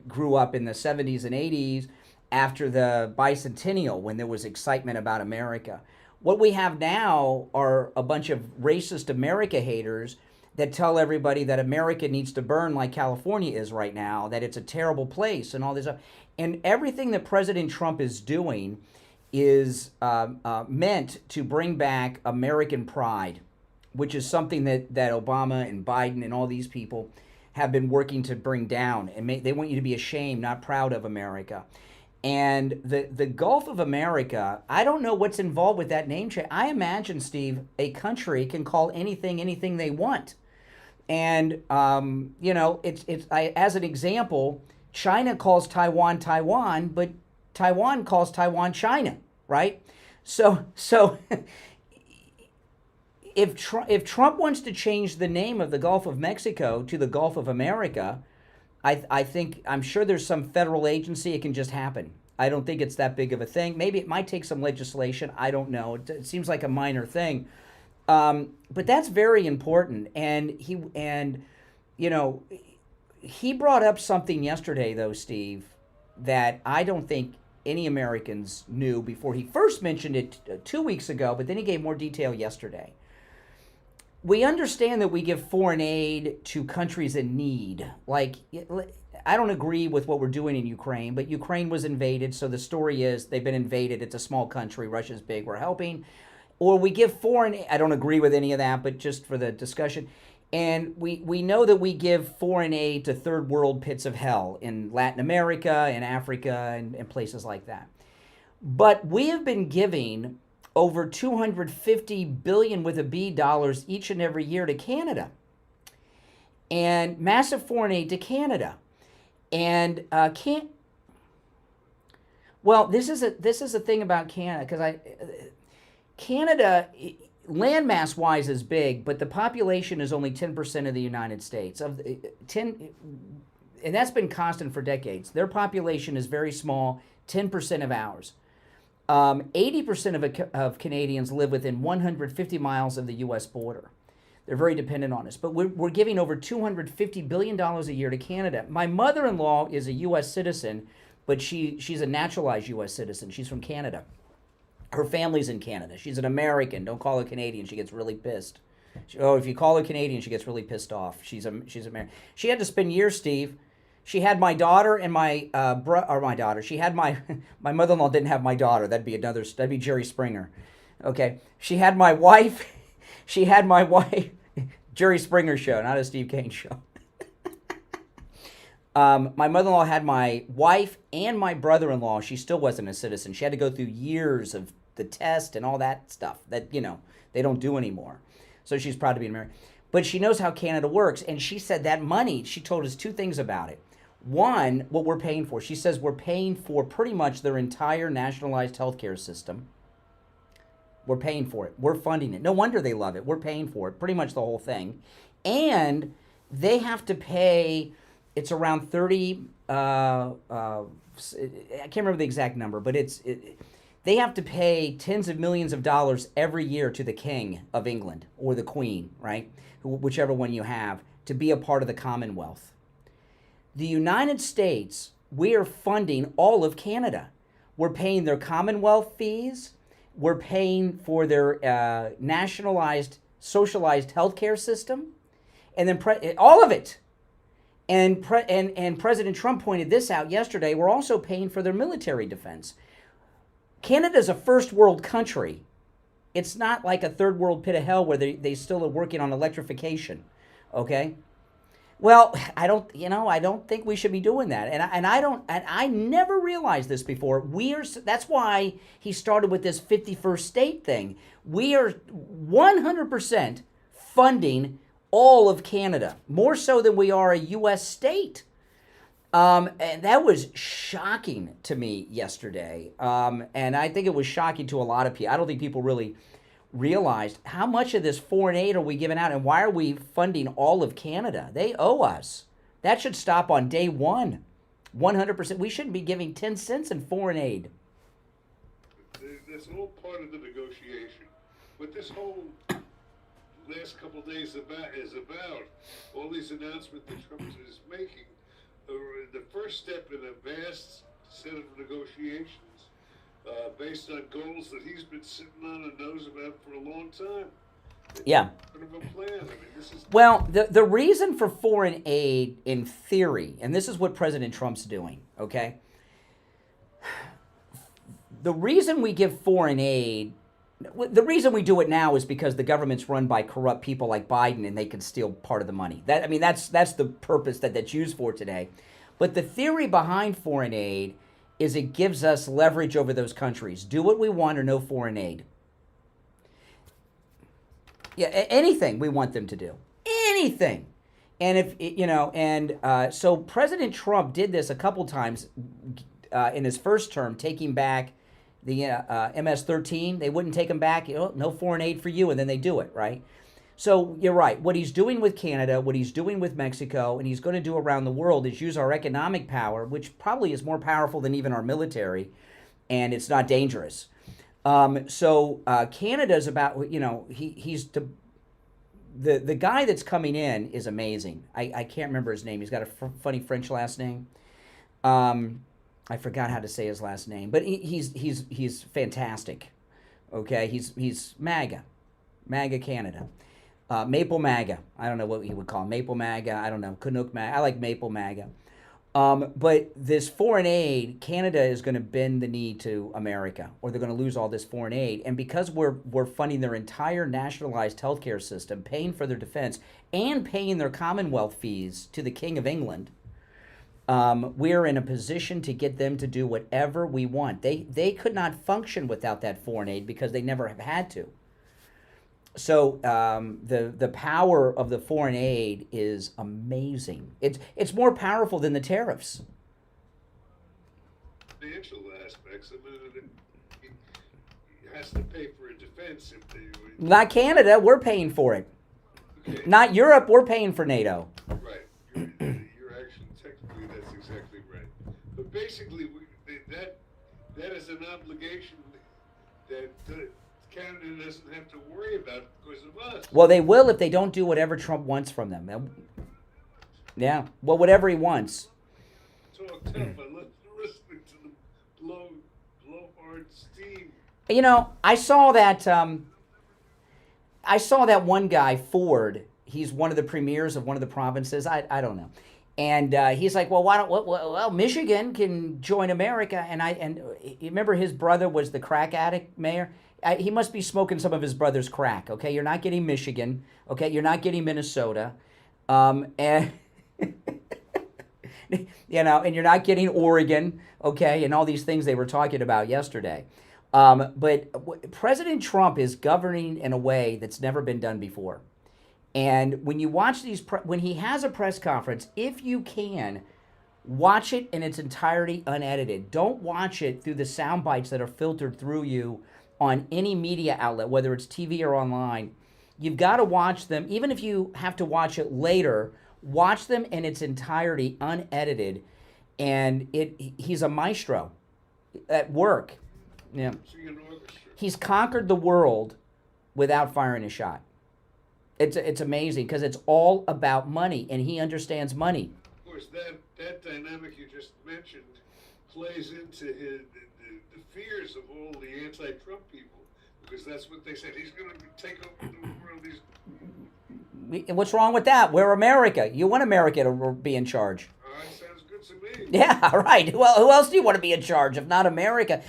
grew up in the 70s and 80s after the bicentennial when there was excitement about America. What we have now are a bunch of racist America haters that tell everybody that America needs to burn like California is right now, that it's a terrible place and all this stuff. And everything that President Trump is doing is meant to bring back American pride, which is something that Obama and Biden and all these people have been working to bring down. And they want you to be ashamed, not proud of America. And the Gulf of America, I don't know what's involved with that name change. I imagine, Steve, a country can call anything they want. And, as an example, China calls Taiwan, Taiwan, but Taiwan calls Taiwan, China, right? So if Trump wants to change the name of the Gulf of Mexico to the Gulf of America, I'm sure there's some federal agency, it can just happen. I don't think it's that big of a thing. Maybe it might take some legislation. I don't know. It seems like a minor thing. But that's very important. And he brought up something yesterday, though, Steve, that I don't think any Americans knew before. He first mentioned it 2 weeks ago, but then he gave more detail yesterday. We understand that we give foreign aid to countries in need. Like, I don't agree with what we're doing in Ukraine, but Ukraine was invaded, so the story is they've been invaded. It's a small country. Russia's big. We're helping. Or we give foreign aid. I don't agree with any of that, but just for the discussion. And we know that we give foreign aid to third world pits of hell in Latin America and Africa and places like that. But we have been giving over $250 billion with a B dollars each and every year to Canada, and massive foreign aid to Canada, and this is a thing about Canada, because Canada, landmass wise, is big, but the population is only 10% of the United States and that's been constant for decades. Their population is very small, 10% of ours. 80% of Canadians live within 150 miles of the U.S. border. They're very dependent on us. But we're giving over $250 billion a year to Canada. My mother-in-law is a U.S. citizen, but she's a naturalized U.S. citizen. She's from Canada. Her family's in Canada. She's an American. Don't call her Canadian. She gets really pissed. If you call her Canadian, she gets really pissed off. She's American. She had to spend years, Steve. She had my daughter and my daughter. She had my mother-in-law didn't have my daughter. That'd be Jerry Springer. Okay. She had my wife. Jerry Springer show, not a Steve Kane show. My mother-in-law had my wife and my brother-in-law. She still wasn't a citizen. She had to go through years of the test and all that stuff that, they don't do anymore. So she's proud to be American. But she knows how Canada works. And she said that money, she told us two things about it. One, what we're paying for. She says we're paying for pretty much their entire nationalized healthcare system. We're paying for it. We're funding it. No wonder they love it. We're paying for it. Pretty much the whole thing. And they have to pay, it's around 30, I can't remember the exact number, but they have to pay tens of millions of dollars every year to the King of England or the Queen, right? Whichever one you have, to be a part of the Commonwealth. The United States, we are funding all of Canada. We're paying their Commonwealth fees. We're paying for their nationalized, socialized healthcare system, and then all of it. And President Trump pointed this out yesterday. We're also paying for their military defense. Canada's a first world country. It's not like a third world pit of hell where they still are working on electrification. Okay. Well, I don't think we should be doing that, and I never realized this before. That's why he started with this 51st state thing. We are 100% funding all of Canada, more so than we are a U.S. state. And that was shocking to me yesterday. And I think it was shocking to a lot of people. I don't think people really realized how much of this foreign aid are we giving out, and why are we funding all of Canada? They owe us. That should stop on day one. 100%. We shouldn't be giving 10 cents in foreign aid. That's all part of the negotiation. But this whole last couple of days is about all these announcements that Trump is making. The first step in a vast set of negotiations based on goals that he's been sitting on and knows about for a long time. Yeah. Sort of a plan. I mean, this is... Well, the reason for foreign aid, in theory, and this is what President Trump's doing, okay? The reason we give foreign aid, the reason we do it now is because the government's run by corrupt people like Biden, and they can steal part of the money. That's the purpose that's used for today. But the theory behind foreign aid is it gives us leverage over those countries. Do what we want or no foreign aid. Yeah, anything we want them to do. Anything. And so President Trump did this a couple times in his first term, taking back the MS-13. They wouldn't take them back. No foreign aid for you, and then they do it, right? So you're right. What he's doing with Canada, what he's doing with Mexico, and he's going to do around the world is use our economic power, which probably is more powerful than even our military, and it's not dangerous. So Canada's about, he's the guy that's coming in is amazing. I can't remember his name. He's got a funny French last name. I forgot how to say his last name, but he's fantastic. Okay, he's MAGA Canada. Maple MAGA. I don't know what he would call him. Maple MAGA. I don't know. Canuck MAGA. I like Maple MAGA. But this foreign aid, Canada is going to bend the knee to America, or they're going to lose all this foreign aid. And because we're funding their entire nationalized healthcare system, paying for their defense, and paying their Commonwealth fees to the King of England, we're in a position to get them to do whatever we want. They could not function without that foreign aid because they never have had to. So the power of the foreign aid is amazing. It's more powerful than the tariffs. Financial aspects. I mean, he has to pay for a defense if they. Not Canada. We're paying for it. Okay. Not Europe. We're paying for NATO. Right. You're actually technically that's exactly right. But basically, that is an obligation that. Canada doesn't have to worry about it because of us. Well, they will if they don't do whatever Trump wants from them. Yeah. Well, whatever he wants. Talk tough. I listening to them blow hard steam. I saw that one guy, Ford. He's one of the premiers of one of the provinces. I don't know. And he's like, well, Michigan can join America. And you remember his brother was the crack addict mayor? He must be smoking some of his brother's crack, okay? You're not getting Michigan, okay? You're not getting Minnesota. And, and you're not getting Oregon, okay? And all these things they were talking about yesterday. But President Trump is governing in a way that's never been done before. And when you watch when he has a press conference, if you can, watch it in its entirety unedited. Don't watch it through the sound bites that are filtered through you on any media outlet, whether it's TV or online. You've got to watch them, even if you have to watch it later, watch them in its entirety unedited. And he's a maestro at work. Yeah. He's conquered the world without firing a shot. It's amazing because it's all about money, and he understands money. Of course, that dynamic you just mentioned plays into the fears of all the anti-Trump people, because that's what they said. He's going to take over the world. What's wrong with that? We're America. You want America to be in charge. All right, sounds good to me. Yeah, right. Well, who else do you want to be in charge if not America?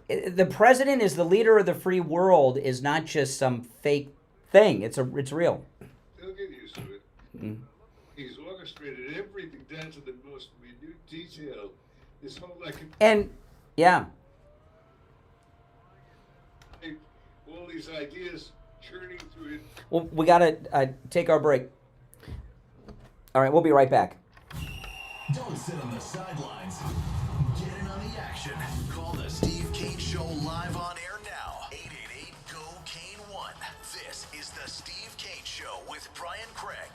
The president is the leader of the free world is not just some fake thing. It's real. He'll get used to it. Mm-hmm. He's orchestrated everything down to the most minute detail. This whole yeah. All these ideas churning through it. Well, we got to take our break. All right, we'll be right back. Don't sit on the sidelines. Get in on the action. Call the Steve Kane Show live on air now. 888-GO-KANE-1. This is the Steve Kane Show with Brian Craig.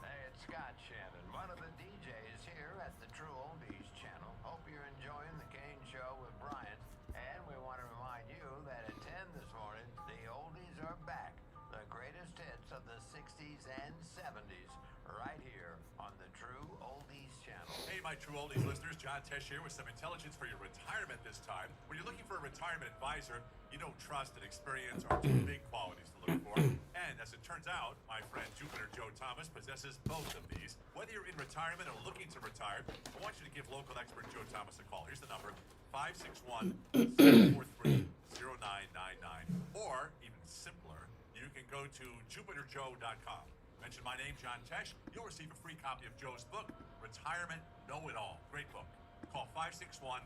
Hey, it's Scott Shannon, one of the DJs here at the True Oldies channel. Hope you're enjoying the Kane Show with Brian. And we want to remind you that at 10 this morning, the oldies are back. The greatest hits of the 60s and 70s, right here on the True Oldies channel. Hey, my True Oldies listeners, John Tesh here with some intelligence for your retirement this time. When you're looking for a retirement advisor, you know trust and experience are two big qualities to look for. And as it turns out, my friend Jupiter Joe Thomas possesses both of these. Whether you're in retirement or looking to retire, I want you to give local expert Joe Thomas a call. Here's the number, 561-743-0999. Or, even simpler, you can go to jupiterjoe.com. Mention my name, John Tesh. You'll receive a free copy of Joe's book, Retirement Know-It-All. Great book. Call 561-743-0999.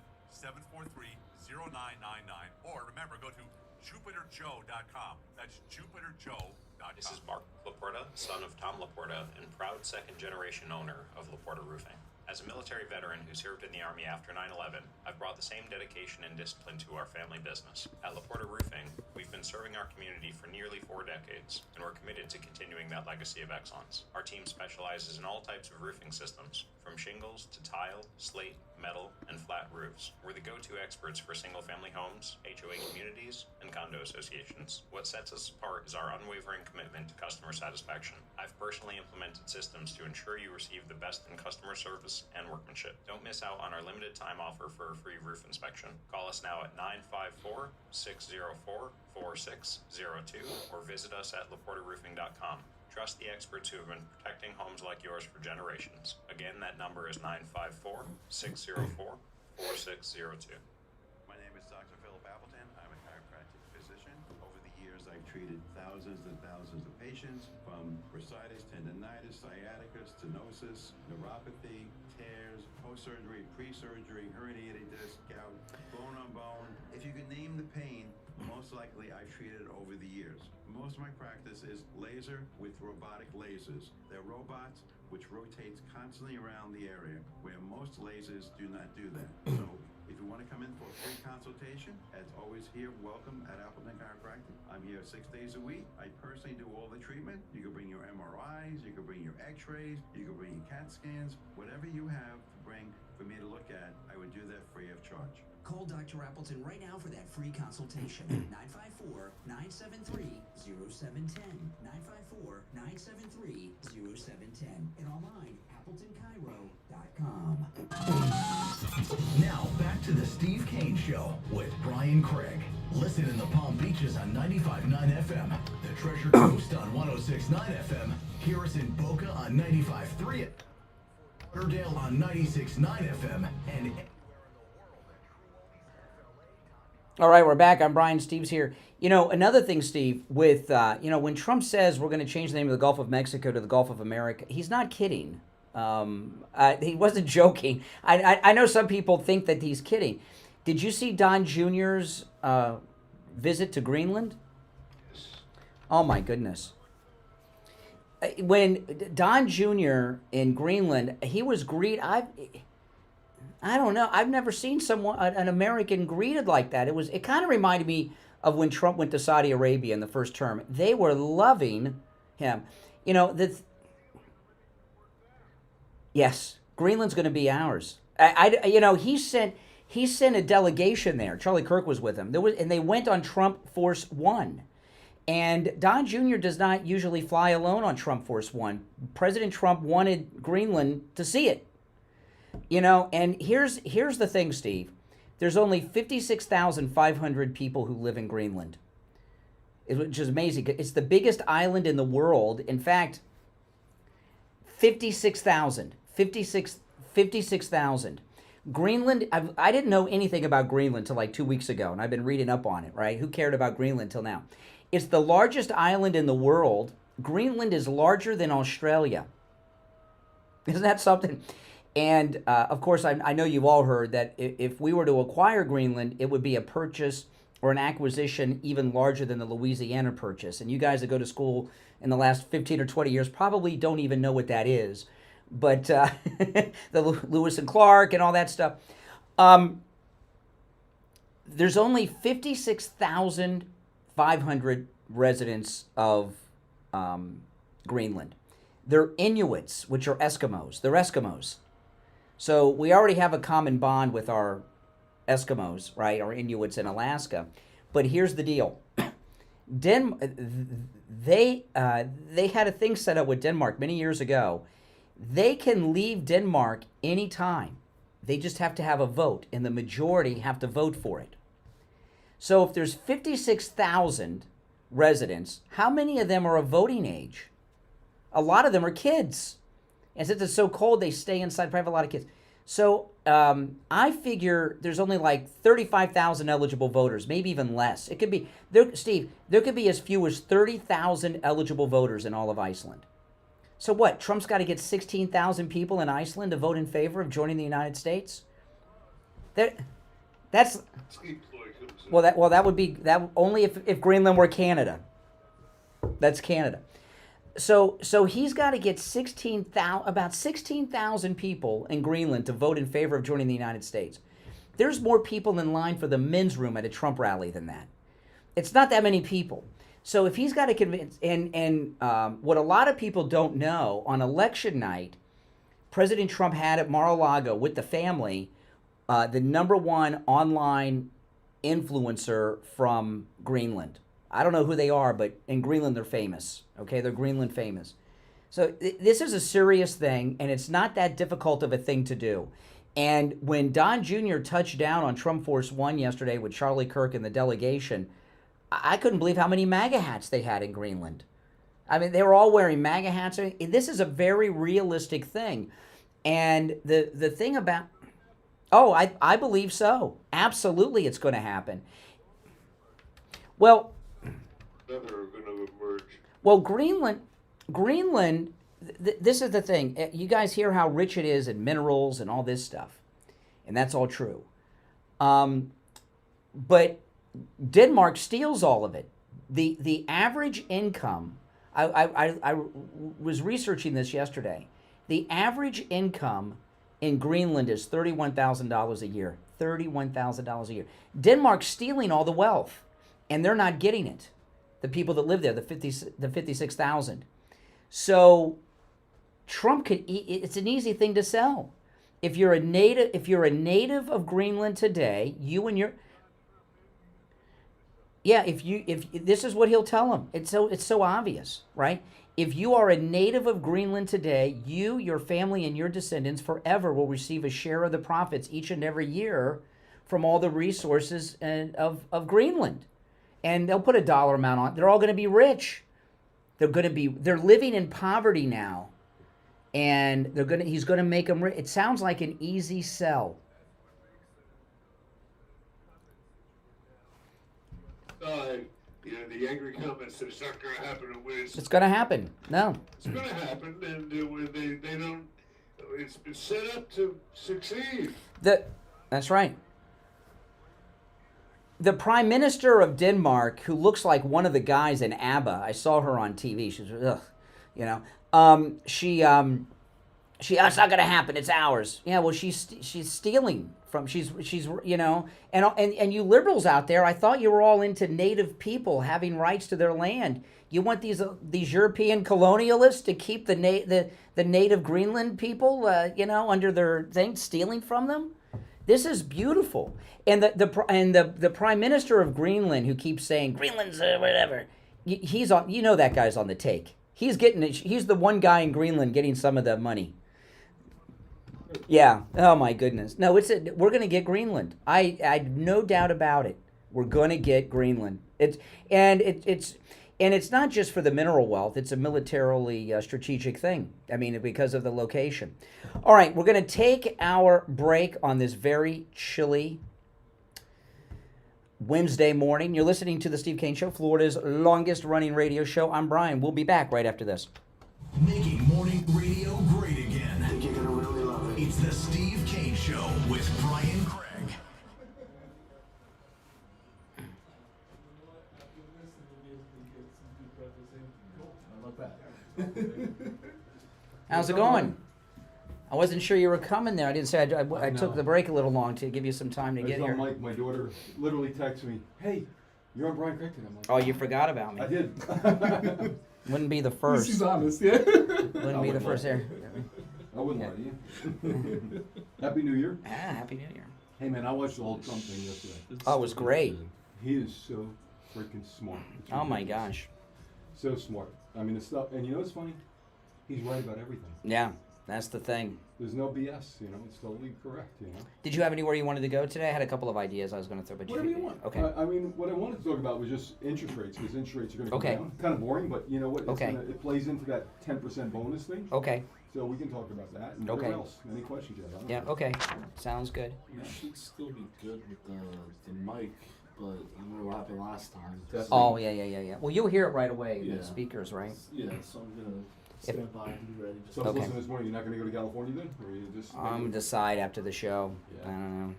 Or remember, go to jupiterjoe.com. That's jupiterjoe.com. This is Mark Laporta, son of Tom Laporta and proud second-generation owner of Laporta Roofing. As a military veteran who served in the Army after 9/11, I've brought the same dedication and discipline to our family business. At Laporta Roofing, we've been serving our community for nearly 4 decades, and we're committed to continuing that legacy of excellence. Our team specializes in all types of roofing systems, from shingles to tile, slate, metal, and flat roofs. We're the go-to experts for single-family homes, HOA communities, and condo associations. What sets us apart is our unwavering commitment to customer satisfaction. I've personally implemented systems to ensure you receive the best in customer service and workmanship. Don't miss out on our limited time offer for a free roof inspection. Call us now at 954-604-4602 or visit us at laportaroofing.com. Trust the experts who have been protecting homes like yours for generations. Again, that number is 954-604-4602. My name is Dr. Philip Appleton. I'm a chiropractic physician. Over the years, I've treated thousands and thousands of patients from bursitis, tendonitis, sciatica, stenosis, neuropathy, tears, post-surgery, pre-surgery, herniated disc, gout, bone on bone. If you could name the pain, most likely I've treated over the years. Most of my practice is laser with robotic lasers. They're robots which rotates constantly around the area, where most lasers do not do that. So if you want to come in for a free consultation, as always here, welcome at Appleton Chiropractic. I'm here 6 days a week. I personally do all the treatment. You can bring your MRIs, you can bring your x-rays, you can bring your CAT scans, whatever you have to bring for me to look at, I would do that free of charge. Call Dr. Appleton right now for that free consultation. 954-973-0710. 954-973-0710. And online, AppletonChiro.com. Now back to the Steve Kane Show with Brian Craig. Listen in the Palm Beaches on 95.9 FM, the Treasure Coast on 106.9 FM, hear us in Boca on 95.3, Lauderdale on 96.9 FM, and All right, we're back. I'm Brian. Steve's here. You know, another thing, Steve, with, when Trump says we're going to change the name of the Gulf of Mexico to the Gulf of America, he's not kidding. He wasn't joking. I know some people think that he's kidding. Did you see Don Jr.'s visit to Greenland? Oh, my goodness. When Don Jr. in Greenland, he was greeted... I don't know. I've never seen an American greeted like that. It kind of reminded me of when Trump went to Saudi Arabia in the first term. They were loving him. You know, yes, Greenland's going to be ours. He sent a delegation there. Charlie Kirk was with him. And they went on Trump Force One. And Don Jr. does not usually fly alone on Trump Force One. President Trump wanted Greenland to see it. You know, and here's the thing, Steve. There's only 56,500 people who live in Greenland, which is amazing. It's the biggest island in the world. In fact, 56,000. Greenland, I didn't know anything about Greenland until like 2 weeks ago, and I've been reading up on it, right? Who cared about Greenland till now? It's the largest island in the world. Greenland is larger than Australia. Isn't that something? And, of course, I know you've all heard that if we were to acquire Greenland, it would be a purchase or an acquisition even larger than the Louisiana purchase. And you guys that go to school in the last 15 or 20 years probably don't even know what that is. but the Lewis and Clark and all that stuff. There's only 56,500 residents of Greenland. They're Inuits, which are Eskimos. They're Eskimos. So we already have a common bond with our Eskimos, right? Our Inuits in Alaska. But here's the deal. They had a thing set up with Denmark many years ago. They can leave Denmark anytime. They just have to have a vote, and the majority have to vote for it. So if there's 56,000 residents, how many of them are of voting age? A lot of them are kids. And since it's so cold, they stay inside. Probably have a lot of kids. So I figure there's only like 35,000 eligible voters, maybe even less. It could be, Steve, there could be as few as 30,000 eligible voters in all of Iceland. So what? Trump's got to get 16,000 people in Iceland to vote in favor of joining the United States? That's that would be that only if Greenland were Canada. That's Canada. So he's got to get about 16,000 people in Greenland to vote in favor of joining the United States. There's more people in line for the men's room at a Trump rally than that. It's not that many people. So if he's got to convince, and what a lot of people don't know, on election night, President Trump had at Mar-a-Lago with the family the #1 online influencer from Greenland. I don't know who they are, but in Greenland they're famous. Okay, they're Greenland famous. So this is a serious thing, and it's not that difficult of a thing to do. And when Don Jr. touched down on Trump Force One yesterday with Charlie Kirk and the delegation, I couldn't believe how many MAGA hats they had in Greenland. I mean, they were all wearing MAGA hats. This is a very realistic thing. And the thing about... Oh, I believe so. Absolutely it's going to happen. Well... Well, Greenland, this is the thing. You guys hear how rich it is in minerals and all this stuff. And that's all true. But Denmark steals all of it. The average income, I was researching this yesterday. The average income in Greenland is $31,000 a year. $31,000 a year. Denmark's stealing all the wealth, and they're not getting it. The people that live there, the 56,000. So Trump could. It's an easy thing to sell. If you're a native of Greenland today, you and your if this is what he'll tell them. It's so obvious, right? If you are a native of Greenland today, you, your family, and your descendants forever will receive a share of the profits each and every year from all the resources of Greenland. And they'll put a dollar amount on it. They're all going to be rich. They're living in poverty now. And he's going to make them rich. It sounds like an easy sell. The angry comments that it's not going to happen. It's going to happen. No. It's going to happen, and they don't. It's been set up to succeed. That's right. The Prime Minister of Denmark, who looks like one of the guys in ABBA, I saw her on TV. She's, it's not going to happen. It's ours. Yeah, well, she's stealing from. She's and you liberals out there, I thought you were all into native people having rights to their land. You want these European colonialists to keep the native Greenland people, under their thing, stealing from them. This is beautiful. And the Prime Minister of Greenland, who keeps saying Greenland's whatever, he's on. That guy's on the take. He's getting it. He's the one guy in Greenland getting some of the money. Yeah. Oh my goodness. No, we're going to get Greenland. I have no doubt about it. We're going to get Greenland. It's not just for the mineral wealth. It's a militarily strategic thing. I mean, because of the location. All right, we're going to take our break on this very chilly Wednesday morning. You're listening to the Steve Kane Show, Florida's longest running radio show. I'm Brian. We'll be back right after this. Making morning radio great again. I think you're going to really love it. It's the Steve Kane Show with Brian Craig. How's it going? I wasn't sure you were coming there. I didn't say I took know. the break a little long to give you some time to I get saw here. Mike, my daughter, literally texted me, "Hey, you're on Brian Craig today." I'm like, Oh, you forgot about me. I did. Wouldn't be the first. She's honest, yeah. Wouldn't be the first there. I wouldn't lie to you. Happy New Year. Ah, Happy New Year. Hey man, I watched the whole Trump thing yesterday. Oh, it was great. He is so freaking smart. It's Oh my ridiculous. gosh. So smart. I mean, the stuff, and you know what's funny? He's right about everything. Yeah, that's the thing. There's no BS, you know, it's totally correct, you know. Did you have anywhere you wanted to go today? I had a couple of ideas I was going to throw, but Whatever you want. Okay. I mean, what I wanted to talk about was just interest rates, because interest rates are going to Okay. come down. Kind of boring, but you know what? It's Okay. it plays into that 10% bonus thing. Okay. So we can talk about that. And Okay. whatever else? Any questions you have? I don't Yeah. know. Okay. Sounds good. You should still be good with the mic, but I remember what happened last time. Oh yeah. Well, you'll hear it right away. Yeah. The speakers, right? Yeah, so I'm gonna stand by and be ready. Just So I was listening this morning. You're not going to go to California then, or you just? I'm gonna decide after the show. Yeah. I don't know.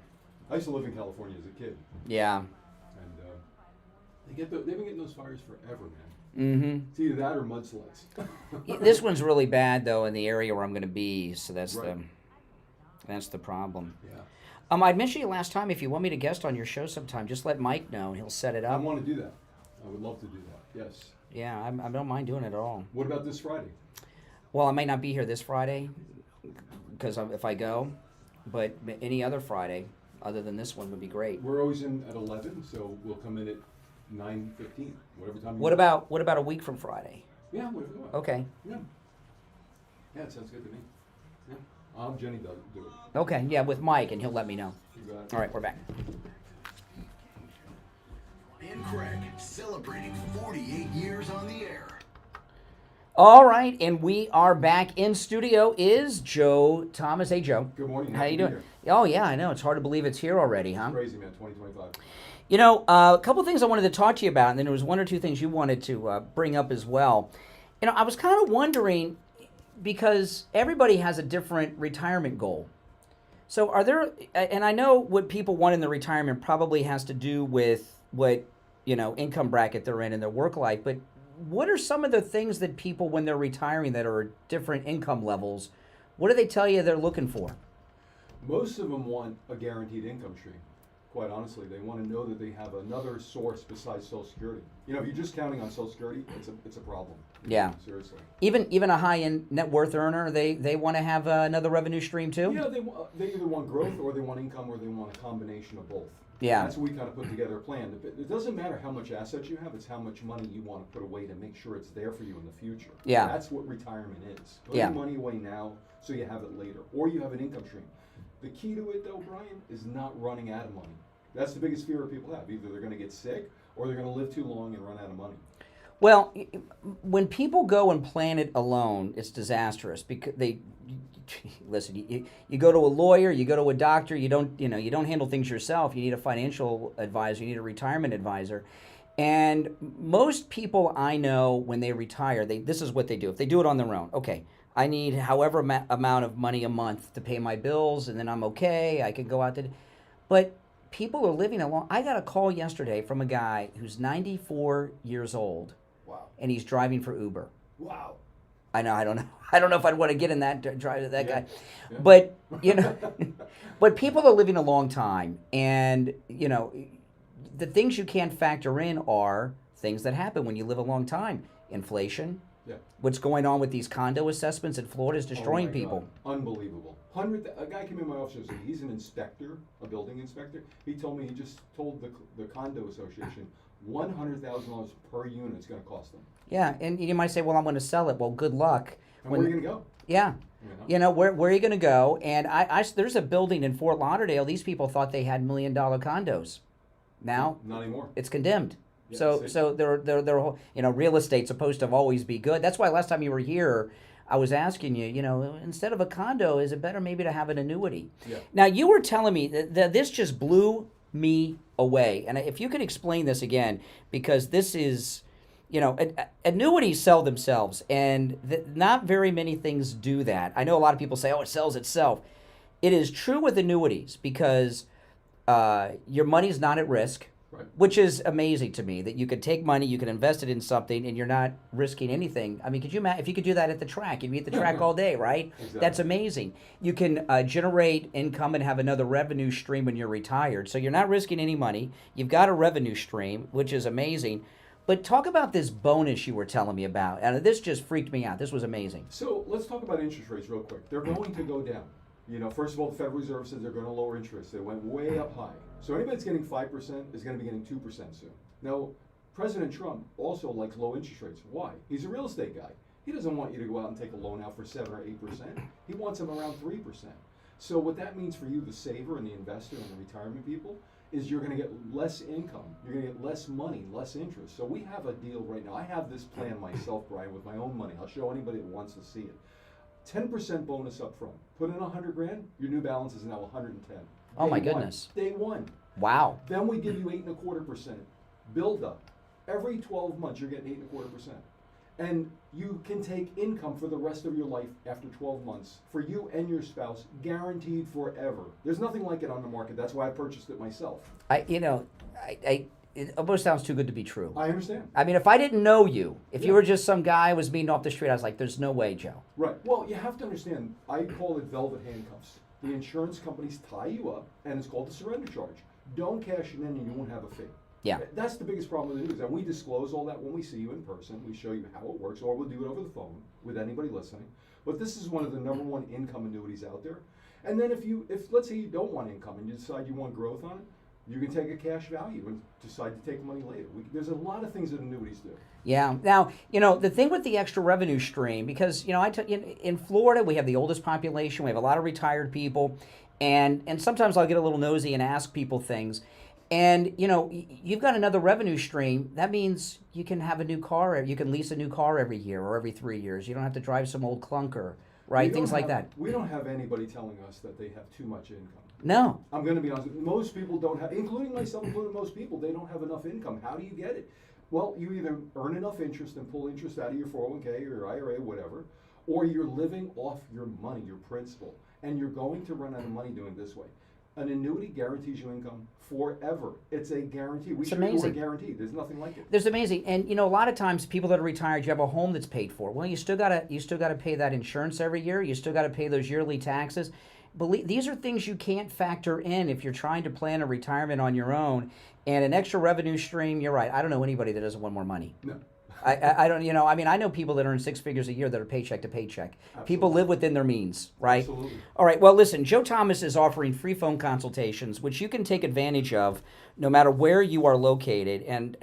I used to live in California as a kid. Yeah. And they've been getting those fires forever, man. Mm-hmm. It's either that or mudslides. This one's really bad though in the area where I'm going to be, so that's Right. that's the problem. Yeah. I'd mentioned you last time. If you want me to guest on your show sometime, just let Mike know and he'll set it I up. want to do that. I would love to do that. Yes. Yeah, I don't mind doing it at all. What about this Friday? Well, I may not be here this Friday because if I go, but any other Friday other than this one would be great. We're always in at 11, so we'll come in at 9:15, whatever time. What about a week from Friday? Yeah, whatever you want. Okay. Yeah. Yeah, it sounds good to me. Yeah. Jenny does do it. Okay, yeah, with Mike, and he'll let me know. You got it. All right, we're back. And Craig, celebrating 48 years on the air. All right, and we are back in studio. Is Joe Thomas? Hey, Joe. Good morning. How Happy you New doing? Year. Oh yeah, I know. It's hard to believe it's here already, huh? Crazy, man. 2025. You know, a couple things I wanted to talk to you about, and then there was one or two things you wanted to bring up as well. You know, I was kind of wondering, because everybody has a different retirement goal. So are there, and I know what people want in the retirement probably has to do with what, you know, income bracket they're in their work life, but what are some of the things that people, when they're retiring that are different income levels, what do they tell you they're looking for? Most of them want a guaranteed income stream. Quite honestly, they want to know that they have another source besides Social Security. You know, if you're just counting on Social Security, it's a problem. Yeah. Seriously. Even a high-end net worth earner, they want to have another revenue stream too? Yeah, they either want growth or they want income or they want a combination of both. Yeah. That's what we kind of put together a plan. It doesn't matter how much assets you have, it's how much money you want to put away to make sure it's there for you in the future. Yeah. That's what retirement is. Put Yeah. your money away now so you have it later. Or you have an income stream. The key to it though, Brian, is not running out of money. That's the biggest fear people have. Either they're going to get sick or they're going to live too long and run out of money. Well, when people go and plan it alone, it's disastrous because listen. You go to a lawyer, you go to a doctor. You don't handle things yourself. You need a financial advisor. You need a retirement advisor. And most people I know, when they retire, this is what they do. If they do it on their own, okay, I need however amount of money a month to pay my bills, and then I'm okay. I can go out to. But people are living along. I got a call yesterday from a guy who's 94 years old. Wow. And he's driving for Uber. Wow. I don't know if I'd want to get in that drive that guy. Yeah. But, you know, but people are living a long time, and, you know, the things you can't factor in are things that happen when you live a long time. Inflation. Yeah. What's going on with these condo assessments in Florida is destroying my people. God. Unbelievable. A guy came in my office and said he's an inspector, a building inspector. He told me he just told the condo association $100,000 per unit is going to cost them. Yeah, and you might say, well, I'm going to sell it. Well, good luck. And where are you going to go? Yeah. You know, where are you going to go? And there's a building in Fort Lauderdale. These people thought they had $1 million condos. Now, not anymore. It's condemned. Yeah, So they're real estate's supposed to always be good. That's why last time you were here, I was asking you, instead of a condo, is it better maybe to have an annuity? Yeah. Now, you were telling me that this just blew me away. And if you could explain this again, because this is, annuities sell themselves, and not very many things do that. I know a lot of people say, oh, it sells itself. It is true with annuities because your money's not at risk. Right. Which is amazing to me that you could take money, you could invest it in something, and you're not risking anything. I mean, could you if you could do that at the track? You'd be at the track all day, right? Exactly. That's amazing. You can generate income and have another revenue stream when you're retired. So you're not risking any money. You've got a revenue stream, which is amazing. But talk about this bonus you were telling me about. And this just freaked me out. This was amazing. So let's talk about interest rates real quick. They're going to go down. First of all, the Federal Reserve says they're going to lower interest. They went way up high. So anybody that's getting 5% is going to be getting 2% soon. Now, President Trump also likes low interest rates. Why? He's a real estate guy. He doesn't want you to go out and take a loan out for 7 or 8%. He wants them around 3%. So what that means for you, the saver and the investor and the retirement people, is you're going to get less income. You're going to get less money, less interest. So we have a deal right now. I have this plan myself, Brian, with my own money. I'll show anybody that wants to see it. 10% bonus up front. Put in $100,000, your new balance is now 110. Oh my Day one. goodness. Day one. Wow. Then we give you 8.25% build up. Every 12 months you're getting 8.25%. And you can take income for the rest of your life after 12 months for you and your spouse, guaranteed forever. There's nothing like it on the market. That's why I purchased it myself. It almost sounds too good to be true. I understand. I mean, if I didn't know you, if you were just some guy I was meeting off the street, I was like, there's no way, Joe. Right. Well, you have to understand, I call it velvet handcuffs. The insurance companies tie you up, and it's called the surrender charge. Don't cash it in and you won't have a fee. Yeah. That's the biggest problem with the news. And we disclose all that when we see you in person. We show you how it works, or we'll do it over the phone with anybody listening. But this is one of the #1 income annuities out there. And then if let's say you don't want income and you decide you want growth on it, you can take a cash value and decide to take money later. There's a lot of things that annuities do. Yeah. Now, the thing with the extra revenue stream, because, in Florida, we have the oldest population. We have a lot of retired people. And sometimes I'll get a little nosy and ask people things. And, you've got another revenue stream. That means you can have a new car. You can lease a new car every year or every 3 years. You don't have to drive some old clunker, right? Things like that. We don't have anybody telling us that they have too much income. No. I'm going to be honest. Most people don't have, including myself, including most people, they don't have enough income. How do you get it? Well, you either earn enough interest and pull interest out of your 401k or your IRA, whatever, or you're living off your money, your principal, and you're going to run out of money doing it this way. An annuity guarantees you income forever. It's a guarantee. It's amazing. Guaranteed. There's nothing like it. There's amazing, and a lot of times people that are retired, you have a home that's paid for. Well, you still gotta pay that insurance every year. You still gotta pay those yearly taxes. These are things you can't factor in if you're trying to plan a retirement on your own. And an extra revenue stream, you're right. I don't know anybody that doesn't want more money. No. I don't, I know people that earn 6 figures a year that are paycheck to paycheck. Absolutely. People live within their means, right? Absolutely. All right, well, listen, Joe Thomas is offering free phone consultations, which you can take advantage of no matter where you are located. And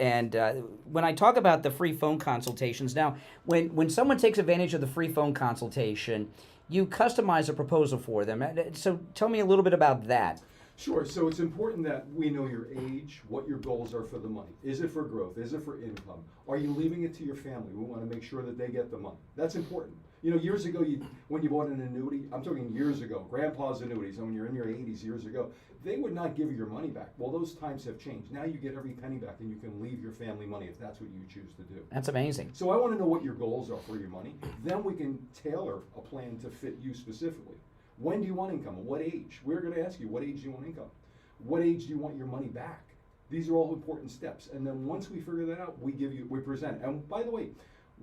when I talk about the free phone consultations, now, when someone takes advantage of the free phone consultation, you customize a proposal for them. So tell me a little bit about that. Sure. So it's important that we know your age, what your goals are for the money. Is it for growth? Is it for income? Are you leaving it to your family? We want to make sure that they get the money. That's important. Years ago, when you bought an annuity, I'm talking years ago, grandpa's annuities, and when you're in your 80s years ago, they would not give you your money back. Well, those times have changed. Now you get every penny back, and you can leave your family money if that's what you choose to do. That's amazing. So I want to know what your goals are for your money. Then we can tailor a plan to fit you specifically. When do you want income? At what age? We're going to ask you, what age do you want income? What age do you want your money back? These are all important steps. And then once we figure that out, we present. And by the way,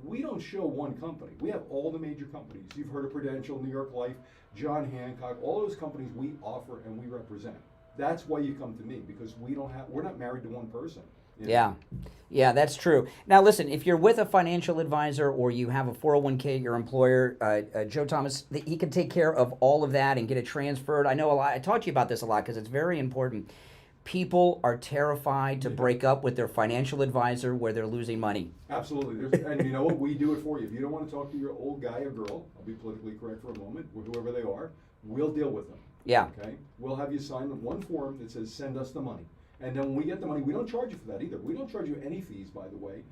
we don't show one company. We have all the major companies. You've heard of Prudential, New York Life, John Hancock, all those companies we offer and we represent. That's why you come to me, because we're not married to one person. Yeah, that's true. Now, listen, if you're with a financial advisor or you have a 401k, your employer, Joe Thomas, he can take care of all of that and get it transferred. I know a lot. I talk to you about this a lot because it's very important. People are terrified to break up with their financial advisor where they're losing money. Absolutely. And you know what? We do it for you. If you don't want to talk to your old guy or girl, I'll be politically correct for a moment, or whoever they are, we'll deal with them. Yeah. Okay? We'll have you sign one form that says, send us the money. And then when we get the money, we don't charge you for that either. We don't charge you any fees, by the way.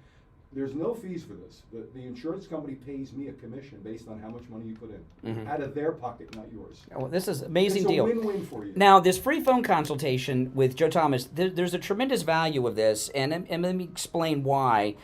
There's no fees for this. The insurance company pays me a commission based on how much money you put in, out of their pocket, not yours. Well, this is an amazing deal. It's a win-win for you. Now, this free phone consultation with Joe Thomas, there's a tremendous value of this, and let me explain why.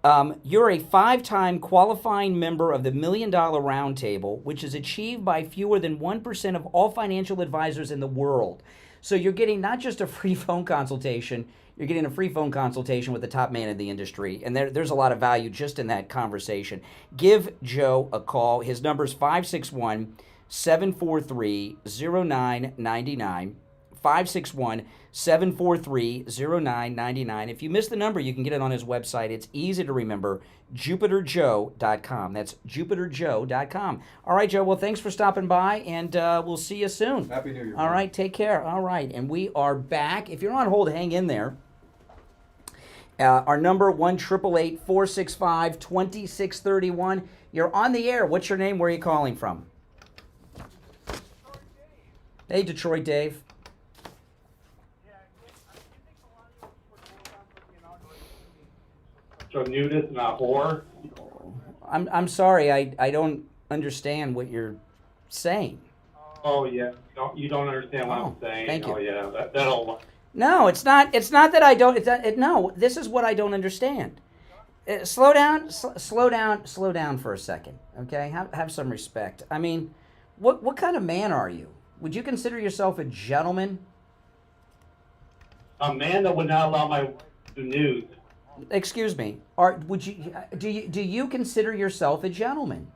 You're a 5-time qualifying member of the $1 Million Roundtable, which is achieved by fewer than 1% of all financial advisors in the world. So you're getting not just a free phone consultation, You're getting a free phone consultation with the top man in the industry, and there's a lot of value just in that conversation. Give Joe a call. His number is 561-743-0999. 561-743-0999. If you miss the number, you can get it on his website. It's easy to remember, JupiterJoe.com. That's JupiterJoe.com. All right, Joe, well, thanks for stopping by, and we'll see you soon. Happy New Year. All right, take care. All right, and we are back. If you're on hold, hang in there. Our number, 1-888-465-2631. You're on the air. What's your name? Where are you calling from? Hey, Detroit Dave. So nudist and a whore. I'm sorry, I don't understand what you're saying. Oh yeah, you don't understand what I'm saying. Thank you. Oh yeah, that'll. No, it's not that I don't. No, this is what I don't understand. Slow down for a second, okay? Have some respect. I mean, what kind of man are you? Would you consider yourself a gentleman? A man that would not allow my wife to nude. Excuse me. Do you consider yourself a gentleman?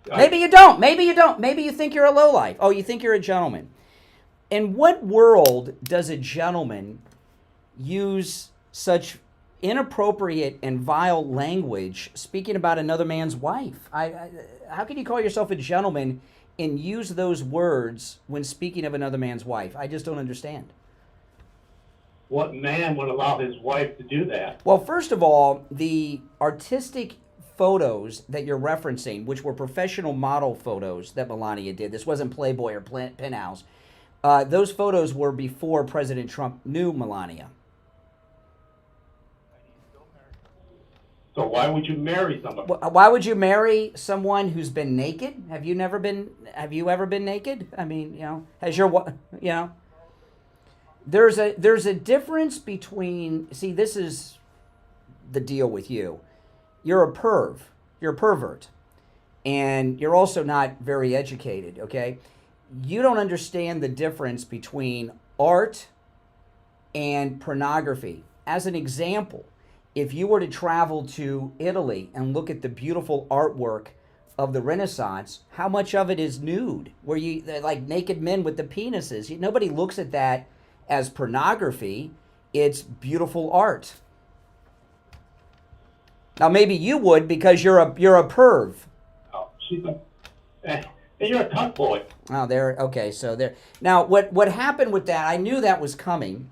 Maybe you don't. Maybe you don't. Maybe you think you're a lowlife. Oh, you think you're a gentleman. In what world does a gentleman use such inappropriate and vile language speaking about another man's wife? How can you call yourself a gentleman and use those words when speaking of another man's wife? I just don't understand. What man would allow his wife to do that? Well, first of all, the artistic photos that you're referencing, which were professional model photos that Melania did, this wasn't Playboy or Penthouse, those photos were before President Trump knew Melania. So why would you marry somebody? Why would you marry someone who's been naked? Have you ever been naked? I mean, has your, there's a difference between, see, this is the deal with you. You're a pervert, and you're also not very educated, okay? You don't understand the difference between art and pornography. As an example, if you were to travel to Italy and look at the beautiful artwork of the Renaissance, how much of it is nude? Where like naked men with the penises. Nobody looks at that as pornography. It's beautiful art. Now maybe you would because you're a perv. Oh, you're a cunt boy. Oh, there. Okay, so there. Now, what happened with that? I knew that was coming.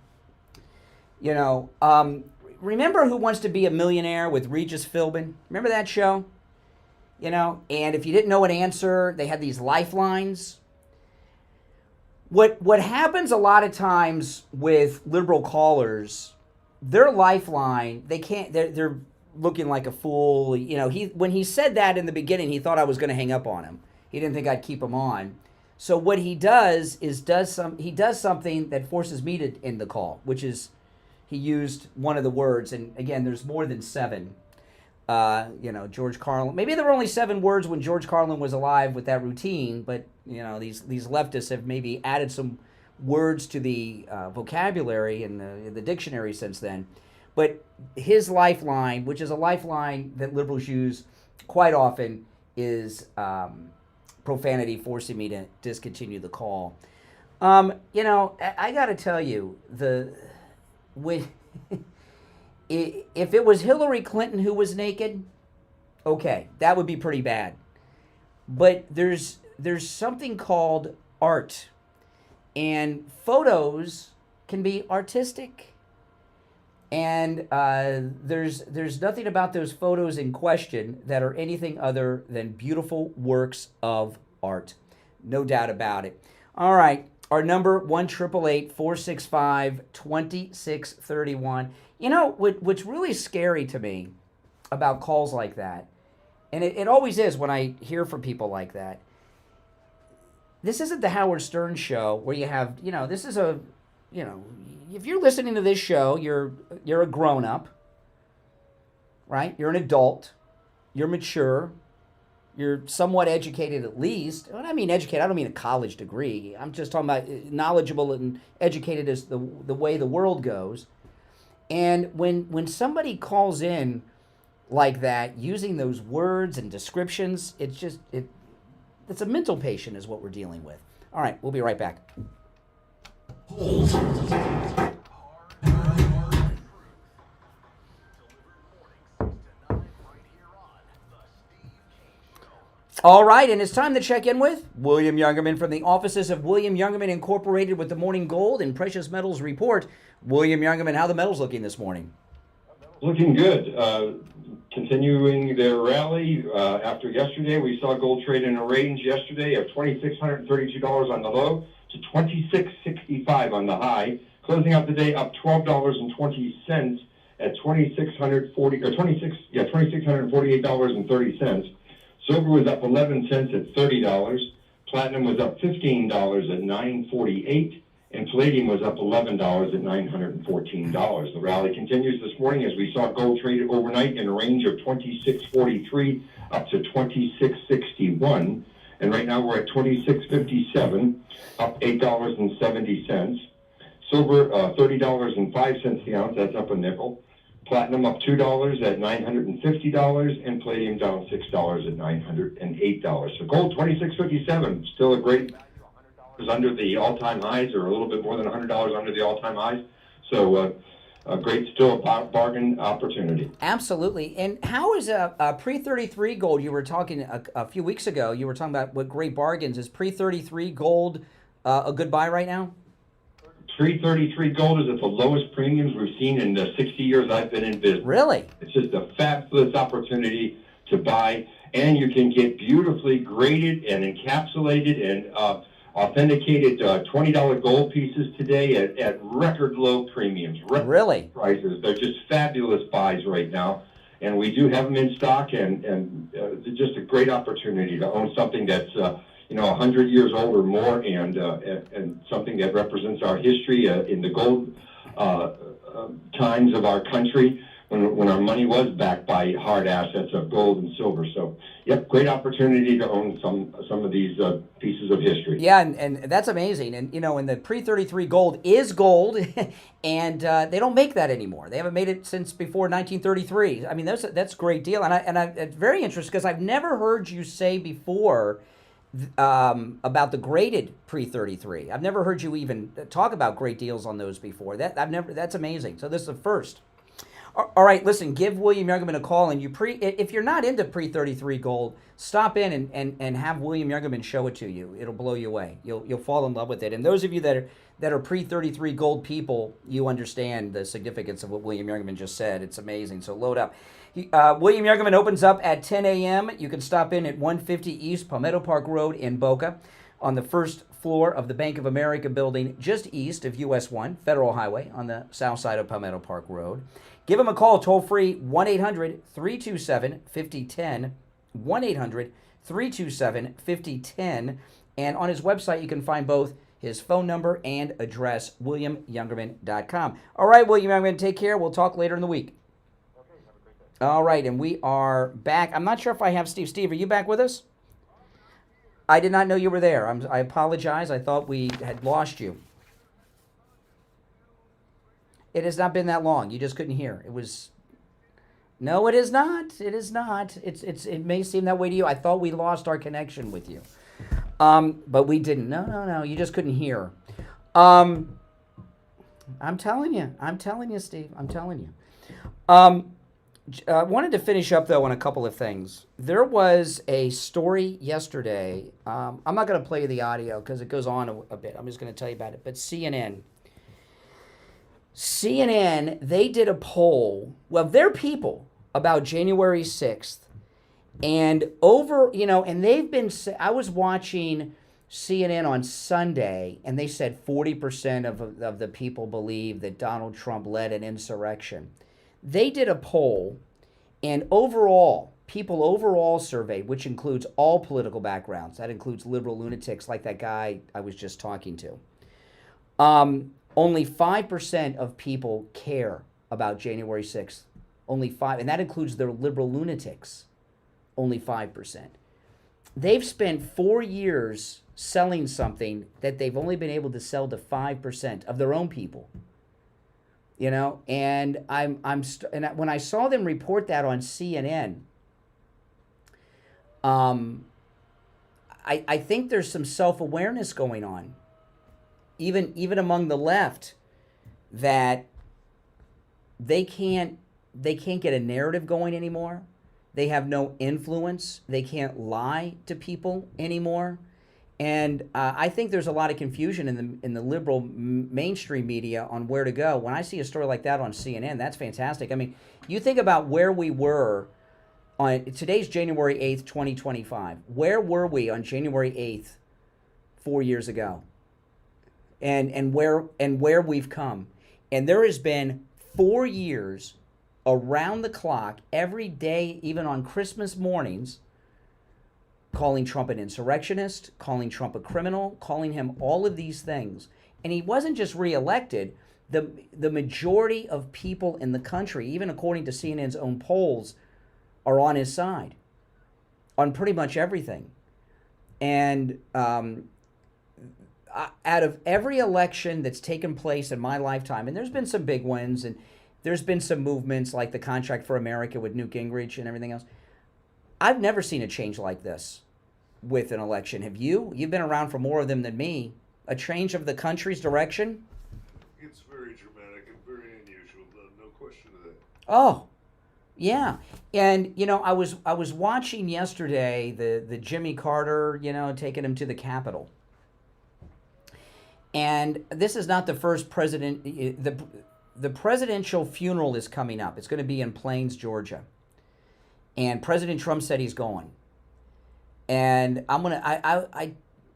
Remember Who Wants to Be a Millionaire with Regis Philbin? Remember that show? And if you didn't know an answer, they had these lifelines. What happens a lot of times with liberal callers, their lifeline, they can't. They're looking like a fool. When he said that in the beginning, he thought I was going to hang up on him. He didn't think I'd keep him on. So what he does is he does something that forces me to end the call, which is he used one of the words, and again, there's more than 7. George Carlin. Maybe there were only 7 words when George Carlin was alive with that routine, but these leftists have maybe added some words to the vocabulary in the dictionary since then. But his lifeline, which is a lifeline that liberals use quite often, is profanity, forcing me to discontinue the call. I got to tell you, if it was Hillary Clinton who was naked, okay, that would be pretty bad. But there's something called art, and photos can be artistic. And there's nothing about those photos in question that are anything other than beautiful works of art. No doubt about it. All right. Our number, 1-888-465-2631. What's really scary to me about calls like that, and it always is when I hear from people like that, this isn't the Howard Stern show where you have, this is a, if you're listening to this show, you're a grown-up, right? You're an adult. You're mature. you're somewhat educated at least. When I mean educated, I don't mean a college degree. I'm just talking about knowledgeable and educated as the way the world goes. And when somebody calls in like that, using those words and descriptions, it's a mental patient is what we're dealing with. All right, we'll be right back. All right, and it's time to check in with William Youngerman from the offices of William Youngerman Incorporated with the Morning Gold and Precious Metals Report. William Youngerman, how are the metals looking this morning? Looking good. Continuing their rally. After yesterday, we saw gold trade in a range yesterday of $2,632 on the low to $2,665 on the high, closing out the day up $12.20 at $2,648.30. Silver was up 11 cents at $30. Platinum was up $15 at $9.48. And palladium was up $11 at $914. The rally continues this morning as we saw gold traded overnight in a range of $26.43 up to $26.61. And right now we're at $26.57, up $8.70. Silver, $30.05 the ounce, that's up a nickel. Platinum up $2 at $950, and palladium down $6 at $908. So gold $26.57, still a great value, $100 under the all-time highs, or a little bit more than $100 under the all-time highs. So a great, still a bargain opportunity. Absolutely. And how is a pre-33 gold? You were talking a few weeks ago. You were talking about what great bargains. Is pre-33 gold a good buy right now? Pre-33 gold is at the lowest premiums we've seen in the 60 years I've been in business. Really? It's just a fabulous opportunity to buy, and you can get beautifully graded and encapsulated and authenticated $20 gold pieces today at record low premiums. Really? Prices. They're just fabulous buys right now, and we do have them in stock, and just a great opportunity to own something that's 100 years old or more, and something that represents our history in the gold times of our country, when our money was backed by hard assets of gold and silver. So, yep, great opportunity to own some of these pieces of history. Yeah, and that's amazing. And, and the pre-33 gold is gold, and they don't make that anymore. They haven't made it since before 1933. I mean, that's a great deal. And it's very interesting because I've never heard you say before about the graded pre-33. I've never heard you even talk about great deals on those before. That's amazing. So this is the first. All right, listen, give William Youngerman a call, and if you're not into pre-33 gold, stop in and have William Youngerman show it to you. It'll blow you away. You'll fall in love with it. And those of you that are pre-33 gold people, you understand the significance of what William Youngerman just said. It's amazing. So load up. William Youngerman opens up at 10 a.m. You can stop in at 150 East Palmetto Park Road in Boca on the first floor of the Bank of America building just east of US 1, Federal Highway, on the south side of Palmetto Park Road. Give him a call, toll-free, 1-800-327-5010, 1-800-327-5010. And on his website, you can find both his phone number and address, williamyoungerman.com. All right, William Youngerman, take care. We'll talk later in the week. All right, and we are back. I'm not sure if I have Steve. Steve, are you back with us? I did not know you were there. I apologize. I thought we had lost you. It has not been that long. You just couldn't hear. It was... No, it is not. It is not. It may seem that way to you. I thought we lost our connection with you. But we didn't. No. You just couldn't hear. I'm telling you, Steve. I'm telling you. I wanted to finish up, though, on a couple of things. There was a story yesterday. I'm not going to play the audio because it goes on a bit. I'm just going to tell you about it. But CNN, they did a poll. Well, their people about January 6th. And and they've been, I was watching CNN on Sunday, and they said 40% of the people believe that Donald Trump led an insurrection. They did a poll, and people overall surveyed, which includes all political backgrounds. That includes liberal lunatics like that guy I was just talking to. Only 5% of people care about January 6th. Only 5%, and that includes their liberal lunatics. Only 5%. they've spent 4 years selling something that they've only been able to sell to 5% of their own people. You know, and when I saw them report that on CNN, I think there's some self-awareness going on, even among the left, that they can't get a narrative going anymore. They have no influence. They can't lie to people anymore. And I think there's a lot of confusion in the liberal mainstream media on where to go. When I see a story like that on CNN, that's fantastic. I mean, you think about where we were on today's January 8th, 2025. Where were we on January 8th 4 years ago? And where we've come. And there has been 4 years around the clock, every day, even on Christmas mornings, calling Trump an insurrectionist, calling Trump a criminal, calling him all of these things. And he wasn't just reelected. The majority of people in the country, even according to CNN's own polls, are on his side on pretty much everything. And out of every election that's taken place in my lifetime, and there's been some big wins, and there's been some movements like the Contract for America with Newt Gingrich and everything else, I've never seen a change like this with an election. Have you? You've been around for more of them than me. A change of the country's direction? It's very dramatic and very unusual, no question of that. Oh, yeah. And, you know, I was watching yesterday the Jimmy Carter, you know, taking him to the Capitol. And this is not the first president. The presidential funeral is coming up. It's going to be in Plains, Georgia. And President Trump said he's going. And I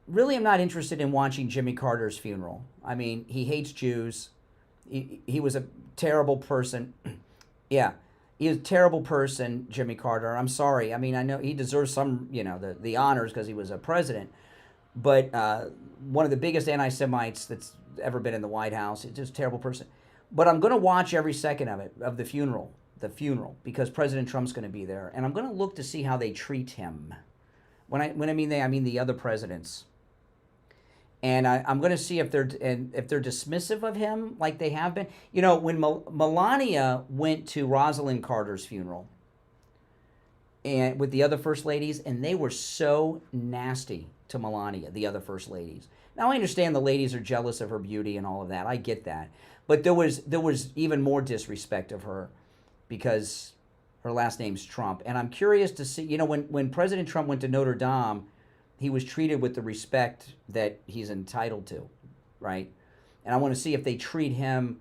really am not interested in watching Jimmy Carter's funeral. I mean, he hates Jews. He was a terrible person. Yeah, he was a terrible person, Jimmy Carter. I'm sorry. I mean, I know he deserves some, you know, the honors because he was a president. But one of the biggest anti-Semites that's ever been in the White House. He's just a terrible person. But I'm going to watch every second of it, of the funeral, because President Trump's going to be there. And I'm going to look to see how they treat him. When I mean they, I mean the other presidents. And I'm going to see if they're dismissive of him like they have been. You know, when Melania went to Rosalind Carter's funeral and with the other first ladies, and they were so nasty to Melania, the other first ladies. Now I understand the ladies are jealous of her beauty and all of that. I get that. But there was even more disrespect of her because her last name's Trump. And I'm curious to see, you know, when President Trump went to Notre Dame, he was treated with the respect that he's entitled to, right? And I want to see if they treat him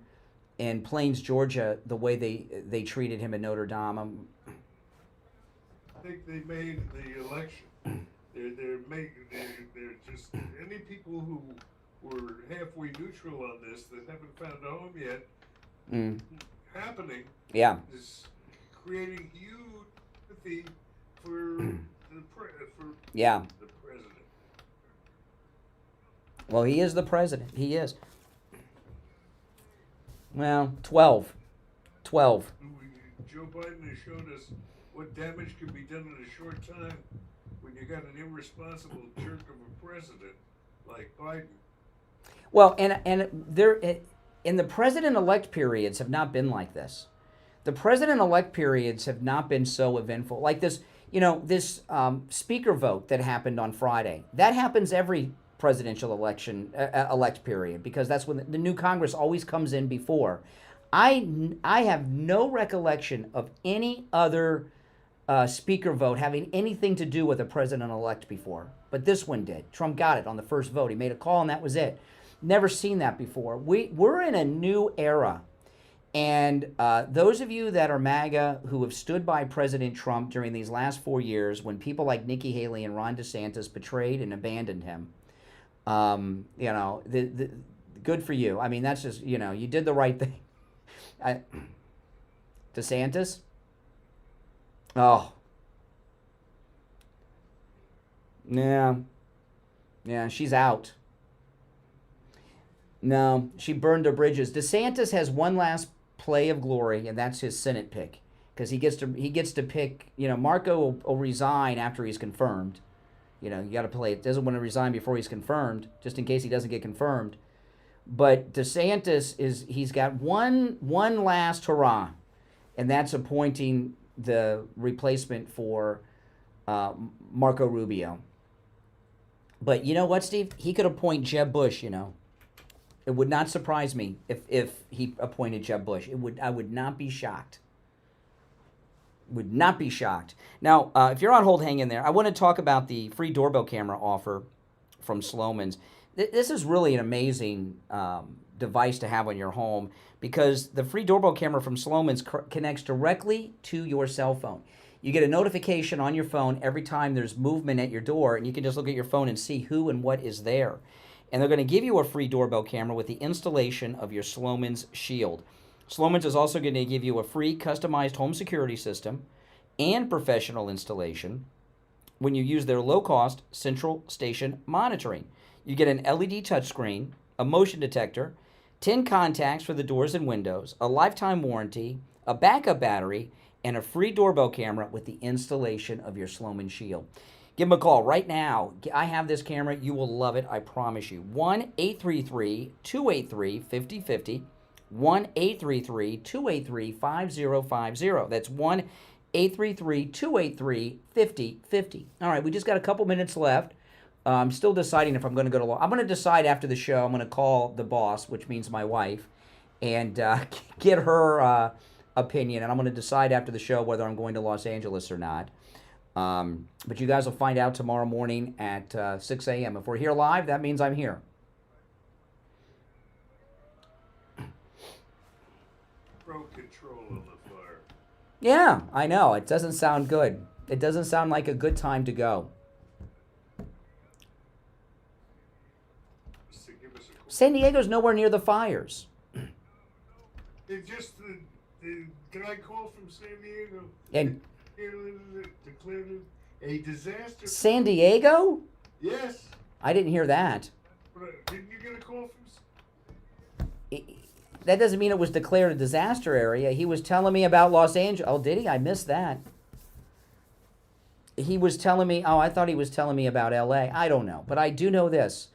in Plains, Georgia, the way they treated him in Notre Dame. I think they made the election. They're just any people who were halfway neutral on this that haven't found a home yet. Happening. Yeah. Is creating huge empathy for the president. Well, he is the president. He is. Well, 12. Joe Biden has showed us what damage can be done in a short time when you got an irresponsible jerk of a president like Biden. Well, and there in the president-elect periods have not been like this. The president-elect periods have not been so eventful. Like this, you know, this speaker vote that happened on Friday. That happens every presidential elect period because that's when the new Congress always comes in before. I have no recollection of any other speaker vote having anything to do with a president-elect before. But this one did. Trump got it on the first vote. He made a call and that was it. Never seen that before. We're in a new era. And those of you that are MAGA who have stood by President Trump during these last 4 years when people like Nikki Haley and Ron DeSantis betrayed and abandoned him, you know, good for you. I mean, that's just, you know, you did the right thing. DeSantis? Oh. Yeah, she's out. No, she burned her bridges. DeSantis has one last play of glory, and that's his Senate pick, because he gets to pick. You know, Marco will resign after he's confirmed, You know, you got to play it. Doesn't want to resign before he's confirmed, just in case he doesn't get confirmed. But DeSantis he's got one last hurrah, and that's appointing the replacement for Marco Rubio. But you know what, Steve? He could appoint Jeb Bush, you know. It would not surprise me if he appointed Jeb Bush. I would not be shocked. Would not be shocked. Now, if you're on hold, hang in there. I want to talk about the free doorbell camera offer from Slomin's. This is really an amazing device to have on your home because the free doorbell camera from Slomin's connects directly to your cell phone. You get a notification on your phone every time there's movement at your door, and you can just look at your phone and see who and what is there. And they're going to give you a free doorbell camera with the installation of your Slomin's Shield. Slomin's is also going to give you a free customized home security system and professional installation when you use their low-cost central station monitoring. You get an LED touchscreen, a motion detector, 10 contacts for the doors and windows, a lifetime warranty, a backup battery, and a free doorbell camera with the installation of your Slomin's Shield. Give them a call right now. I have this camera. You will love it. I promise you. 1-833-283-5050. 1-833-283-5050. That's 1-833-283-5050. All right, we just got a couple minutes left. I'm still deciding if I'm going to go to law. I'm going to decide after the show. I'm going to call the boss, which means my wife, and get her opinion. And I'm going to decide after the show whether I'm going to Los Angeles or not. But you guys will find out tomorrow morning at 6 a.m. If we're here live, that means I'm here. Broke control of the fire. Yeah, I know. It doesn't sound good. It doesn't sound like a good time to go. San Diego's nowhere near the fires. They just the guy called from San Diego And declared it a disaster. San Diego? Yes. I didn't hear that. Didn't you get a call from? That doesn't mean it was declared a disaster area. He was telling me about Los Angeles. Oh, did he? I missed that. He was telling me, I thought he was telling me about L.A. I don't know. But I do know this.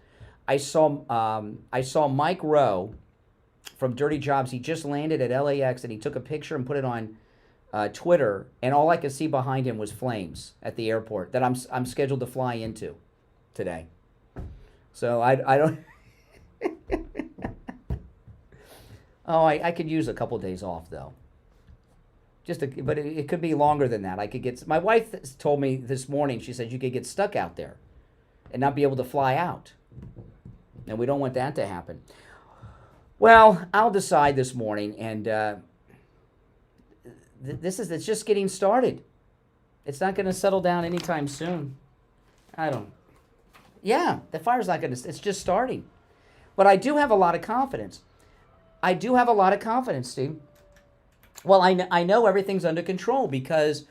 I saw Mike Rowe from Dirty Jobs. He just landed at LAX, and he took a picture and put it on Twitter, and all I could see behind him was flames at the airport that I'm scheduled to fly into today. So I don't... I could use a couple days off, though. But it could be longer than that. I could get... My wife told me this morning, she said you could get stuck out there and not be able to fly out. And we don't want that to happen. Well, I'll decide this morning, and it's just getting started. It's not going to settle down anytime soon. Yeah, the fire's not going to... It's just starting. But I do have a lot of confidence. Steve. Well, I know everything's under control because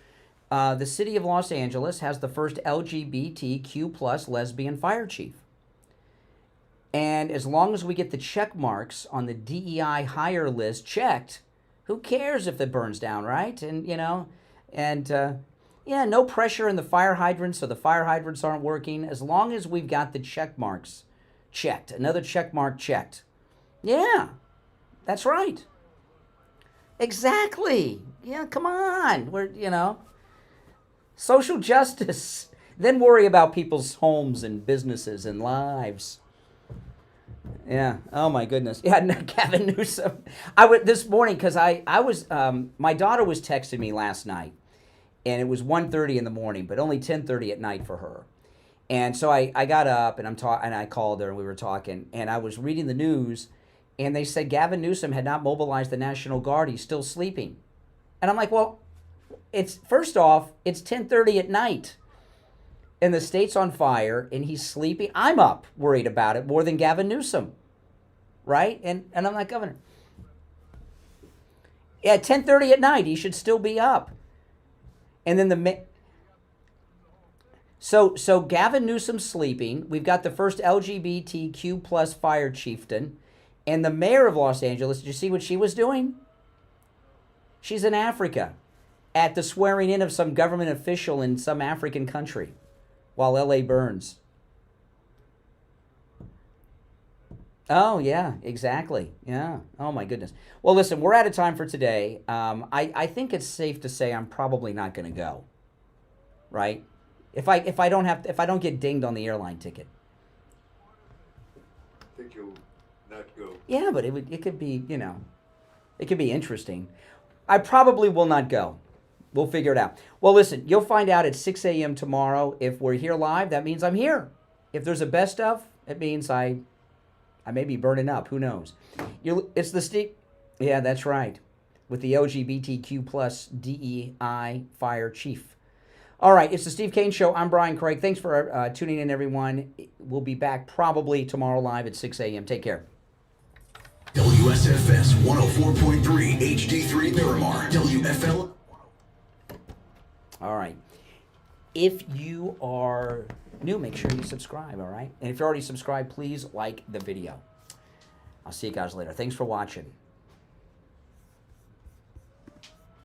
the city of Los Angeles has the first LGBTQ plus lesbian fire chief. And as long as we get the check marks on the DEI hire list checked, who cares if it burns down, right? And, no pressure in the fire hydrants, so the fire hydrants aren't working. As long as we've got the check marks checked, another check mark checked. Yeah, that's right. Exactly. Yeah, come on. We're, social justice. Then worry about people's homes and businesses and lives. Yeah. Oh my goodness. Yeah. No, Gavin Newsom. This morning because I was my daughter was texting me last night, and it was 1:30 in the morning, but only 10:30 at night for her. And so I got up and I called her and we were talking, and I was reading the news, and they said Gavin Newsom had not mobilized the National Guard. He's still sleeping, and I'm like, well, first off, it's 10:30 at night. And the state's on fire, and he's sleeping. I'm up worried about it more than Gavin Newsom, right? And I'm like, Governor, at 10:30 at night, he should still be up. And then so Gavin Newsom's sleeping. We've got the first LGBTQ plus fire chieftain, and the mayor of Los Angeles. Did you see what she was doing? She's in Africa, at the swearing in of some government official in some African country. while L.A. burns. Oh, yeah, exactly. Yeah. Oh, my goodness. Well, listen, we're out of time for today. I think it's safe to say I'm probably not going to go. Right? If I don't get dinged on the airline ticket. I think you'll not go. Yeah, but it could be, you know, it could be interesting. I probably will not go. We'll figure it out. Well, listen, you'll find out at 6 a.m. tomorrow. If we're here live, that means I'm here. If there's a best of, it means I may be burning up. Who knows? It's the Steve. Yeah, that's right. With the LGBTQ plus DEI fire chief. All right, it's the Steve Kane Show. I'm Brian Craig. Thanks for tuning in, everyone. We'll be back probably tomorrow live at 6 a.m. Take care. WSFS 104.3 HD3 Miramar. WFL. All right. If you are new, make sure you subscribe, all right? And if you're already subscribed, please like the video. I'll see you guys later. Thanks for watching.